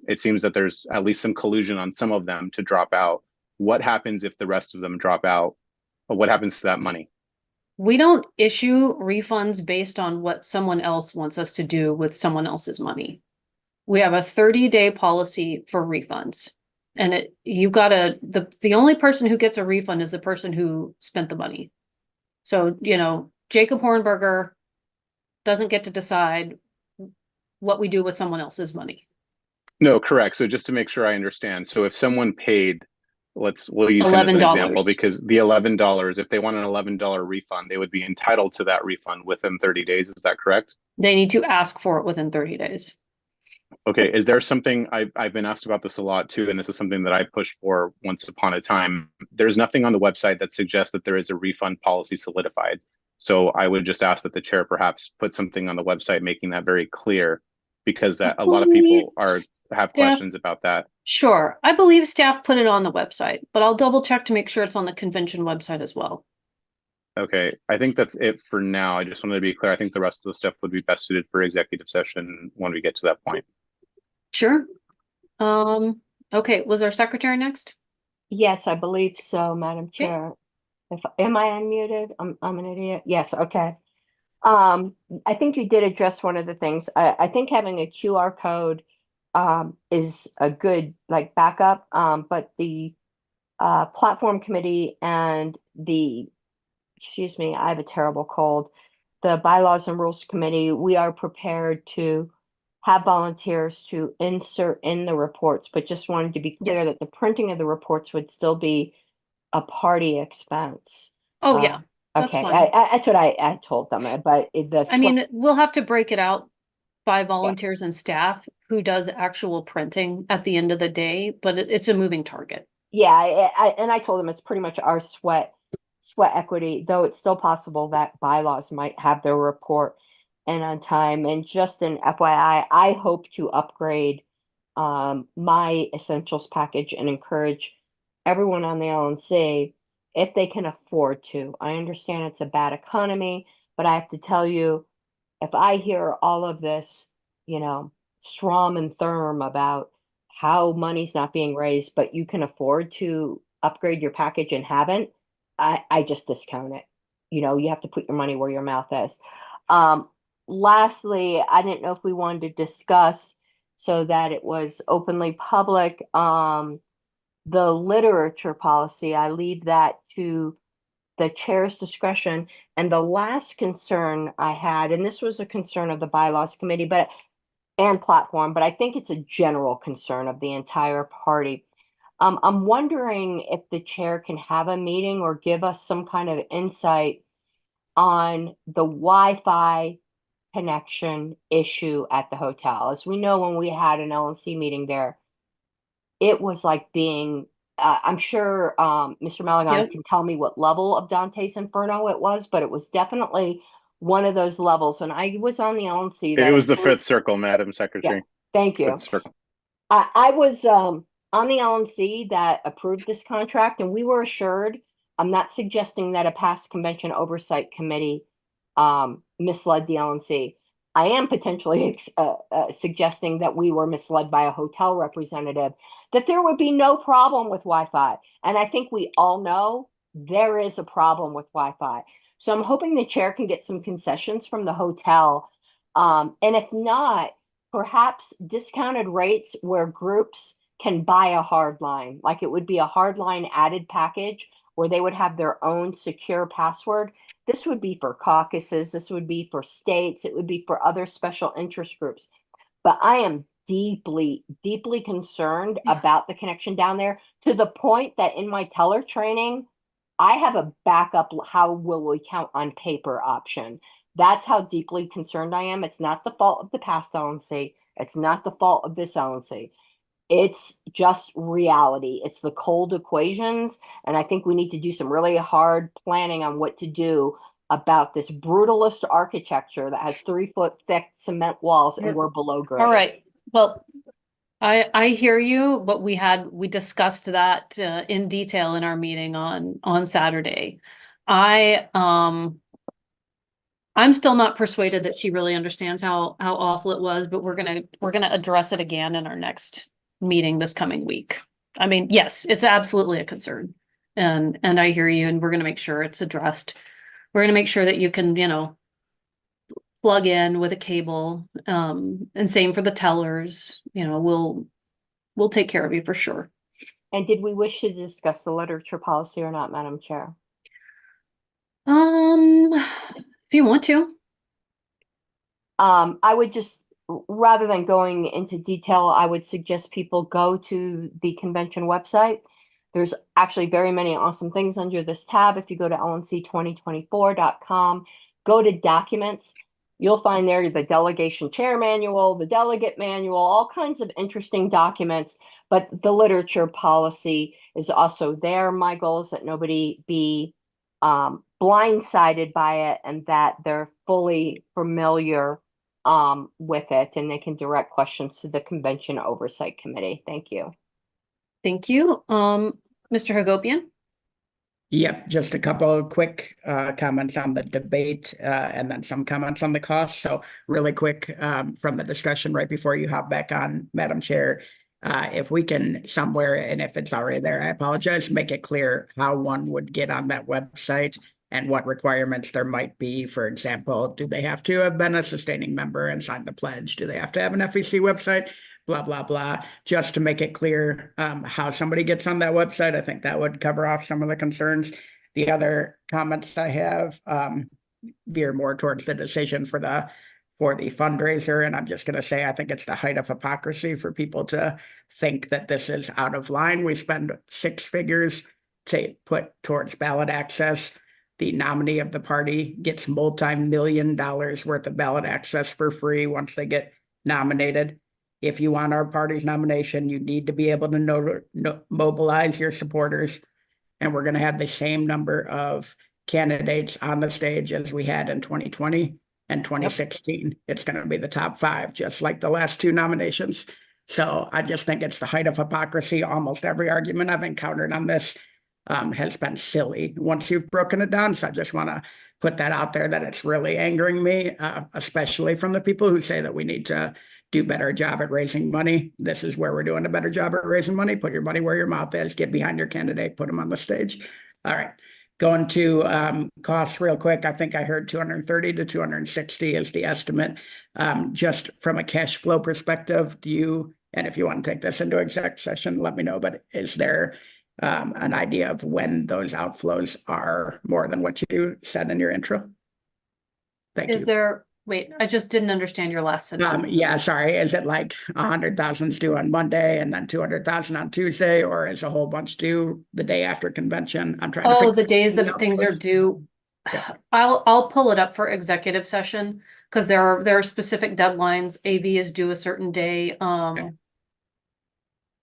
H: it seems that there's at least some collusion on some of them to drop out. What happens if the rest of them drop out? What happens to that money?
B: We don't issue refunds based on what someone else wants us to do with someone else's money. We have a 30-day policy for refunds. And the only person who gets a refund is the person who spent the money. So, Jacob Hornberger doesn't get to decide what we do with someone else's money.
H: No, correct. So just to make sure I understand. So if someone paid, we'll use him as an example, because the $11, if they want an $11 refund, they would be entitled to that refund within 30 days. Is that correct?
B: They need to ask for it within 30 days.
H: Okay. Is there something I've been asked about this a lot too, and this is something that I pushed for once upon a time. There's nothing on the website that suggests that there is a refund policy solidified. So I would just ask that the chair perhaps put something on the website making that very clear, because that a lot of people have questions about that.
B: Sure. I believe staff put it on the website, but I'll double check to make sure it's on the convention website as well.
H: Okay, I think that's it for now. I just wanted to be clear. I think the rest of the stuff would be best suited for executive session when we get to that point.
B: Sure. Okay, was our secretary next?
A: Yes, I believe so, Madam Chair. Am I unmuted? I'm an idiot. Yes, okay. I think you did address one of the things. I think having a QR code is a good backup, but the platform committee and excuse me, I have a terrible cold. the Bylaws and Rules Committee, we are prepared to have volunteers to insert in the reports, but just wanted to be clear
B: Yes.
A: that the printing of the reports would still be a party expense.
B: Oh, yeah, that's
A: Okay,
B: fine.
A: that's what I told them, but the.
B: I mean, we'll have to break it out by
A: Yeah.
B: volunteers and staff who does actual printing at the end of the day, but it's a moving target.
A: Yeah, and I told them it's pretty much our sweat equity, though it's still possible that bylaws might have their report and on time. And just an FYI, I hope to upgrade my essentials package and encourage everyone on the LNC if they can afford to. I understand it's a bad economy, but I have to tell you, if I hear all of this, strom and therm about how money's not being raised, but you can afford to upgrade your package and haven't, I just discount it. You have to put your money where your mouth is. Lastly, I didn't know if we wanted to discuss so that it was openly public, the literature policy. I leave that to the chair's discretion. And the last concern I had, and this was a concern of the bylaws committee, and platform, but I think it's a general concern of the entire party. I'm wondering if the chair can have a meeting or give us some kind of insight on the Wi-Fi connection issue at the hotel. As we know, when we had an LNC meeting there, it was like being, I'm sure Mr. Malagon can tell me what level of Dante's Inferno it was, but it was definitely one of those levels. And I was on the LNC.
H: It was the fifth circle, Madam Secretary.
A: Yeah, thank you.
H: Fifth circle.
A: I was on the LNC that approved this contract, and we were assured, I'm not suggesting that a past convention oversight committee misled the LNC. I am potentially suggesting that we were misled by a hotel representative, that there would be no problem with Wi-Fi. And I think we all know there is a problem with Wi-Fi. So I'm hoping the chair can get some concessions from the hotel. And if not, perhaps discounted rates where groups can buy a hard line, like it would be a hard line added package where they would have their own secure password. This would be for caucuses, this would be for states, it would be for other special interest groups. But I am deeply, deeply concerned about the connection down there, to the point that in my teller training, I have a backup how will we count on paper option. That's how deeply concerned I am. It's not the fault of the past LNC. It's not the fault of this LNC. It's just reality. It's the cold equations. And I think we need to do some really hard planning on what to do about this brutalist architecture that has 3-foot thick cement walls and we're below grade.
B: All right. Well, I hear you, but we discussed that in detail in our meeting on Saturday. I'm still not persuaded that she really understands how awful it was, but we're gonna address it again in our next meeting this coming week. I mean, yes, it's absolutely a concern, and I hear you, and we're gonna make sure it's addressed. We're gonna make sure that you can, plug in with a cable, and same for the tellers. We'll take care of you for sure.
A: And did we wish to discuss the literature policy or not, Madam Chair?
B: If you want to.
A: I would just, rather than going into detail, I would suggest people go to the convention website. There's actually very many awesome things under this tab. If you go to lnc2024.com, go to documents, you'll find there the delegation chair manual, the delegate manual, all kinds of interesting documents. But the literature policy is also there. My goal is that nobody be blindsided by it, and that they're fully familiar with it, and they can direct questions to the Convention Oversight Committee. Thank you.
B: Thank you. Mr. Hagopian?
K: Yep, just a couple of quick comments on the debate and then some comments on the cost. So really quick from the discussion right before you hop back on, Madam Chair, if we can somewhere, and if it's already there, I apologize, make it clear how one would get on that website and what requirements there might be. For example, do they have to have been a sustaining member and signed the pledge? Do they have to have an FEC website? Blah, blah, blah, just to make it clear how somebody gets on that website. I think that would cover off some of the concerns. The other comments I have, veer more towards the decision for the fundraiser. And I'm just going to say, I think it's the height of hypocrisy for people to think that this is out of line. We spend 6 figures to put towards ballot access. The nominee of the party gets multi-million dollars worth of ballot access for free once they get nominated. If you want our party's nomination, you need to be able to mobilize your supporters. And we're going to have the same number of candidates on the stage as we had in 2020 and 2016. Yep. It's going to be the top 5, just like the last 2 nominations. So I just think it's the height of hypocrisy. Almost every argument I've encountered on this has been silly once you've broken it down. So I just want to put that out there, that it's really angering me, especially from the people who say that we need to do better job at raising money. This is where we're doing a better job at raising money. Put your money where your mouth is. Get behind your candidate. Put them on the stage. All right. Going to costs real quick. I think I heard 230 to 260 is the estimate. Just from a cash flow perspective, and if you want to take this into exec session, let me know, but is there an idea of when those outflows are more than what you said in your intro? Thank you.
B: Wait, I just didn't understand your last sentence.
K: Yeah, sorry. Is it like 100,000 due on Monday and then 200,000 on Tuesday, or is a whole bunch due the day after convention? I'm trying to figure
B: the days that things are due.
K: Yeah.
B: I'll pull it up for executive session because there are specific deadlines. AV is due a certain day.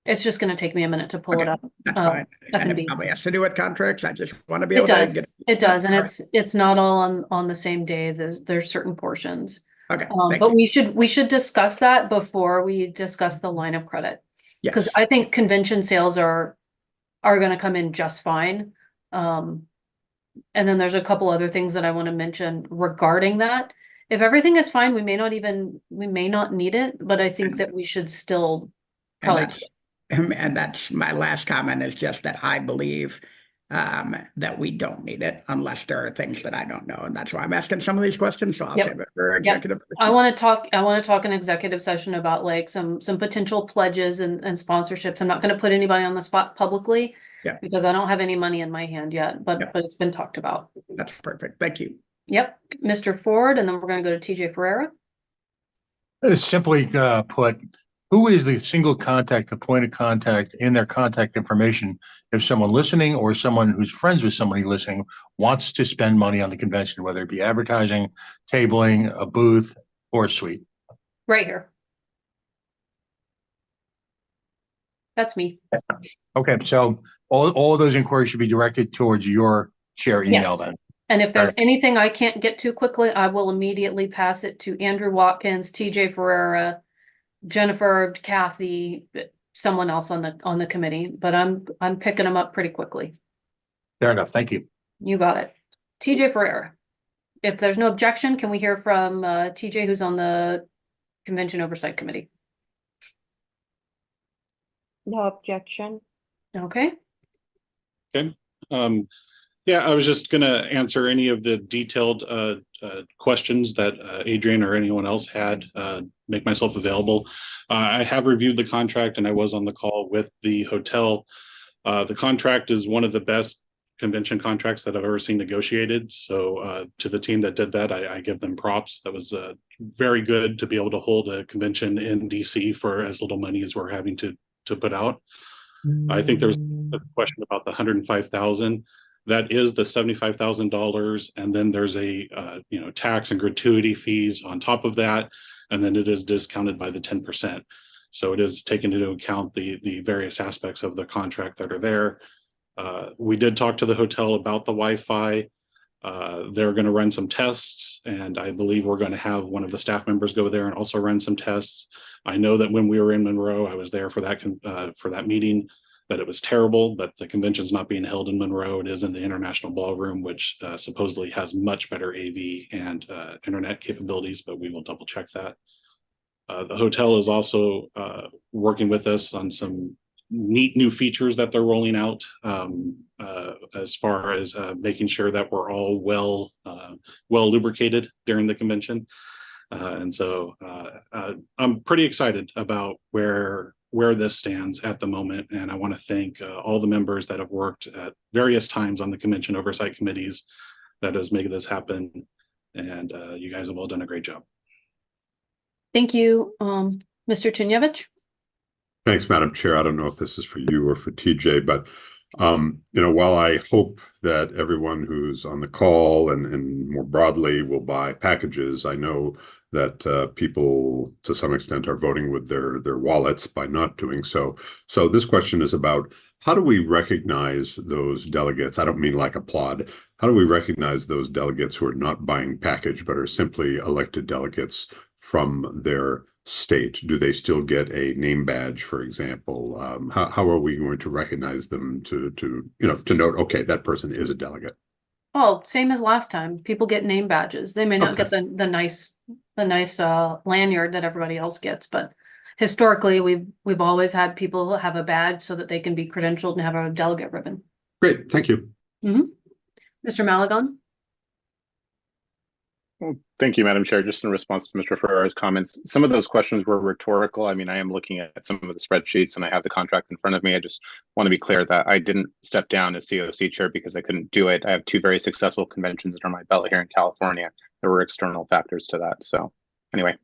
B: It's just going to take me a minute to pull it up.
K: That's fine. And it probably has to do with contracts. I just want to be able to get
B: it does, and it's not all on the same day. There's certain portions.
K: Okay.
B: But we should discuss that before we discuss the line of credit. Because I think convention sales are going to come in just fine. And then there's a couple other things that I want to mention regarding that. If everything is fine, we may not need it, but I think that we should still probably.
K: And that's my last comment, is just that I believe that we don't need it unless there are things that I don't know. And that's why I'm asking some of these questions. So I'll save it for executive.
B: I want to talk in executive session about like some potential pledges and sponsorships. I'm not going to put anybody on the spot publicly because I don't have any money in my hand yet, but it's been talked about.
K: That's perfect. Thank you.
B: Yep. Mr. Ford, and then we're going to go to TJ Ferreira.
E: Simply put, who is the single contact, the point of contact in their contact information if someone listening or someone who's friends with somebody listening wants to spend money on the convention, whether it be advertising, tabling, a booth, or a suite?
B: Right here. That's me.
E: Okay, so all of those inquiries should be directed towards your chair email then.
B: And if there's anything I can't get to quickly, I will immediately pass it to Andrew Watkins, TJ Ferreira, Jennifer, Kathy, someone else on the committee, but I'm picking them up pretty quickly.
E: Fair enough. Thank you.
B: You got it. TJ Ferreira. If there's no objection, can we hear from TJ, who's on the Convention Oversight Committee?
A: No objection.
B: Okay.
O: Okay. Yeah, I was just going to answer any of the detailed questions that Adrian or anyone else had, make myself available. I have reviewed the contract and I was on the call with the hotel. The contract is one of the best convention contracts that I've ever seen negotiated. So to the team that did that, I give them props. That was very good to be able to hold a convention in DC for as little money as we're having to put out. I think there's a question about the 105,000. That is the $75,000, and then there's a tax and gratuity fees on top of that, and then it is discounted by the 10%. So it is taken into account the various aspects of the contract that are there. We did talk to the hotel about the Wi-Fi. They're going to run some tests, and I believe we're going to have one of the staff members go there and also run some tests. I know that when we were in Monroe, I was there for that meeting, that it was terrible, but the convention's not being held in Monroe. It is in the International Ballroom, which supposedly has much better AV and internet capabilities, but we will double check that. The hotel is also working with us on some neat new features that they're rolling out, as far as making sure that we're all well lubricated during the convention. And so I'm pretty excited about where this stands at the moment. And I want to thank all the members that have worked at various times on the convention oversight committees that has made this happen. And you guys have all done a great job.
B: Thank you, Mr. Tunyevich.
C: Thanks, Madam Chair. I don't know if this is for you or for TJ, but while I hope that everyone who's on the call and more broadly will buy packages, I know that people to some extent are voting with their wallets by not doing so. So this question is about, how do we recognize those delegates? I don't mean like applaud. How do we recognize those delegates who are not buying package but are simply elected delegates from their state? Do they still get a name badge, for example? How are we going to recognize them to note, okay, that person is a delegate?
B: Oh, same as last time. People get name badges. They may not
C: Okay.
B: get the nice lanyard that everybody else gets, but historically we've always had people have a badge so that they can be credentialed and have a delegate ribbon.
C: Great, thank you.
B: Mr. Malagon?
H: Thank you, Madam Chair. Just in response to Mr. Ferrara's comments, some of those questions were rhetorical. I mean, I am looking at some of the spreadsheets and I have the contract in front of me. I just want to be clear that I didn't step down as COC chair because I couldn't do it. I have 2 very successful conventions under my belt here in California. There were external factors to that. So anyway.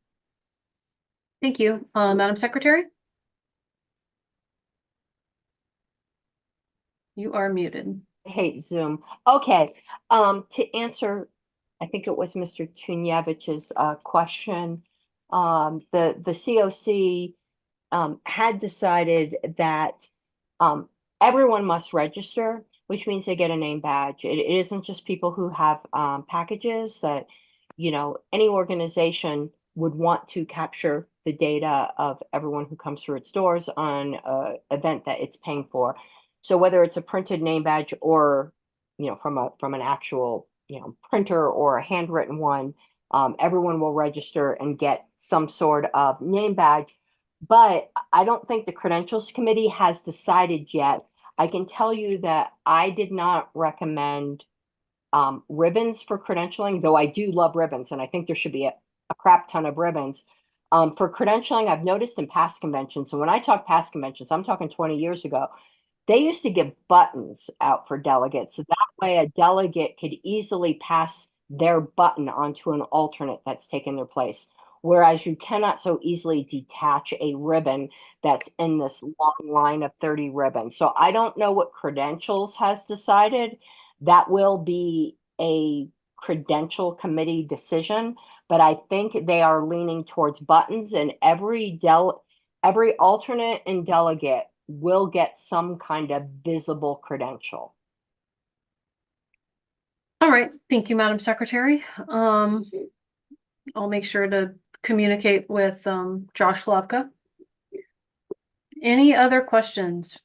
B: Thank you. Madam Secretary? You are muted.
A: I hate Zoom. Okay, to answer, I think it was Mr. Tunyevich's question. The COC had decided that everyone must register, which means they get a name badge. It isn't just people who have packages that, any organization would want to capture the data of everyone who comes through its doors on an event that it's paying for. So whether it's a printed name badge or, from an actual, printer or a handwritten one, everyone will register and get some sort of name badge. But I don't think the Credentials Committee has decided yet. I can tell you that I did not recommend ribbons for credentialing, though I do love ribbons, and I think there should be a crap ton of ribbons. For credentialing, I've noticed in past conventions, and when I talk past conventions, I'm talking 20 years ago, they used to give buttons out for delegates. So that way a delegate could easily pass their button onto an alternate that's taken their place. Whereas you cannot so easily detach a ribbon that's in this long line of 30 ribbons. So I don't know what Credentials has decided. That will be a Credential Committee decision, but I think they are leaning towards buttons, and every alternate and delegate will get some kind of visible credential.
B: All right, thank you, Madam Secretary. I'll make sure to communicate with Josh Lavka. Any other questions?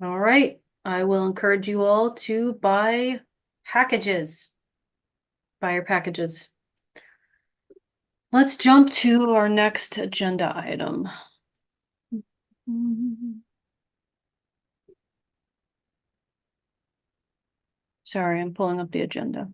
B: All right, I will encourage you all to buy packages. Buy your packages. Let's jump to our next agenda item. Sorry, I'm pulling up the agenda.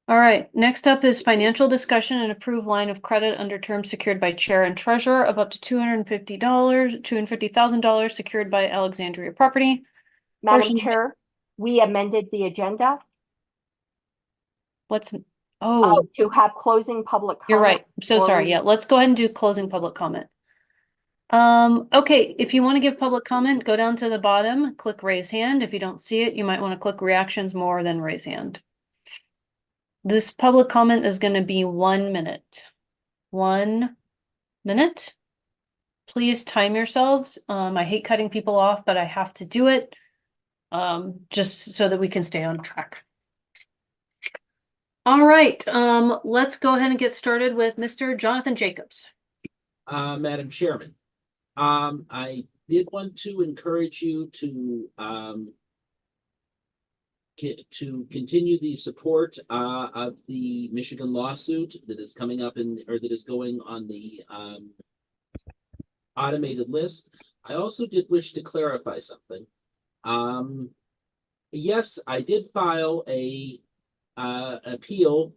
B: All right, next up is financial discussion and approve line of credit under terms secured by chair and treasurer of up to $250,000 secured by Alexandria property.
A: Madam Chair, we amended the agenda.
B: What's
A: to have closing public comment.
B: You're right. I'm so sorry. Yeah, let's go ahead and do closing public comment. Okay, if you want to give public comment, go down to the bottom, click raise hand. If you don't see it, you might want to click reactions more than raise hand. This public comment is going to be 1 minute. 1 minute. Please time yourselves. I hate cutting people off, but I have to do it just so that we can stay on track. All right, let's go ahead and get started with Mr. Jonathan Jacobs.
P: Madam Chairman, I did want to encourage you to continue the support of the Michigan lawsuit that is coming up that is going on the automated list. I also did wish to clarify something. Yes, I did file a appeal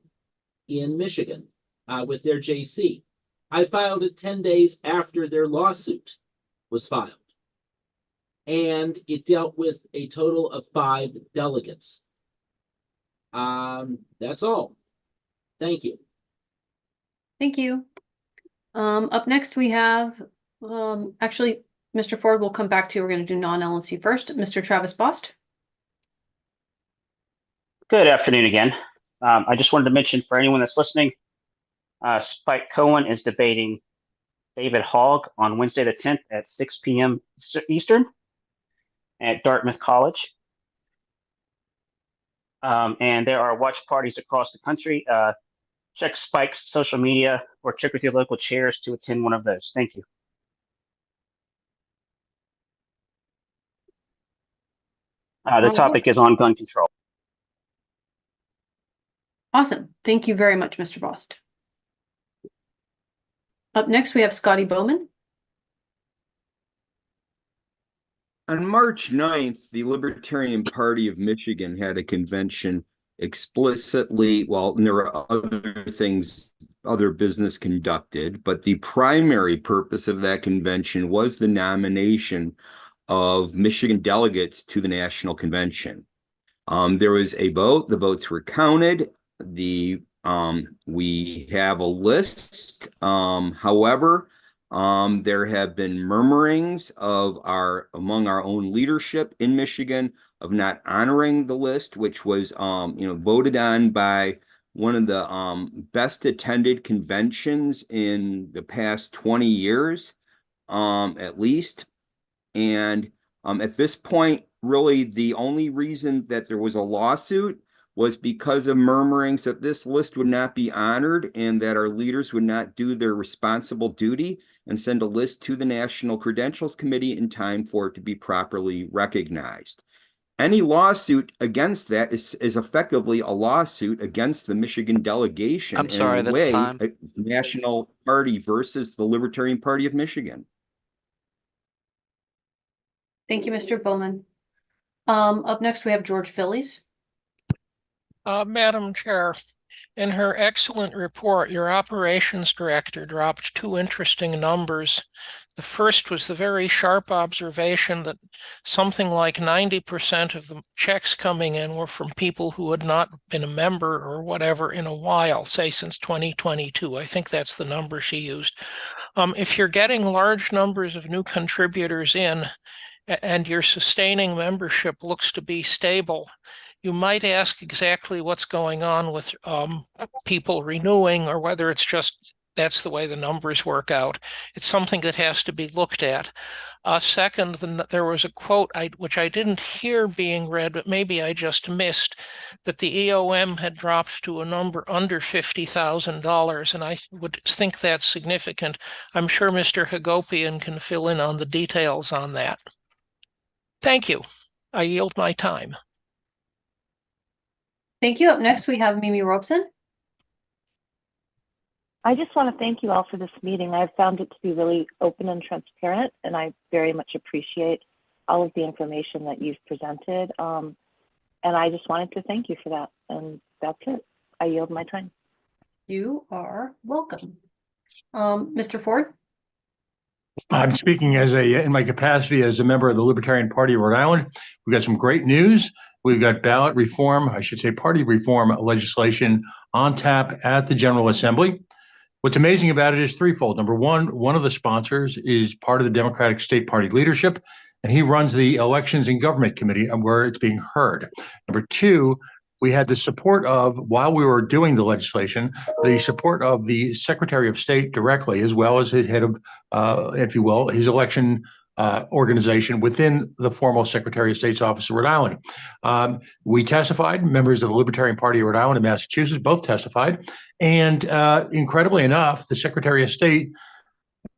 P: in Michigan with their JC. I filed it 10 days after their lawsuit was filed. And it dealt with a total of 5 delegates. That's all. Thank you.
B: Thank you. Up next we have, actually, Mr. Ford, we'll come back to you. We're going to do non-LNC first. Mr. Travis Bost.
Q: Good afternoon again. I just wanted to mention for anyone that's listening, Spike Cohen is debating David Hogg on Wednesday the 10th at 6 p.m. Eastern at Dartmouth College. And there are watch parties across the country. Check Spike's social media or check with your local chairs to attend one of those. Thank you. The topic is on gun control.
B: Awesome. Thank you very much, Mr. Bost. Up next, we have Scotty Bowman.
R: On March 9th, the Libertarian Party of Michigan had a convention explicitly, well, and there were other things, other business conducted, but the primary purpose of that convention was the nomination of Michigan delegates to the National Convention. There was a vote, the votes were counted. We have a list. However, there have been murmurings of among our own leadership in Michigan of not honoring the list, which was voted on by one of the best attended conventions in the past 20 years, at least. And at this point, really the only reason that there was a lawsuit was because of murmurings that this list would not be honored and that our leaders would not do their responsible duty and send a list to the National Credentials Committee in time for it to be properly recognized. Any lawsuit against that is effectively a lawsuit against the Michigan delegation.
W: I'm sorry,
R: in a
W: that's
R: way,
W: time.
R: a National Party versus the Libertarian Party of Michigan.
B: Thank you, Mr. Bowman. Up next, we have George Phillies.
S: Madam Chair, in her excellent report, your operations director dropped 2 interesting numbers. The first was the very sharp observation that something like 90% of the checks coming in were from people who had not been a member or whatever in a while, say since 2022. I think that's the number she used. If you're getting large numbers of new contributors in and your sustaining membership looks to be stable, you might ask exactly what's going on with people renewing, or whether it's just that's the way the numbers work out. It's something that has to be looked at. Second, there was a quote which I didn't hear being read, but maybe I just missed, that the EOM had dropped to a number under $50,000, and I would think that's significant. I'm sure Mr. Hagopian can fill in on the details on that. Thank you. I yield my time.
B: Thank you. Up next, we have Mimi Robeson.
T: I just want to thank you all for this meeting. I've found it to be really open and transparent, and I very much appreciate all of the information that you've presented. And I just wanted to thank you for that. And that's it. I yield my time.
B: You are welcome. Mr. Ford?
E: I'm speaking in my capacity as a member of the Libertarian Party of Rhode Island. We've got some great news. We've got ballot reform, I should say party reform legislation on tap at the General Assembly. What's amazing about it is threefold. Number one of the sponsors is part of the Democratic State Party leadership, and he runs the Elections and Government Committee where it's being heard. Number two, we had the support of, while we were doing the legislation, the support of the Secretary of State directly, as well as his head of, if you will, his election organization within the formal Secretary of State's office of Rhode Island. We testified, members of the Libertarian Party of Rhode Island and Massachusetts both testified, and incredibly enough, the Secretary of State,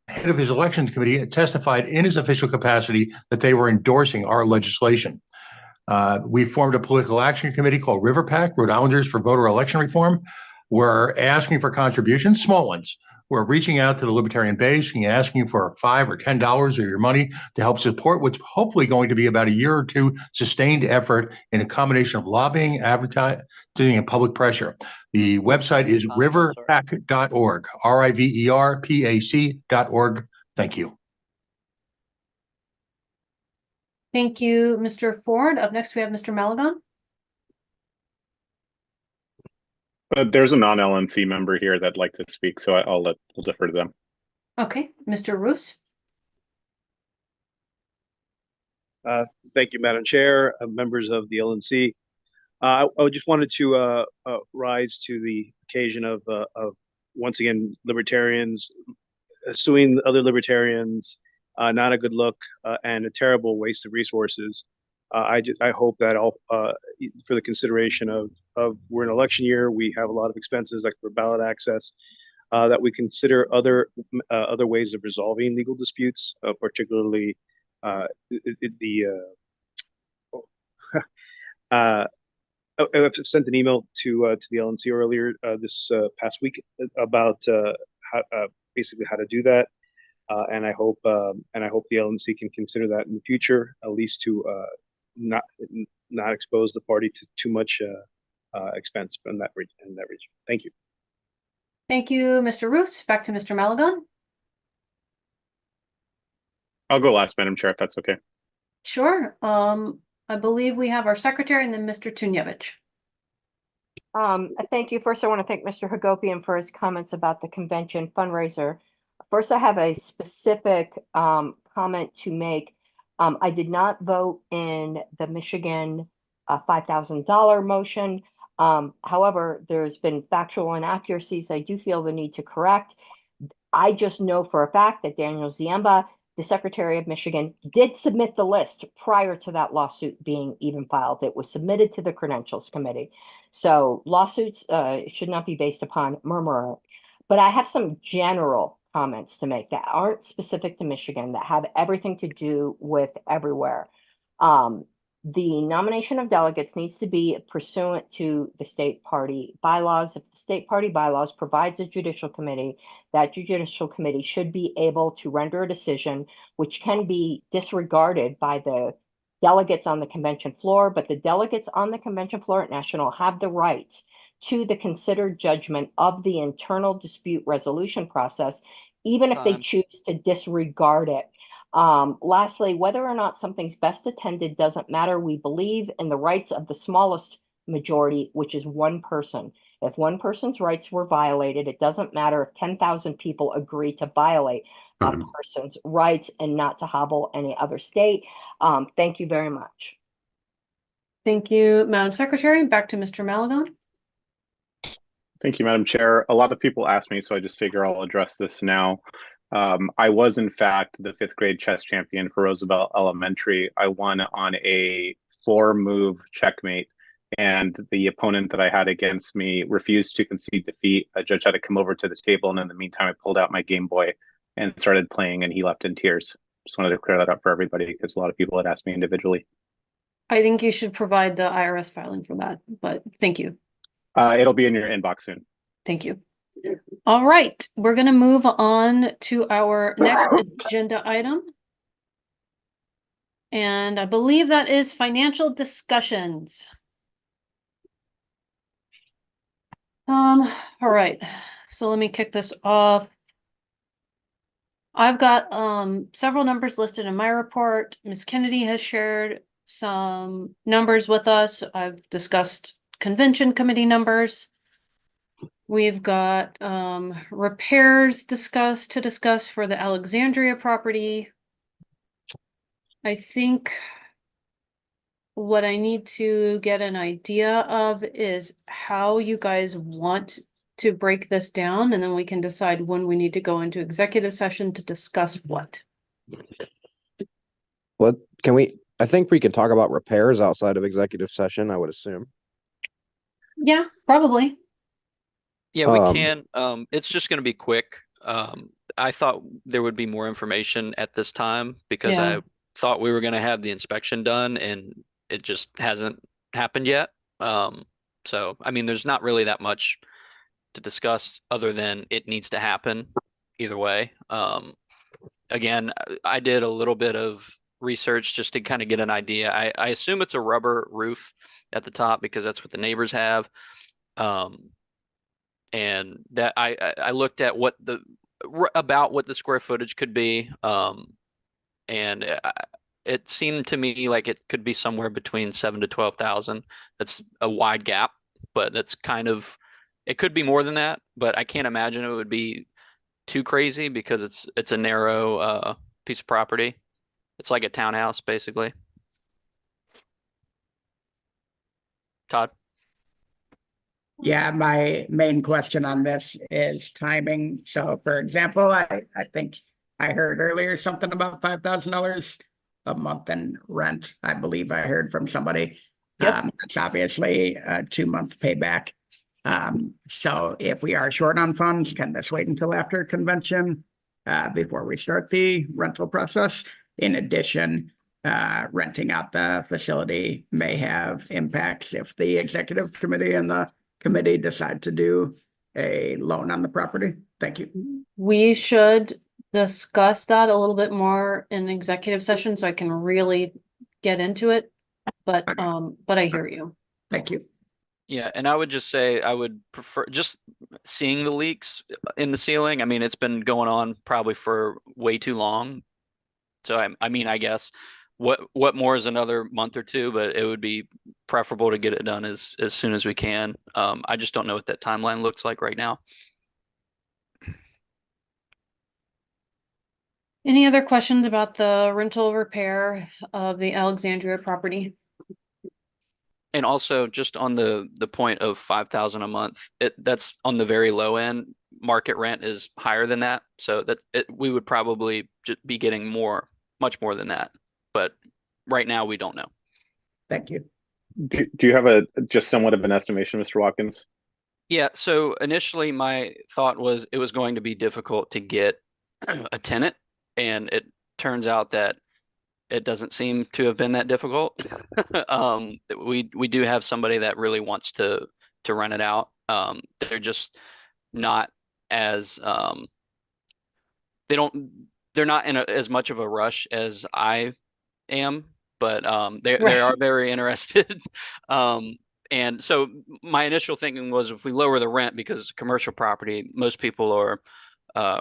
E: head of his elections committee, testified in his official capacity that they were endorsing our legislation. We formed a political action committee called River PAC, Rhode Islanders for Voter Election Reform. We're asking for contributions, small ones. who are reaching out to the Libertarian base and asking for $5 or $10 of your money to help support what's hopefully going to be about a year or two sustained effort in a combination of lobbying, advertising, and public pressure. The website is riverpac.org, riverpac.org. Thank you.
B: Thank you, Mr. Ford. Up next, we have Mr. Malagon.
H: There's a non-LNC member here that'd like to speak, so I'll defer to them.
B: Okay, Mr. Roos.
J: Thank you, Madam Chair, members of the LNC. I just wanted to rise to the occasion of once again Libertarians suing other Libertarians. Not a good look and a terrible waste of resources. I hope that all for the consideration of we're in election year, we have a lot of expenses like for ballot access, that we consider other ways of resolving legal disputes, particularly I've sent an email to the LNC earlier this past week about basically how to do that, and I hope the LNC can consider that in the future, at least to not expose the party to too much expense in that region. Thank you.
B: Thank you, Mr. Roos. Back to Mr. Malagon.
H: I'll go last, Madam Chair, if that's okay.
B: Sure. I believe we have our secretary and then Mr. Tunjevich.
A: Thank you. First, I want to thank Mr. Hagopian for his comments about the convention fundraiser. First, I have a specific comment to make. I did not vote in the Michigan $5,000 motion. However, there's been factual inaccuracies I do feel the need to correct. I just know for a fact that Daniel Ziemba, the Secretary of Michigan, did submit the list prior to that lawsuit being even filed. It was submitted to the Credentials Committee. So lawsuits should not be based upon murmur. But I have some general comments to make that aren't specific to Michigan, that have everything to do with everywhere. The nomination of delegates needs to be pursuant to the state party bylaws. If the state party bylaws provides a judicial committee, that judicial committee should be able to render a decision which can be disregarded by the delegates on the convention floor, but the delegates on the convention floor at National have the right to the considered judgment of the internal dispute resolution process, even if they choose to disregard it. Lastly, whether or not something's best attended doesn't matter. We believe in the rights of the smallest majority, which is one person. If one person's rights were violated, it doesn't matter if 10,000 people agree to violate a person's rights and not to hobble any other state. Thank you very much.
B: Thank you, Madam Secretary. Back to Mr. Malagon.
H: Thank you, Madam Chair. A lot of people ask me, so I just figure I'll address this now. I was, in fact, the 5th grade chess champion for Roosevelt Elementary. I won on a 4-move checkmate, and the opponent that I had against me refused to concede defeat. A judge had to come over to the table, and in the meantime, I pulled out my Game Boy and started playing, and he left in tears. Just wanted to clear that up for everybody because a lot of people had asked me individually.
B: I think you should provide the IRS filing for that, but thank you.
H: It'll be in your inbox soon.
B: Thank you. All right, we're going to move on to our next agenda item. And I believe that is financial discussions. All right, so let me kick this off. I've got several numbers listed in my report. Ms. Kennedy has shared some numbers with us. I've discussed convention committee numbers. We've got repairs to discuss for the Alexandria property. I think what I need to get an idea of is how you guys want to break this down, and then we can decide when we need to go into executive session to discuss what.
F: What can we? I think we could talk about repairs outside of executive session, I would assume.
B: Yeah, probably.
W: Yeah, we can. It's just going to be quick. I thought there would be more information at this time because I thought we were going to have the inspection done and it just hasn't happened yet. So, I mean, there's not really that much to discuss other than it needs to happen either way. Again, I did a little bit of research just to kind of get an idea. I assume it's a rubber roof at the top because that's what the neighbors have. And that I looked at what about what the square footage could be. And it seemed to me like it could be somewhere between 7 to 12,000. That's a wide gap, but that's kind of, it could be more than that, but I can't imagine it would be too crazy because it's a narrow piece of property. It's like a townhouse basically. Todd?
K: Yeah, my main question on this is timing. So for example, I think I heard earlier something about $5,000 a month in rent. I believe I heard from somebody.
A: Yep.
K: It's obviously a 2-month payback. So if we are short on funds, can this wait until after convention before we start the rental process? In addition, renting out the facility may have impacts if the executive committee and the committee decide to do a loan on the property. Thank you.
B: We should discuss that a little bit more in executive session so I can really get into it. But I hear you.
K: Thank you.
W: Yeah, and I would just say I would prefer just seeing the leaks in the ceiling. I mean, it's been going on probably for way too long. So I mean, I guess what more is another month or two, but it would be preferable to get it done as soon as we can. I just don't know what that timeline looks like right now.
B: Any other questions about the rental repair of the Alexandria property?
W: And also just on the point of 5,000 a month, that's on the very low end. Market rent is higher than that. So we would probably just be getting much more than that. But right now we don't know.
K: Thank you.
H: Do you have just somewhat of an estimation, Mr. Watkins?
W: Yeah, so initially my thought was it was going to be difficult to get a tenant, and it turns out that it doesn't seem to have been that difficult. We do have somebody that really wants to rent it out. They're just not as they're not in as much of a rush as I am, but they are very interested. And so my initial thinking was if we lower the rent, because it's a commercial property, most people are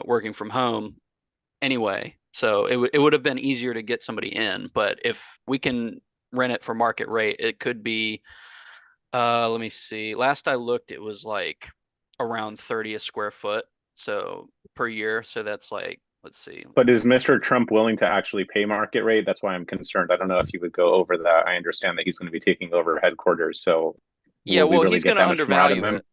W: working from home anyway. So it would have been easier to get somebody in. But if we can rent it for market rate, it could be, let me see. Last I looked, it was like around 30 a square foot. So per year. So that's like, let's see.
H: But is Mr. Trump willing to actually pay market rate? That's why I'm concerned. I don't know if he would go over that. I understand that he's going to be taking over headquarters. So
W: yeah,
H: will we
W: well,
H: really
W: he's
H: get
W: going to
H: that much more out of
W: undervalue
H: him?
W: it.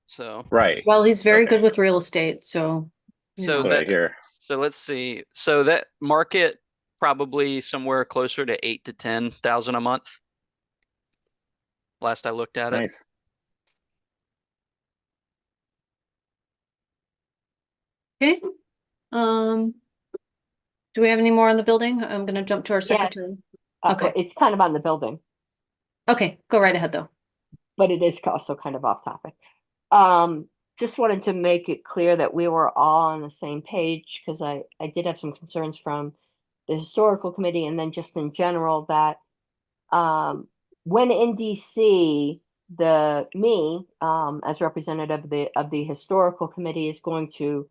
W: So
H: right.
B: Well, he's very
H: Okay.
B: good with real estate. So
W: So
H: what I hear.
W: So let's see. So that market probably somewhere closer to 8 to 10,000 a month. Last I looked at it.
H: Nice.
B: Okay. Do we have any more on the building? I'm going to jump to our secretary.
A: Yes.
B: Okay.
A: It's kind of on the building,
B: Okay, go right ahead though.
A: but it is also kind of off topic. Just wanted to make it clear that we were all on the same page because I did have some concerns from the historical committee and then just in general that when in DC, as representative of the historical committee is going to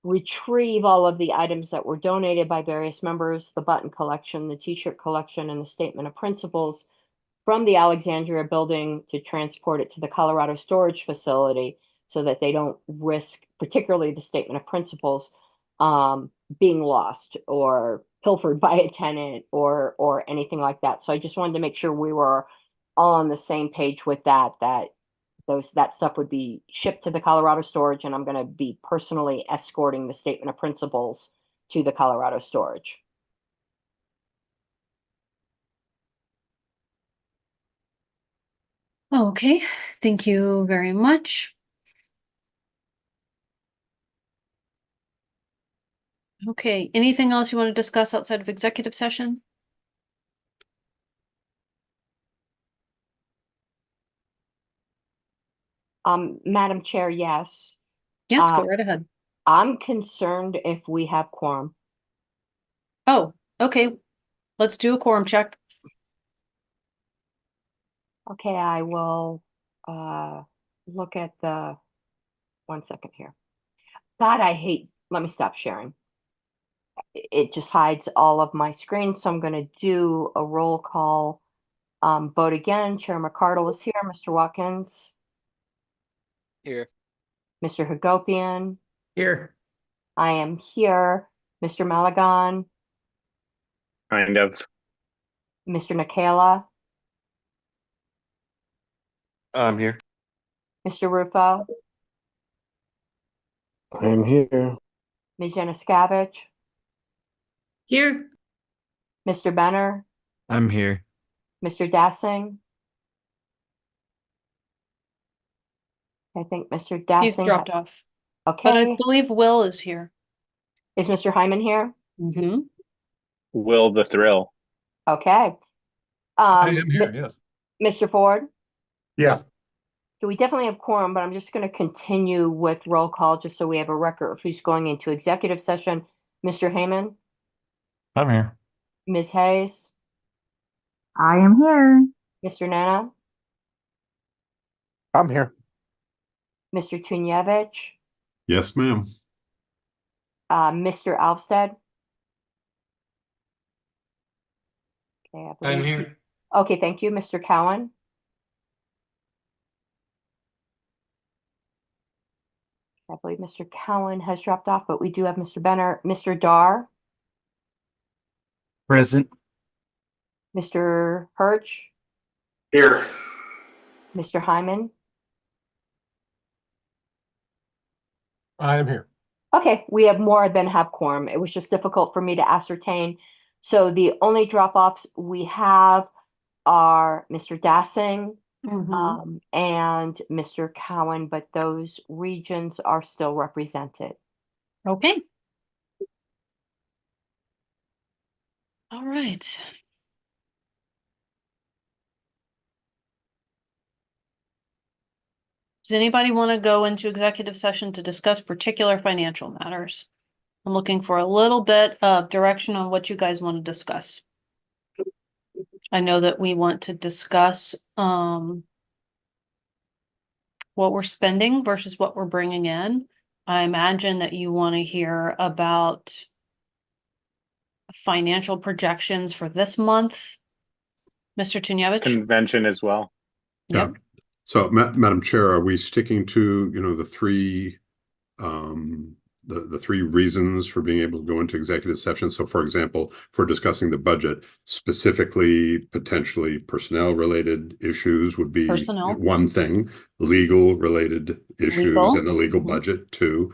A: retrieve all of the items that were donated by various members, the button collection, the t-shirt collection, and the statement of principles from the Alexandria building to transport it to the Colorado storage facility so that they don't risk, particularly the statement of principles, being lost or pilfered by a tenant or anything like that. So I just wanted to make sure we were all on the same page with that stuff would be shipped to the Colorado storage, and I'm going to be personally escorting the statement of principles to the Colorado storage.
B: Okay, thank you very much. Okay, anything else you want to discuss outside of executive session?
A: Madam Chair, yes.
B: Yes,
A: Uh,
B: go right ahead.
A: I'm concerned if we have quorum.
B: Oh, okay. Let's do a quorum check.
A: Okay, I will look at the 1 second here. God, let me stop sharing. It just hides all of my screens, so I'm going to do a roll call vote again. Chair McCardle is here. Mr. Watkins.
W: Here.
A: Mr. Hagopian.
K: Here.
A: I am here. Mr. Malagon.
H: Kind of.
A: Mr. Nikela.
H: I'm here.
A: Mr. Rufo.
I: I'm here.
A: Ms. Januszkiewicz.
G: Here.
A: Mr. Benner.
N: I'm here.
A: Mr. Dassing. I think Mr.
B: He's
A: Dassing.
B: dropped off.
A: Okay.
B: But I believe Will is here.
A: Is Mr. Hyman here?
B: Mm-hmm.
H: Will the Thrill.
A: Okay.
E: I am here, yes.
A: Mr. Ford?
E: Yeah.
A: So we definitely have quorum, but I'm just going to continue with roll call just so we have a record of who's going into executive session. Mr. Hyman?
E: I'm here.
A: Ms. Hayes?
D: I am here.
A: Mr. Nana?
F: I'm here.
A: Mr. Tunyevich?
C: Yes, ma'am.
A: Mr. Alvstead? Okay, I believe.
I: I'm here.
A: Okay, thank you. Mr. Cowan? I believe Mr. Cowan has dropped off, but we do have Mr. Benner. Mr. Dar?
N: Present.
A: Mr. Hirsch?
I: Here.
A: Mr. Hyman?
E: I am here.
A: Okay, we have more than have quorum. It was just difficult for me to ascertain. So the only drop-offs we have are Mr. Dassing and Mr. Cowan, but those regions are still represented.
B: Okay. All right. Does anybody want to go into executive session to discuss particular financial matters? I'm looking for a little bit of direction on what you guys want to discuss. I know that we want to discuss what we're spending versus what we're bringing in. I imagine that you want to hear about financial projections for this month. Mr. Tunyevich?
H: Convention as well.
B: Yep.
C: So, Madam Chair, are we sticking to, the three the three reasons for being able to go into executive session? So, for example, for discussing the budget, specifically, potentially personnel-related issues would be
B: Personnel.
C: one thing, legal-related issues
B: Legal.
C: and the legal budget, two.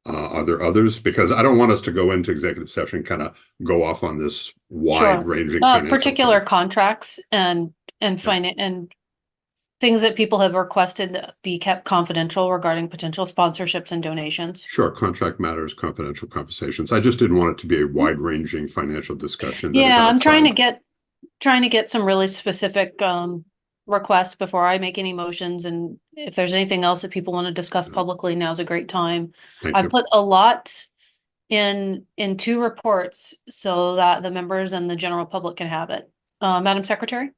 C: Are there others? Because I don't want us to go into executive session, kind of go off on this wide-ranging financial
B: Particular
C: thing.
B: contracts and things that people have requested that be kept confidential regarding potential sponsorships and donations.
C: Sure, contract matters, confidential conversations. I just didn't want it to be a wide-ranging financial discussion. That is
B: Yeah, I'm trying
C: outside.
B: to get some really specific requests before I make any motions. And if there's anything else that people want to discuss publicly, now's a great time.
C: Thank
B: I
C: you.
B: put a lot in two reports so that the members and the general public can have it. Madam Secretary?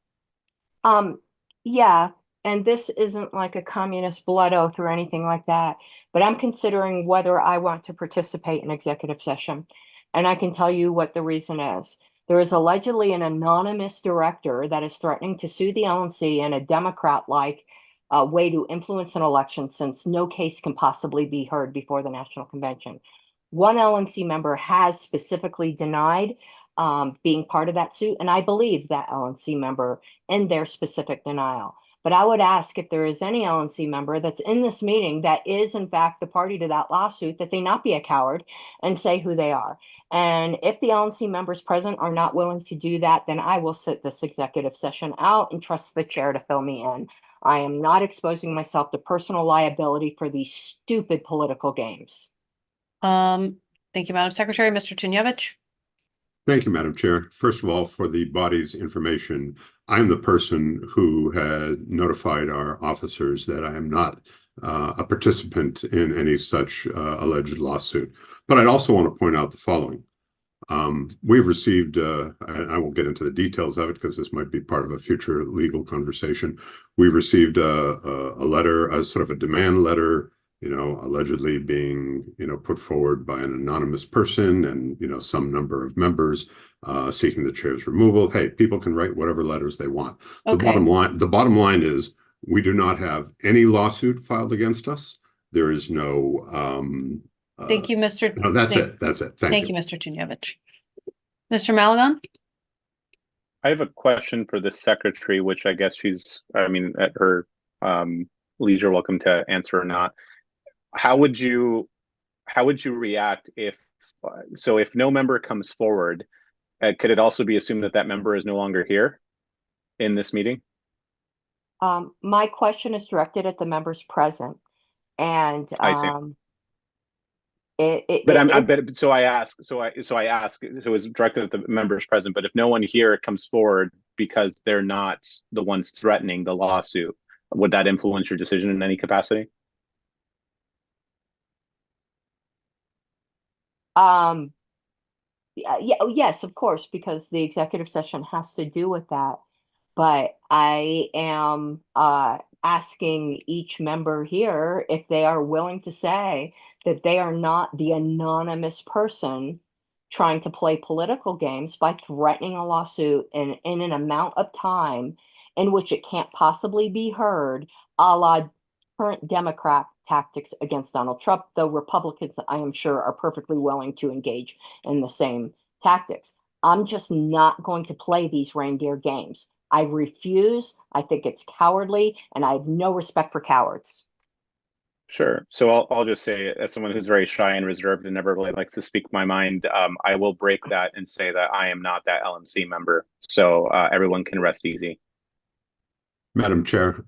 A: Yeah, and this isn't like a communist blood oath or anything like that, but I'm considering whether I want to participate in executive session. And I can tell you what the reason is. There is allegedly an anonymous director that is threatening to sue the LNC in a Democrat-like way to influence an election, since no case can possibly be heard before the National Convention. One LNC member has specifically denied being part of that suit, and I believe that LNC member in their specific denial. But I would ask if there is any LNC member that's in this meeting that is in fact the party to that lawsuit, that they not be a coward and say who they are. And if the LNC members present are not willing to do that, then I will sit this executive session out and trust the chair to fill me in. I am not exposing myself to personal liability for these stupid political games.
B: Thank you, Madam Secretary. Mr. Tunyevich?
C: Thank you, Madam Chair. First of all, for the body's information, I'm the person who had notified our officers that I am not a participant in any such alleged lawsuit. But I'd also want to point out the following. We've received, I won't get into the details of it because this might be part of a future legal conversation. We've received a letter, a sort of a demand letter, allegedly being, put forward by an anonymous person and, some number of members seeking the chair's removal. Hey, people can write whatever letters they want.
B: Okay.
C: The bottom line is we do not have any lawsuit filed against us. There is no,
B: Thank you, Mr.
C: no, that's it. That's it. Thank you.
B: Thank you, Mr. Tunievich. Mr. Malagon?
H: I have a question for the secretary, which I guess she's, at her leisure, welcome to answer or not. How would you react if no member comes forward, could it also be assumed that that member is no longer here in this meeting?
A: My question is directed at the members present, and
H: I see. So I ask, so it was directed at the members present, but if no one here comes forward because they're not the ones threatening the lawsuit, would that influence your decision in any capacity?
A: Yes, of course, because the executive session has to do with that. But I am asking each member here if they are willing to say that they are not the anonymous person trying to play political games by threatening a lawsuit in an amount of time in which it can't possibly be heard, a la current Democrat tactics against Donald Trump, though Republicans, I am sure, are perfectly willing to engage in the same tactics. I'm just not going to play these reindeer games. I refuse. I think it's cowardly, and I have no respect for cowards.
H: Sure. So I'll just say, as someone who's very shy and reserved and never really likes to speak my mind, I will break that and say that I am not that LNC member. So everyone can rest easy.
C: Madam Chair,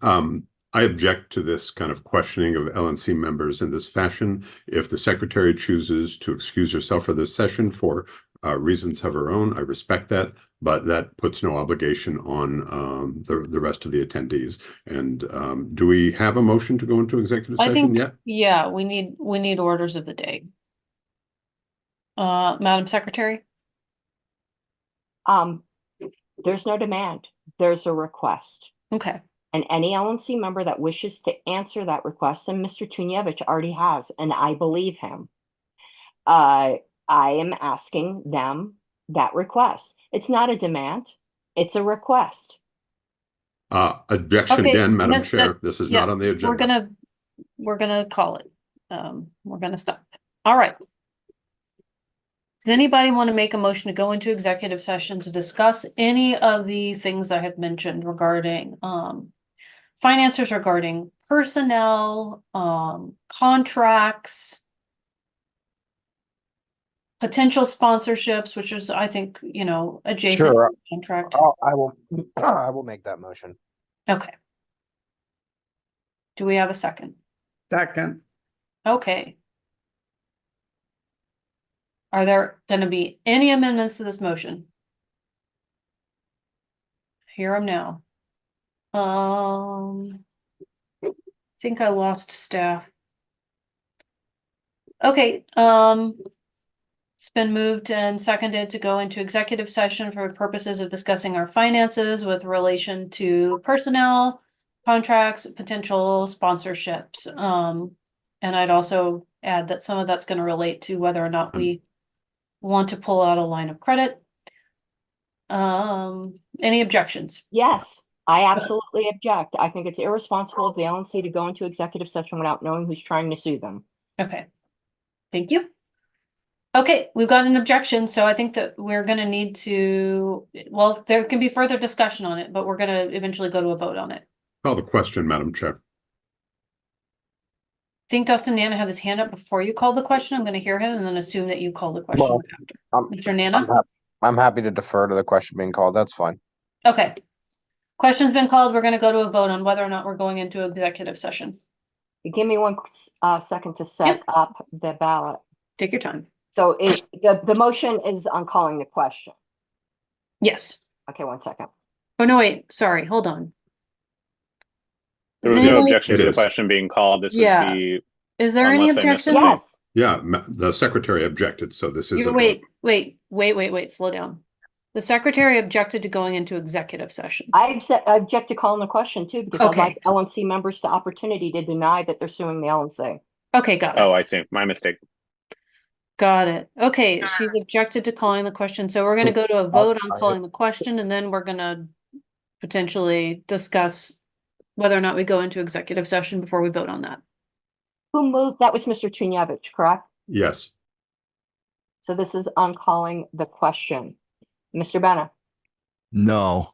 C: I object to this kind of questioning of LNC members in this fashion. If the secretary chooses to excuse herself for this session for reasons of her own, I respect that, but that puts no obligation on the rest of the attendees. And do we have a motion to go into executive session yet?
B: Yeah, we need orders of the day. Madam Secretary?
A: There's no demand. There's a request.
B: Okay.
A: And any LNC member that wishes to answer that request, and Mr. Tunievich already has, and I believe him, I am asking them that request. It's not a demand, it's a request.
C: Objection again, Madam Chair. This is not on the agenda.
B: We're gonna call it. We're gonna stop. All right. Does anybody want to make a motion to go into executive session to discuss any of the things I have mentioned regarding finances, regarding personnel, contracts, potential sponsorships, which is, I think, adjacent
F: Sure.
B: to the contract?
F: I will make that motion.
B: Okay. Do we have a second?
K: Second.
B: Okay. Are there going to be any amendments to this motion? Hear them now. I think I lost staff. Okay, it's been moved and seconded to go into executive session for purposes of discussing our finances with relation to personnel, contracts, potential sponsorships. And I'd also add that some of that's going to relate to whether or not we want to pull out a line of credit. Any objections?
A: Yes, I absolutely object. I think it's irresponsible of the LNC to go into executive session without knowing who's trying to sue them.
B: Okay, thank you. Okay, we've got an objection, so I think that we're going to need to, well, there can be further discussion on it, but we're going to eventually go to a vote on it.
C: Call the question, Madam Chair.
B: I think Dustin Nana had his hand up before you called the question. I'm going to hear him and then assume that you call the question after. Mr. Nana?
F: I'm happy to defer to the question being called. That's fine.
B: Okay. Question's been called. We're going to go to a vote on whether or not we're going into executive session.
A: Give me one second to set up the ballot.
B: Take your time.
A: So the motion is on calling the question.
B: Yes.
A: Okay, 1 second.
B: Oh, no, wait, sorry, hold on.
H: There
B: Is
H: was no
B: anybody-
H: objection
C: It
H: to the
C: is.
H: question being called. This would
B: Yeah.
H: be,
B: Is there any
H: unless I missed
B: objection?
H: something.
A: Yes.
C: Yeah, the secretary objected, so this is a vote.
B: Wait, slow down. The secretary objected to going into executive session.
A: I object to calling the question too, because I'd
B: Okay.
A: like LNC members the opportunity to deny that they're suing the LNC.
B: Okay, got it.
H: Oh, I see. My mistake.
B: Got it. Okay, she's objected to calling the question, so we're gonna go to a vote on calling the question, and then we're gonna potentially discuss whether or not we go into executive session before we vote on that.
A: Who moved? That was Mr. Chunyevich, correct?
C: Yes.
A: So this is on calling the question. Mr. Benna,
N: No.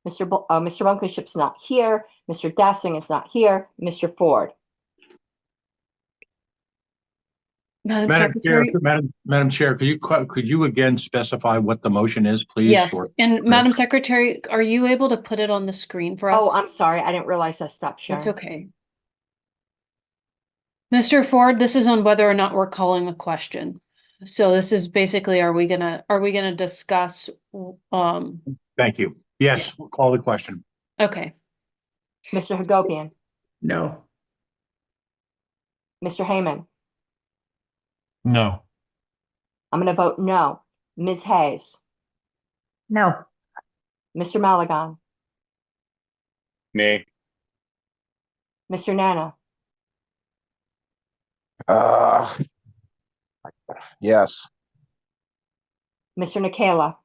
A: Mr. Blankenship's not here. Mr. Dassing is not here. Mr. Ford.
B: Madam
E: Madam Chair,
B: Secretary?
E: Madam Chair, could you again specify what the motion is, please?
B: Yes,
E: Or-
B: and Madam Secretary, are you able to put it on the screen for us?
A: Oh, I'm sorry. I didn't realize I stopped sharing.
B: That's okay. Mr. Ford, this is on whether or not we're calling the question. So this is basically, are we gonna discuss,
E: Thank you. Yes, we'll call the question.
B: okay.
A: Mr. Hagopian,
K: No.
A: Mr. Heyman.
E: No.
A: I'm going to vote no. Ms. Hayes,
D: No.
A: Mr. Malagon,
H: Nay.
A: Mr. Nana,
F: Yes.
A: Mr. Nikela,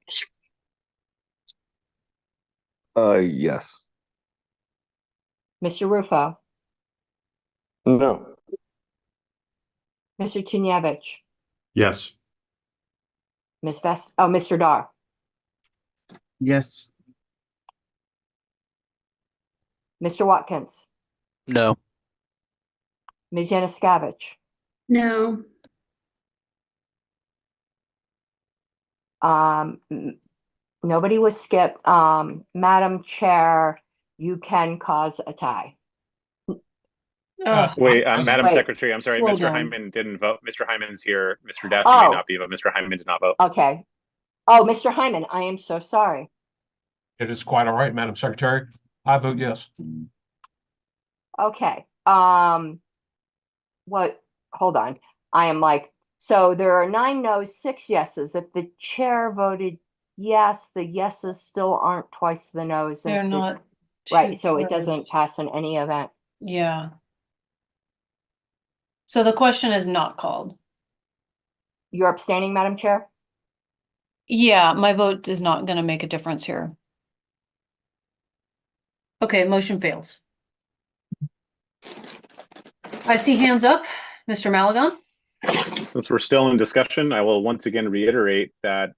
I: Yes.
A: Mr. Rufo,
I: No.
A: Mr. Chunyevich,
C: Yes.
A: Mr. Dar,
N: Yes.
A: Mr. Watkins,
W: No.
A: Ms. Yanuskavich.
G: No.
A: Nobody was skipped. Madam Chair, you can cause a tie.
H: Wait, Madam
A: Wait,
H: Secretary, I'm sorry,
A: slow
H: Mr.
A: down.
H: Hyman didn't vote. Mr. Hyman's here. Mr. Dassey may
A: Oh.
H: not be, but Mr. Hyman did not vote.
A: Okay. Oh, Mr. Hyman, I am so sorry.
E: It is quite all right, Madam Secretary. I vote yes.
A: Okay. Hold on. I am so there are 9 no's, 6 yeses. If the chair voted yes, the yeses still aren't twice the no's.
B: They're not.
A: Right, so it
B: 2/3.
A: doesn't pass in any event.
B: Yeah. So the question is not called.
A: You're abstaining, Madam Chair?
B: Yeah, my vote is not gonna make a difference here. Okay, motion fails. I see hands up. Mr. Malagon?
H: Since we're still in discussion, I will once again reiterate that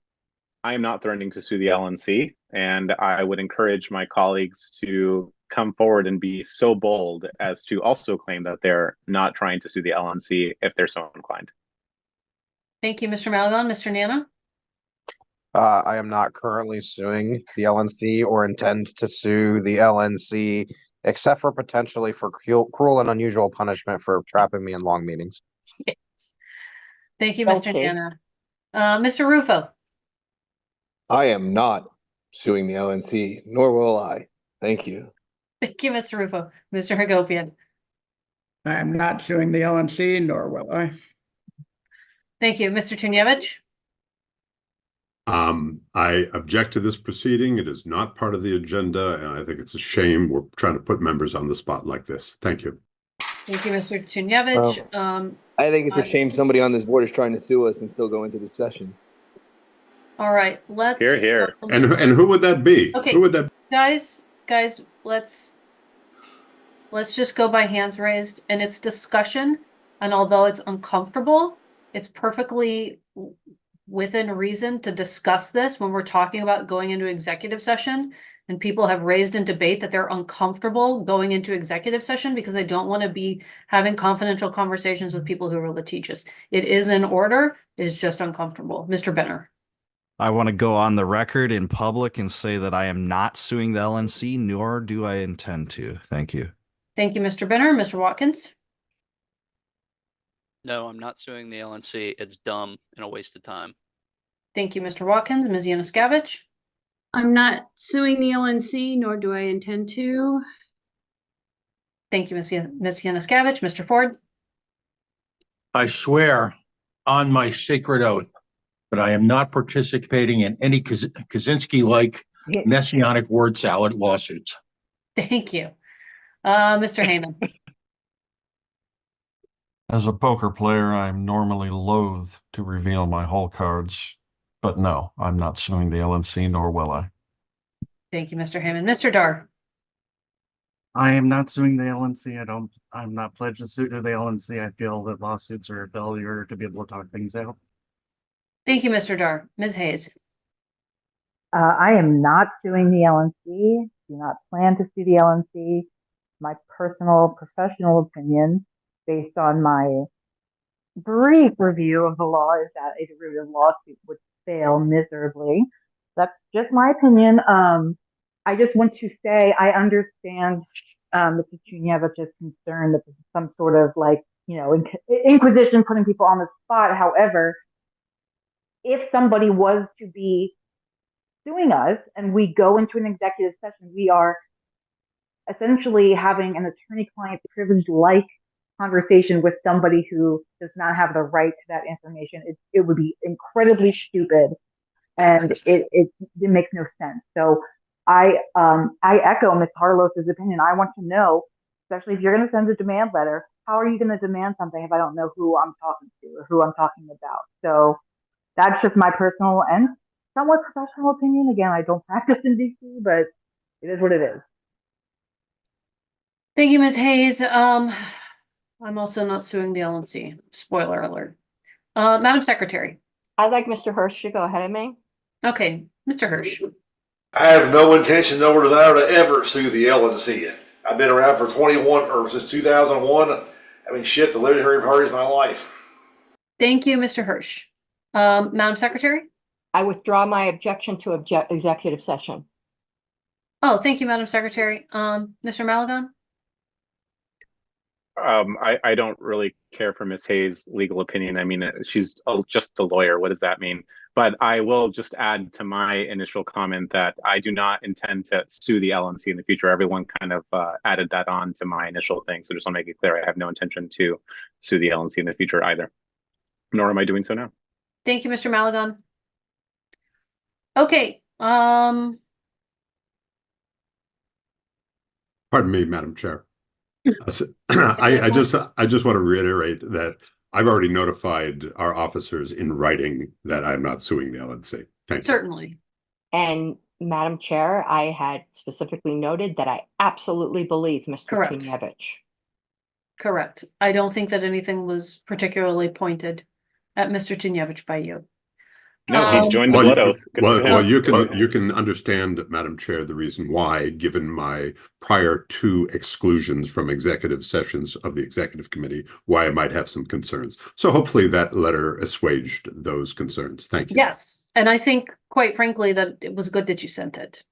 H: I am not threatening to sue the LNC, and I would encourage my colleagues to come forward and be so bold as to also claim that they're not trying to sue the LNC if they're so inclined.
B: Thank you, Mr. Malagon. Mr. Nana?
F: I am not currently suing the LNC or intend to sue the LNC, except for potentially for cruel and unusual punishment for trapping me in long meetings.
B: Yes. Thank you, Mr. Nana. Mr. Rufo?
I: I am not suing the LNC, nor will I. Thank you.
B: Thank you, Mr. Rufo. Mr. Hagopian?
K: I'm not suing the LNC, nor will I.
B: Thank you, Mr. Chunyevich?
C: I object to this proceeding. It is not part of the agenda, and I think it's a shame we're trying to put members on the spot like this. Thank you.
B: Thank you, Mr. Chunyevich.
I: I think it's a shame somebody on this board is trying to sue us and still go into the session.
B: All right, let's.
H: Here, here.
C: And who would that be?
B: Okay,
C: Who would that?
B: guys, let's just go by hands raised, and it's discussion. And although it's uncomfortable, it's perfectly within reason to discuss this when we're talking about going into executive session. And people have raised in debate that they're uncomfortable going into executive session because they don't want to be having confidential conversations with people who are litigious. It is in order, it's just uncomfortable. Mr. Benner.
N: I want to go on the record in public and say that I am not suing the LNC, nor do I intend to. Thank you.
B: Thank you, Mr. Benner. Mr. Watkins?
W: No, I'm not suing the LNC. It's dumb and a waste of time.
B: Thank you, Mr. Watkins. Ms. Yanuskavich?
G: I'm not suing the LNC, nor do I intend to.
B: Thank you, Ms. Yanuskavich. Mr. Ford?
E: I swear on my sacred oath that I am not participating in any Kaczynski-like messianic word salad lawsuits.
B: Thank you. Mr. Heyman?
L: As a poker player, I'm normally loath to reveal my hole cards, but no, I'm not suing the LNC, nor will I.
B: Thank you, Mr. Heyman. Mr. Dar?
N: I am not suing the LNC. I'm not pledged to sue to the LNC. I feel that lawsuits are a failure to be able to talk things out.
B: Thank you, Mr. Dar. Ms. Hayes?
D: I am not suing the LNC. Do not plan to sue the LNC. My personal professional opinion, based on my brief review of the law, is that a derivative lawsuit would fail miserably. That's just my opinion. I just want to say I understand Mr. Chunyevich's concern that this is some sort of inquisition putting people on the spot. However, if somebody was to be suing us and we go into an executive session, we are essentially having an attorney-client privilege-like conversation with somebody who does not have the right to that information. It would be incredibly stupid, and it makes no sense. So I echo Ms. Harlow's opinion. I want to know, especially if you're going to send a demand letter, how are you going to demand something if I don't know who I'm talking to or who I'm talking about? So that's just my personal and somewhat professional opinion. Again, I don't practice in DC, but it is what it is.
B: Thank you, Ms. Hayes. I'm also not suing the LNC. Spoiler alert. Madam Secretary?
A: I'd like Mr. Hirsch to go ahead of me.
B: Okay, Mr. Hirsch.
M: I have no intention nor desire to ever sue the LNC. I've been around for since 2001. I mean, shit, the Libertarian Party is my life.
B: Thank you, Mr. Hirsch. Madam Secretary?
A: I withdraw my objection to executive session.
B: Oh, thank you, Madam Secretary. Mr. Malagon?
H: I don't really care for Ms. Hayes' legal opinion. I mean, she's just a lawyer. What does that mean? But I will just add to my initial comment that I do not intend to sue the LNC in the future. Everyone kind of added that on to my initial thing. So just want to make it clear, I have no intention to sue the LNC in the future either. Nor am I doing so now.
B: Thank you, Mr. Malagon. Okay.
C: Pardon me, Madam Chair. I just want to reiterate that I've already notified our officers in writing that I'm not suing the LNC. Thank you.
B: Certainly.
A: And Madam Chair, I had specifically noted that I absolutely believe Mr.
B: Correct.
A: Chunyevic.
B: Correct. I don't think that anything was particularly pointed at Mr. Chunyevic by you.
H: No, he joined the blood oath.
C: Well, you can understand, Madam Chair, the reason why, given my prior 2 exclusions from executive sessions of the executive committee, why I might have some concerns. So hopefully that letter assuaged those concerns. Thank you.
B: Yes, and I think, quite frankly, that it was good that you sent it.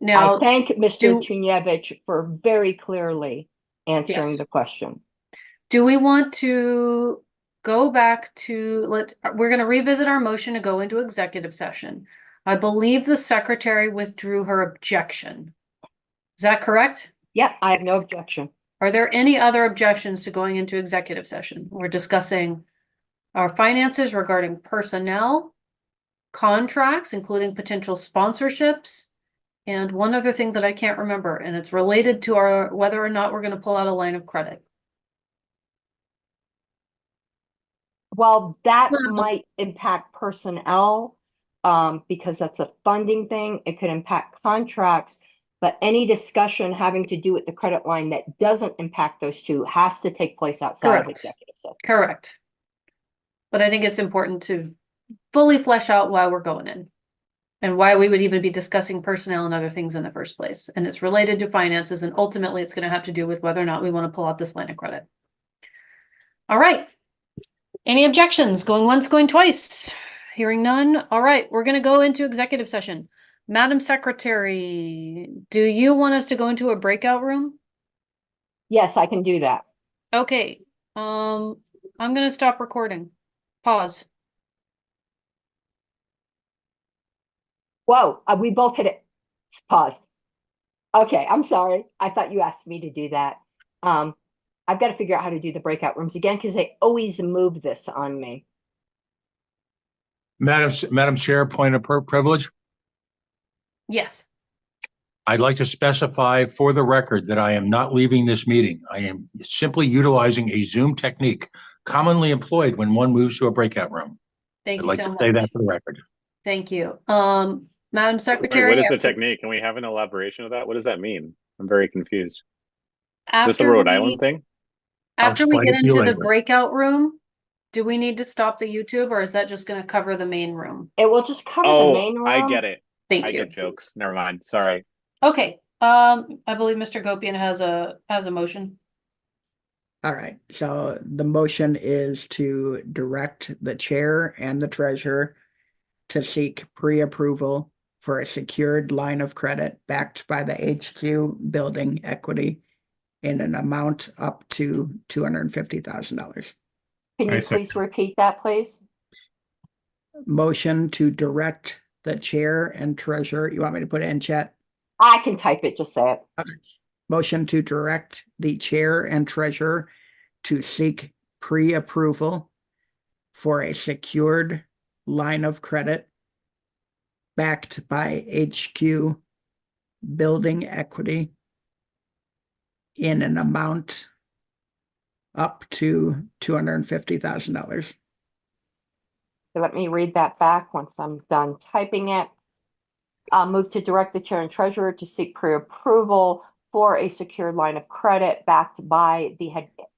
B: Now,
A: I thank Mr. Chunyevic for very clearly answering the question.
B: Do we want to go back to we're going to revisit our motion to go into executive session. I believe the secretary withdrew her objection. Is that correct?
A: Yes, I have no objection.
B: Are there any other objections to going into executive session? We're discussing our finances regarding personnel, contracts, including potential sponsorships, and one other thing that I can't remember, and it's related to our whether or not we're going to pull out a line of credit.
A: Well, that might impact personnel because that's a funding thing. It could impact contracts, but any discussion having to do with the credit line that doesn't impact those 2 has to take place outside of executive session.
B: Correct. But I think it's important to fully flesh out why we're going in and why we would even be discussing personnel and other things in the first place. And it's related to finances, and ultimately it's going to have to do with whether or not we want to pull out this line of credit. All right. Any objections? Going once, going twice. Hearing none. All right, we're going to go into executive session. Madam Secretary, do you want us to go into a breakout room?
A: Yes, I can do that.
B: Okay. I'm gonna stop recording. Pause.
A: Whoa, we both hit it. Pause. Okay, I'm sorry. I thought you asked me to do that. I've got to figure out how to do the breakout rooms again because they always move this on me.
E: Madam Chair, point of privilege.
B: Yes.
E: I'd like to specify for the record that I am not leaving this meeting. I am simply utilizing a Zoom technique commonly employed when one moves to a breakout room.
B: Thank
E: I'd
B: you
E: like
B: so
E: to
B: much.
E: say that for the record.
B: Thank you. Madam
H: Wait,
B: Secretary.
H: what is the technique? Can we have an elaboration of that? What does that mean? I'm very confused. Is this a
B: After
H: Rhode
B: we-
H: Island thing?
B: After we get
E: explain it to you
B: into the
E: later.
B: breakout room, do we need to stop the YouTube or is that just gonna cover the main room?
A: It will just cover the
H: Oh,
A: main room.
H: I get it.
B: Thank
H: I
B: you.
H: get jokes. Never mind. Sorry.
B: Okay, I believe Mr. Gopian has a motion.
K: All right, so the motion is to direct the chair and the treasurer to seek pre-approval for a secured line of credit backed by the HQ building equity in an amount up to $250,000.
A: Can you please repeat that, please?
K: Motion to direct the chair and treasurer. You want me to put it in chat?
A: I can type it, just say it.
K: Okay. Motion to direct the chair and treasurer to seek pre-approval for a secured line of credit backed by HQ building equity in an amount up to $250,000.
A: So let me read that back once I'm done typing it. Move to direct the chair and treasurer to seek pre-approval for a secured line of credit backed by the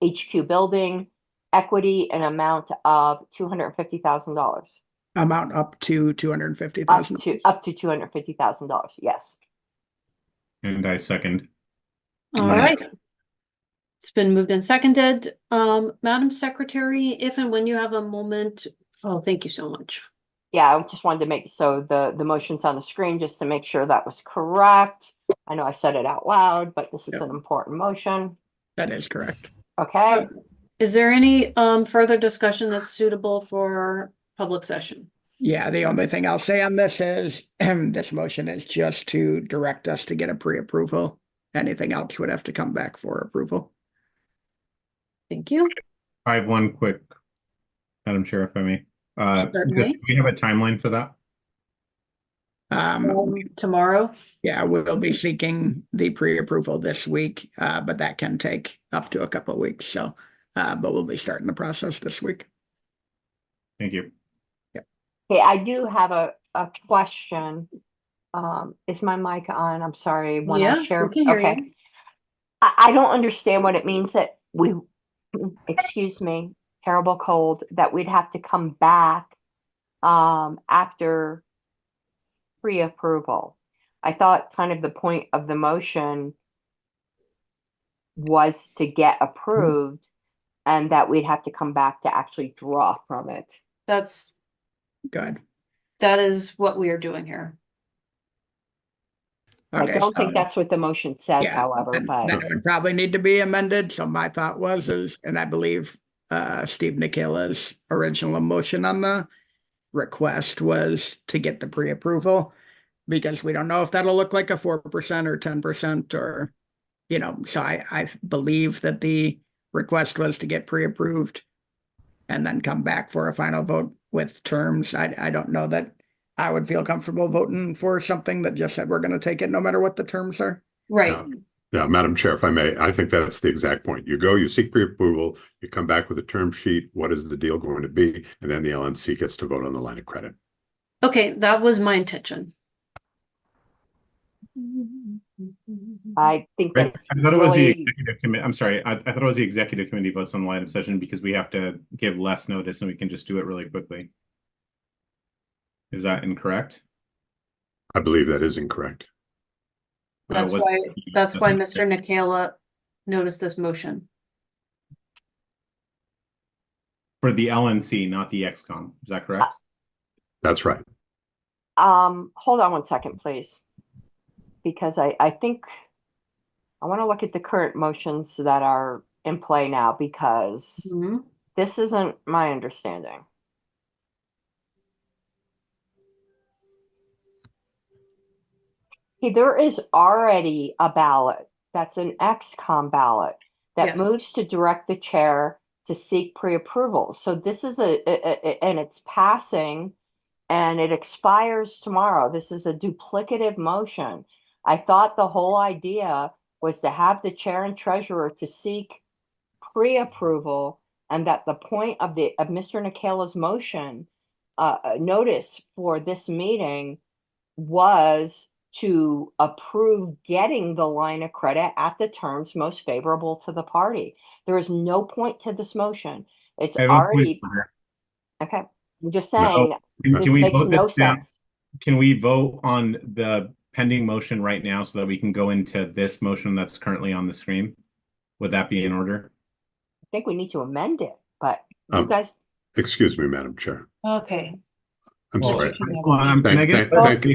A: HQ building equity, an amount of $250,000.
K: Amount up to $250,000.
A: Up to $250,000. Yes.
O: And I second.
B: All right. It's been moved and seconded. Madam Secretary, if and when you have a moment. Oh, thank you so much.
A: Yeah, I just wanted to make so the motion's on the screen just to make sure that was correct. I know I said it out loud, but this is an important motion.
K: That is correct.
A: Okay.
B: Is there any further discussion that's suitable for public session?
K: Yeah, the only thing I'll say on this is this motion is just to direct us to get a pre-approval. Anything else would have to come back for approval.
B: Thank you.
O: I have one quick, Madam Chair, if I may.
B: Certainly.
O: Do we have a timeline for that?
B: Tomorrow.
K: Yeah, we'll be seeking the pre-approval this week, but that can take up to a couple of weeks. So, but we'll be starting the process this week.
O: Thank you.
A: Okay, I do have a question. Is my mic on? I'm sorry. When I share,
B: we can hear
A: okay.
B: you.
A: I don't understand what it means that we, excuse me, terrible cold, that we'd have to come back after pre-approval. I thought kind of the point of the motion was to get approved and that we'd have to come back to actually draw from it.
B: That's
K: good.
B: That is what we are doing here.
K: Okay,
A: I don't think that's what the motion says, however, but
K: that would probably need to be amended. So my thought was, and I believe Steve Nikila's original motion on the request was to get the pre-approval, because we don't know if that'll look like a 4% or 10% or, so I believe that the request was to get pre-approved and then come back for a final vote with terms. I don't know that I would feel comfortable voting for something that just said we're going to take it no matter what the terms are.
B: Right.
C: Yeah, Madam Chair, if I may, I think that's the exact point. You go, you seek pre-approval, you come back with a term sheet. What is the deal going to be? And then the LNC gets to vote on the line of credit.
B: Okay, that was my intention.
A: I think that's
O: I thought it was the
A: really,
O: executive committee. I'm sorry. I thought it was the executive committee votes on the line of session because we have to give less notice and we can just do it really quickly. Is that incorrect?
C: I believe that is incorrect.
B: That's why Mr. Nikela noticed this motion.
O: For the LNC, not the XCOM. Is that correct?
C: That's right.
A: hold on one second, please. Because I think I want to look at the current motions that are in play now, because This isn't my understanding. There is already a ballot that's an XCOM ballot that
B: Yes.
A: moves to direct the chair to seek pre-approval. So this is and it's passing and it expires tomorrow. This is a duplicative motion. I thought the whole idea was to have the chair and treasurer to seek pre-approval, and that the point of Mr. Nikhil's motion notice for this meeting was to approve getting the line of credit at the terms most favorable to the party. There is no point to this motion. It's
O: I have a point
A: already
O: for her.
A: okay. I'm just
O: No,
A: saying this
O: can we
A: makes
O: vote
A: no
O: this down?
A: sense.
O: Can we vote on the pending motion right now so that we can go into this motion that's currently on the screen? Would that be in order?
A: I think we need to amend it, but you guys.
C: Excuse me, Madam Chair.
B: Okay.
C: I'm
O: Well,
C: sorry.
O: can I get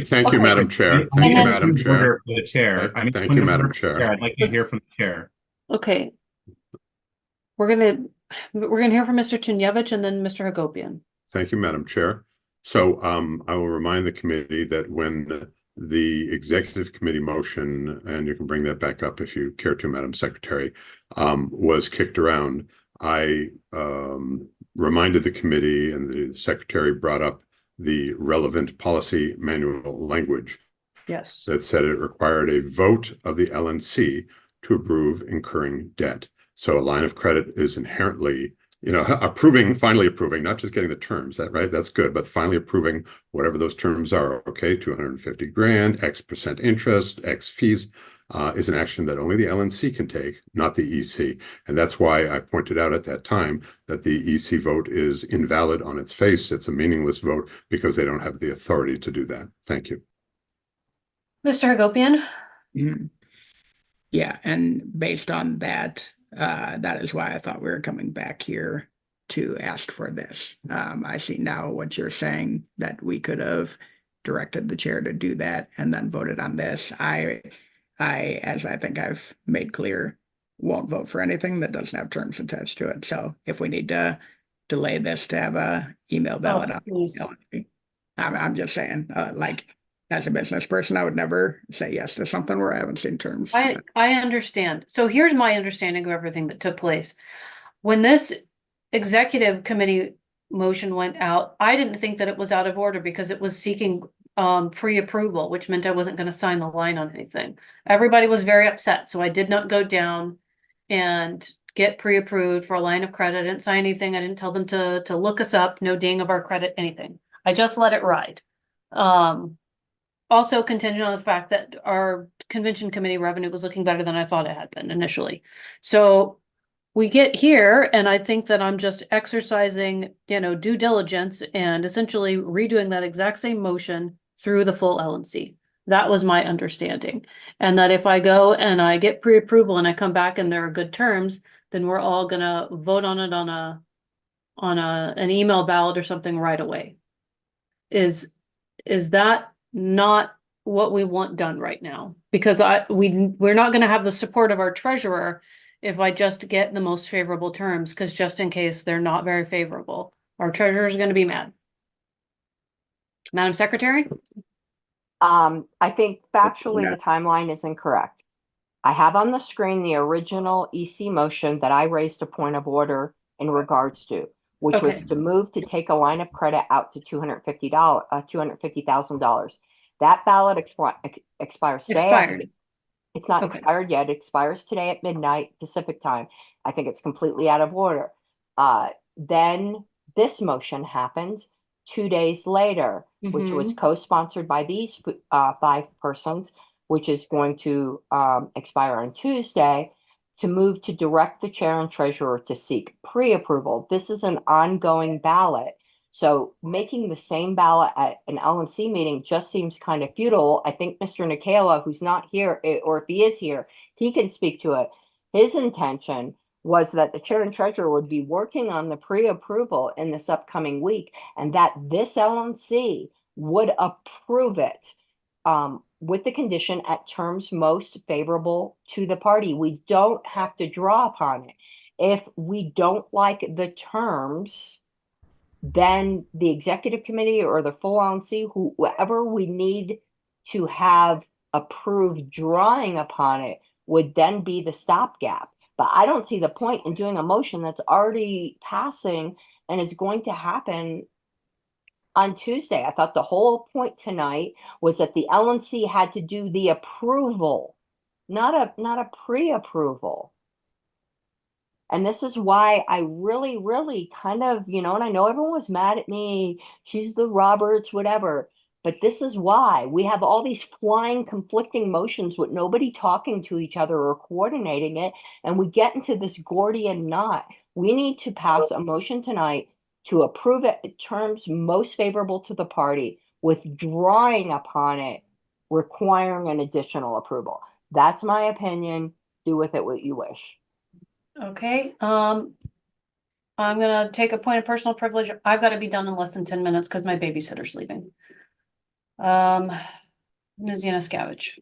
C: Thank you, Madam Chair. Thank you, Madam Chair.
O: Order for the chair. I mean,
C: Thank you, Madam Chair.
O: I'd like to hear from the chair.
B: Okay. We're gonna hear from Mr. Tunyevich and then Mr. Hagopian.
C: Thank you, Madam Chair. So I will remind the committee that when the executive committee motion, and you can bring that back up if you care to, Madam Secretary, was kicked around, I reminded the committee, and the secretary brought up the relevant policy manual language.
B: Yes.
C: That said it required a vote of the LNC to approve incurring debt. So a line of credit is inherently, finally approving, not just getting the terms, that's good, but finally approving whatever those terms are. Okay, 250 grand, X% interest, X fees, is an action that only the LNC can take, not the EC. And that's why I pointed out at that time that the EC vote is invalid on its face. It's a meaningless vote because they don't have the authority to do that. Thank you.
B: Mr. Hagopian?
K: Mhm. Yeah, and based on that, that is why I thought we were coming back here to ask for this. I see now what you're saying, that we could have directed the chair to do that and then voted on this. I, as I think I've made clear, won't vote for anything that doesn't have terms attached to it. So if we need to delay this to have a email ballot on LNC, I'm just saying, as a business person, I would never say yes to something where I haven't seen terms.
B: I understand. So here's my understanding of everything that took place. When this executive committee motion went out, I didn't think that it was out of order because it was seeking pre-approval, which meant I wasn't going to sign the line on anything. Everybody was very upset, so I did not go down and get pre-approved for a line of credit. I didn't sign anything. I didn't tell them to look us up, no ding of our credit, anything. I just let it ride. Also contingent on the fact that our convention committee revenue was looking better than I thought it had been initially. So we get here, and I think that I'm just exercising, due diligence and essentially redoing that exact same motion through the full LNC. That was my understanding. And that if I go and I get pre-approval and I come back and there are good terms, then we're all gonna vote on it on an email ballot or something right away. Is that not what we want done right now? Because we're not going to have the support of our treasurer if I just get the most favorable terms, because just in case they're not very favorable, our treasurer is going to be mad. Madam Secretary?
A: I think factually the timeline is incorrect. I have on the screen the original EC motion that I raised a point of order in regards to, which was to move to take a line of credit out to $250,000. That ballot expires today.
B: Expired.
A: It's not expired yet. It expires today at midnight Pacific time. I think it's completely out of order. Then this motion happened 2 days later, which was co-sponsored by these 5 persons, which is going to expire on Tuesday, to move to direct the chair and treasurer to seek pre-approval. This is an ongoing ballot. So making the same ballot at an LNC meeting just seems kind of futile. I think Mr. Nicola, who's not here, or if he is here, he can speak to it. His intention was that the chair and treasurer would be working on the pre-approval in this upcoming week, and that this LNC would approve it with the condition at terms most favorable to the party. We don't have to draw upon it. If we don't like the terms, then the executive committee or the full LNC, whoever we need to have approved drawing upon it would then be the stopgap. But I don't see the point in doing a motion that's already passing and is going to happen on Tuesday. I thought the whole point tonight was that the LNC had to do the approval, not a pre-approval. And this is why I really, really kind of, and I know everyone was mad at me, she's the Roberts, whatever, but this is why we have all these flying, conflicting motions with nobody talking to each other or coordinating it, and we get into this Gordian knot. We need to pass a motion tonight to approve it in terms most favorable to the party, withdrawing upon it, requiring an additional approval. That's my opinion. Do with it what you wish.
B: Okay, I'm gonna take a point of personal privilege. I've got to be done in less than 10 minutes because my babysitter's leaving. Ms. Yanuskavich.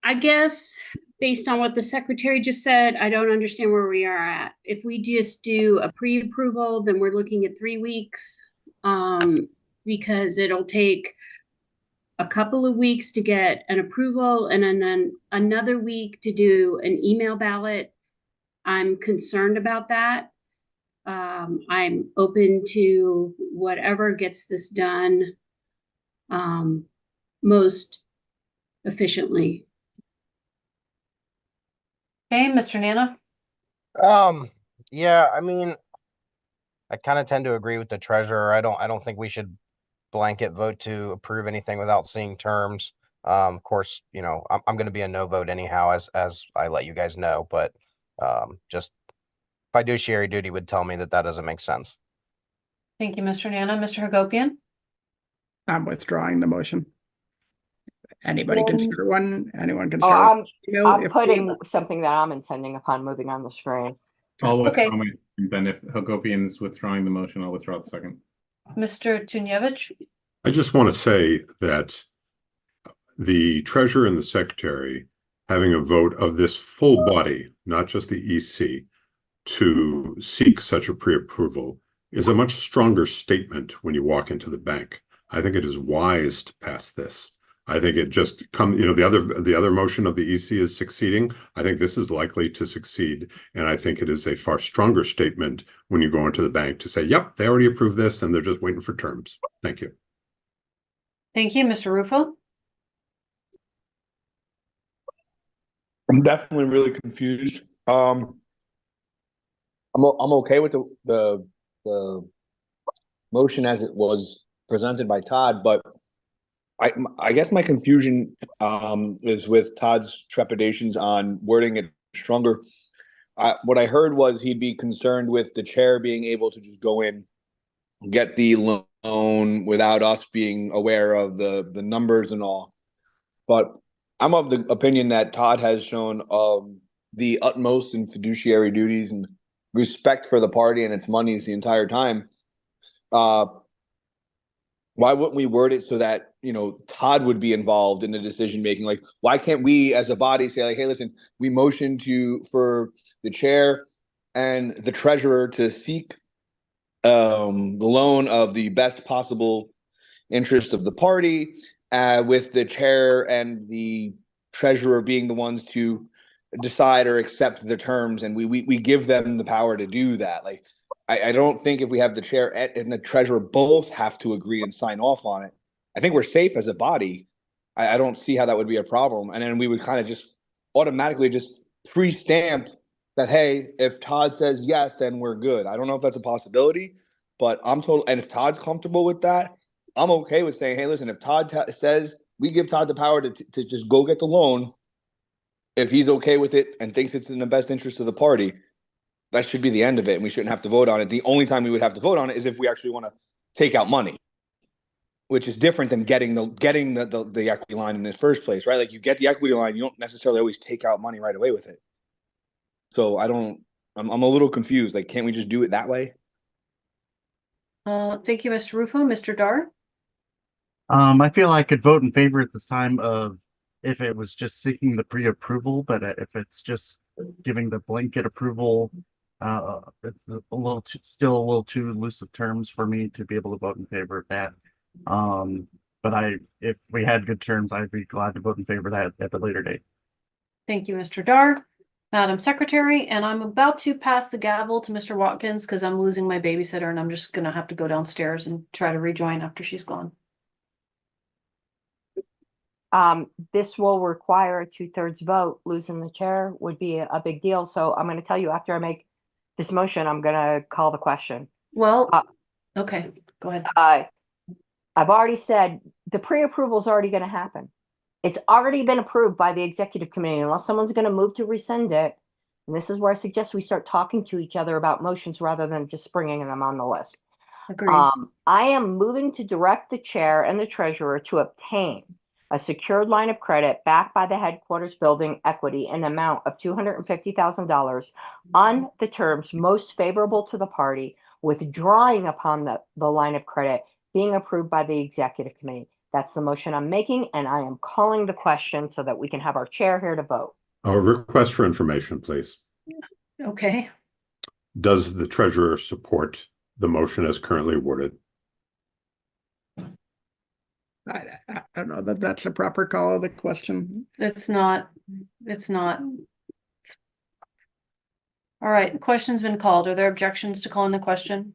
G: I guess based on what the secretary just said, I don't understand where we are at. If we just do a pre-approval, then we're looking at 3 weeks, because it'll take a couple of weeks to get an approval and then another week to do an email ballot. I'm concerned about that. I'm open to whatever gets this done most efficiently.
B: Okay, Mr. Nana.
F: Yeah, I mean, I kind of tend to agree with the treasurer. I don't think we should blanket vote to approve anything without seeing terms. Of course, I'm going to be a no vote anyhow, as I let you guys know, but just fiduciary duty would tell me that doesn't make sense.
B: Thank you, Mr. Nana. Mr. Hagopian.
K: I'm withdrawing the motion. Anybody can start one. Anyone can
A: Oh,
K: start.
A: I'm putting something that I'm intending upon moving on the screen.
O: I'll withdraw my, then if Hagopian's withdrawing the motion, I'll withdraw the second.
B: Mr. Tunievich.
C: I just want to say that the treasurer and the secretary having a vote of this full body, not just the EC, to seek such a pre-approval is a much stronger statement when you walk into the bank. I think it is wise to pass this. I think it just comes, the other motion of the EC is succeeding. I think this is likely to succeed. And I think it is a far stronger statement when you go into the bank to say, yep, they already approved this and they're just waiting for terms. Thank you.
B: Thank you, Mr. Rufo.
I: I'm definitely really confused. I'm okay with the motion as it was presented by Todd, but I guess my confusion is with Todd's trepidations on wording it stronger. What I heard was he'd be concerned with the chair being able to just go in, get the loan without us being aware of the numbers and all. But I'm of the opinion that Todd has shown the utmost in fiduciary duties and respect for the party and its monies the entire time. Why wouldn't we word it so that, Todd would be involved in the decision making? Like, why can't we as a body say, like, hey, listen, we motion for the chair and the treasurer to seek the loan of the best possible interest of the party, with the chair and the treasurer being the ones to decide or accept the terms, and we give them the power to do that. Like, I don't think if we have the chair and the treasurer both have to agree and sign off on it, I think we're safe as a body. I don't see how that would be a problem. And then we would kind of just automatically just pre-stamp that, hey, if Todd says yes, then we're good. I don't know if that's a possibility, but I'm total. And if Todd's comfortable with that, I'm okay with saying, hey, listen, if Todd says we give Todd the power to just go get the loan, if he's okay with it and thinks it's in the best interest of the party, that should be the end of it, and we shouldn't have to vote on it. The only time we would have to vote on it is if we actually want to take out money, which is different than getting the equity line in the first place, right? Like, you get the equity line, you don't necessarily always take out money right away with it. So I'm a little confused. Like, can't we just do it that way?
B: Thank you, Mr. Rufo. Mr. Dar.
N: I feel I could vote in favor at this time of if it was just seeking the pre-approval, but if it's just giving the blanket approval, it's a little still a little too loose of terms for me to be able to vote in favor of that. But if we had good terms, I'd be glad to vote in favor of that at a later date.
B: Thank you, Mr. Dar. Madam Secretary, and I'm about to pass the gavel to Mr. Watkins because I'm losing my babysitter and I'm just gonna have to go downstairs and try to rejoin after she's gone.
A: This will require a 2/3 vote. Losing the chair would be a big deal. So I'm going to tell you after I make this motion, I'm going to call the question.
B: Well, okay, go ahead.
A: I've already said the pre-approval is already going to happen. It's already been approved by the executive committee, unless someone's going to move to rescind it. And this is where I suggest we start talking to each other about motions rather than just springing them on the list.
B: Agreed.
A: I am moving to direct the chair and the treasurer to obtain a secured line of credit backed by the headquarters building equity in an amount of $250,000 on the terms most favorable to the party, withdrawing upon the line of credit being approved by the executive committee. That's the motion I'm making, and I am calling the question so that we can have our chair here to vote.
C: A request for information, please.
B: Okay.
C: Does the treasurer support the motion as currently worded?
K: I don't know that that's a proper call of the question.
B: It's not. It's not. All right, the question's been called. Are there objections to calling the question?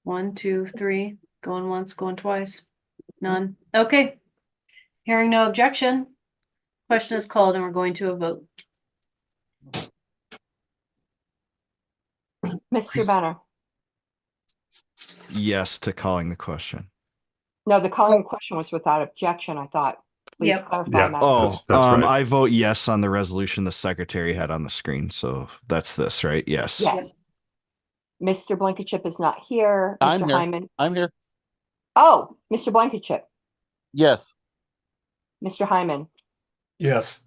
B: 1, 2, 3, going once, going twice. None. Okay. Hearing no objection. Question is called and we're going to a vote.
A: Mr. Benner.
P: Yes to calling the question.
A: No, the calling the question was without objection, I thought. Please clarify, Madam.
P: Oh,
C: that's right.
P: I vote yes on the resolution the secretary had on the screen. So that's this, right? Yes.
A: Yes. Mr. Blankenship is not here.
U: I'm
A: Mr.
U: here.
A: Hyman.
U: I'm here.
A: Oh, Mr. Blankenship.
U: Yes.
A: Mr. Hyman.
U: Yes.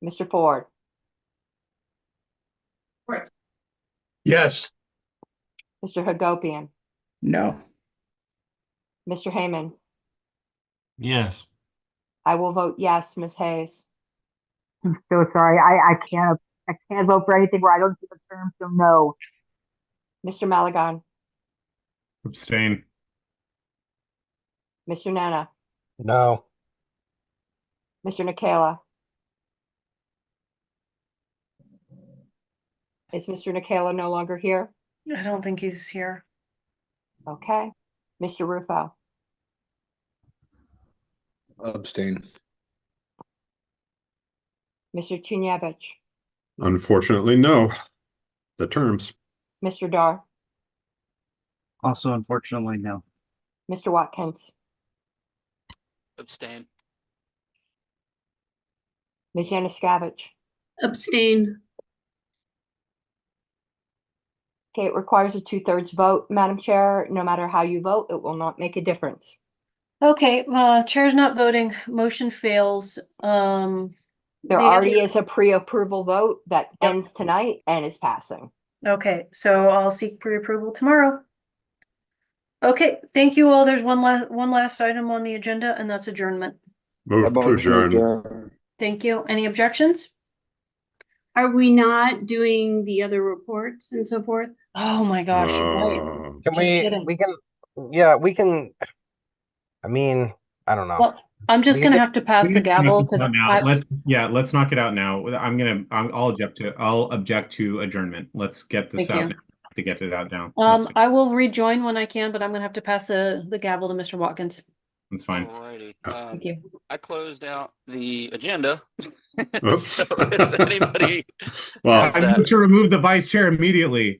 A: Mr. Ford.
E: Yes.
A: Mr. Hagopian.
K: No.
A: Mr. Heyman.
L: Yes.
A: I will vote yes, Ms. Hayes.
D: I'm so sorry. I can't vote for anything where I don't see the term, so no.
A: Mr. Malagon.
O: Abstain.
A: Mr. Nana.
F: No.
A: Mr. Nikela. Is Mr. Nikela no longer here?
B: I don't think he's here.
A: Okay. Mr. Rufo.
I: Abstain.
A: Mr. Chinyevich.
C: Unfortunately, no. The terms.
A: Mr. Dar.
N: Also, unfortunately, no.
A: Mr. Watkins.
W: Abstain.
A: Ms. Yanuskavich.
G: Abstain.
A: Okay, it requires a 2/3 vote, Madam Chair. No matter how you vote, it will not make a difference.
B: Okay, chair's not voting. Motion fails.
A: There
B: The
A: already
B: other-
A: is a pre-approval vote that ends tonight and is passing.
B: Okay, so I'll seek pre-approval tomorrow. Okay, thank you all. There's one last item on the agenda, and that's adjournment.
C: Move to adjourn.
B: Thank you. Any objections?
G: Are we not doing the other reports and so forth?
B: Oh my gosh, you're right.
F: Can
B: Just kidding.
F: we can, yeah, we can, I mean, I don't know.
B: Well, I'm just
F: We
B: gonna
F: can-
B: have to pass the gavel because
O: Let's knock it out now. I'll object to adjournment. Let's get this
B: Thank
O: out
B: you.
O: now, to get it out now.
B: I will rejoin when I can, but I'm gonna have to pass the gavel to Mr. Watkins.
O: That's fine.
W: Alrighty.
B: Thank you.
W: I closed out the agenda.
C: Oops.
W: So if anybody
C: Well,
W: has
O: I
W: that-
O: moved to remove the vice chair immediately.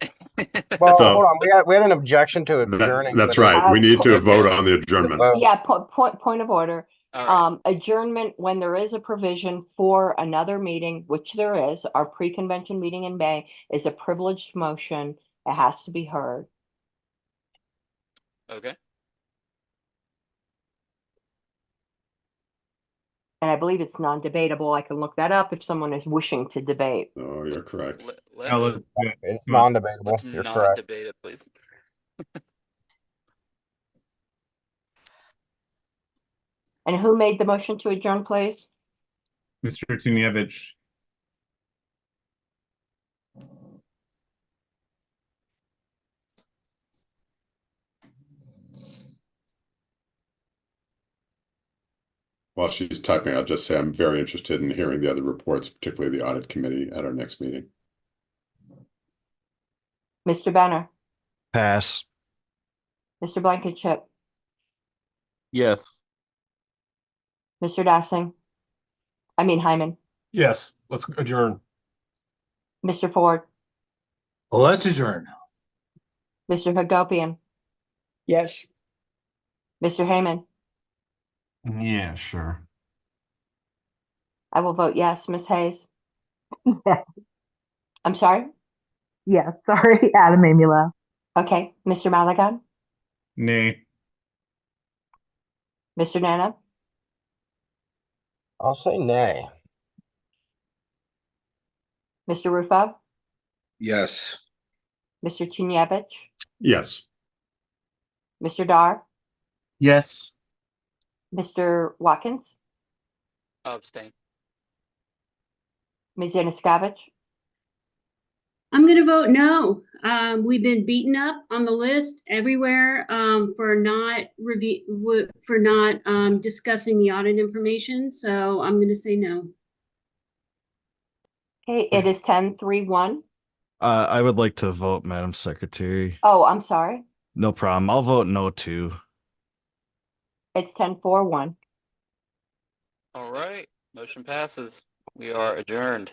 F: Well,
C: So-
F: hold on, we had an objection to adjourning.
C: That's
F: but it-
C: right. We need to vote on the adjournment.
A: Yeah, point of order. Adjournment, when there is a provision for another meeting, which there is, our pre-convention meeting in May, is a privileged motion. It has to be heard.
W: Okay.
A: And I believe it's non-debatable. I can look that up if someone is wishing to debate.
C: Oh, you're correct.
F: It's non-debatable. You're correct.
W: Debate it, please.
A: And who made the motion to adjourn, please?
O: Mr. Tunievich.
C: While she's typing, I'll just say I'm very interested in hearing the other reports, particularly the audit committee at our next meeting.
A: Mr. Benner,
P: Pass.
A: Mr. Blankenship,
U: Yes.
A: Mr. Dassing. I mean Hyman,
U: Yes, let's adjourn.
A: Mr. Ford,
E: Let's adjourn.
A: Mr. Hagopian,
K: Yes.
A: Mr. Heyman.
L: Yeah, sure.
A: I will vote yes. Ms. Hayes.
D: Yeah.
A: I'm sorry.
D: Yeah, sorry, Adam made me laugh.
A: Okay. Mr. Malagan,
O: Nay.
A: Mr. Nana,
F: I'll say nay.
A: Mr. Rufo,
I: Yes.
A: Mr. Tunievich,
C: Yes.
A: Mr. Dar,
N: Yes.
A: Mr. Watkins,
W: Abstain.
A: Ms. Yanuskavich.
G: I'm going to vote no. We've been beaten up on the list everywhere for not discussing the audit information. So I'm going to say no.
A: Okay, it is 10-3-1.
P: I would like to vote, Madam Secretary.
A: Oh, I'm sorry.
P: No problem. I'll vote no too.
A: It's 10-4-1.
W: All right, motion passes. We are adjourned.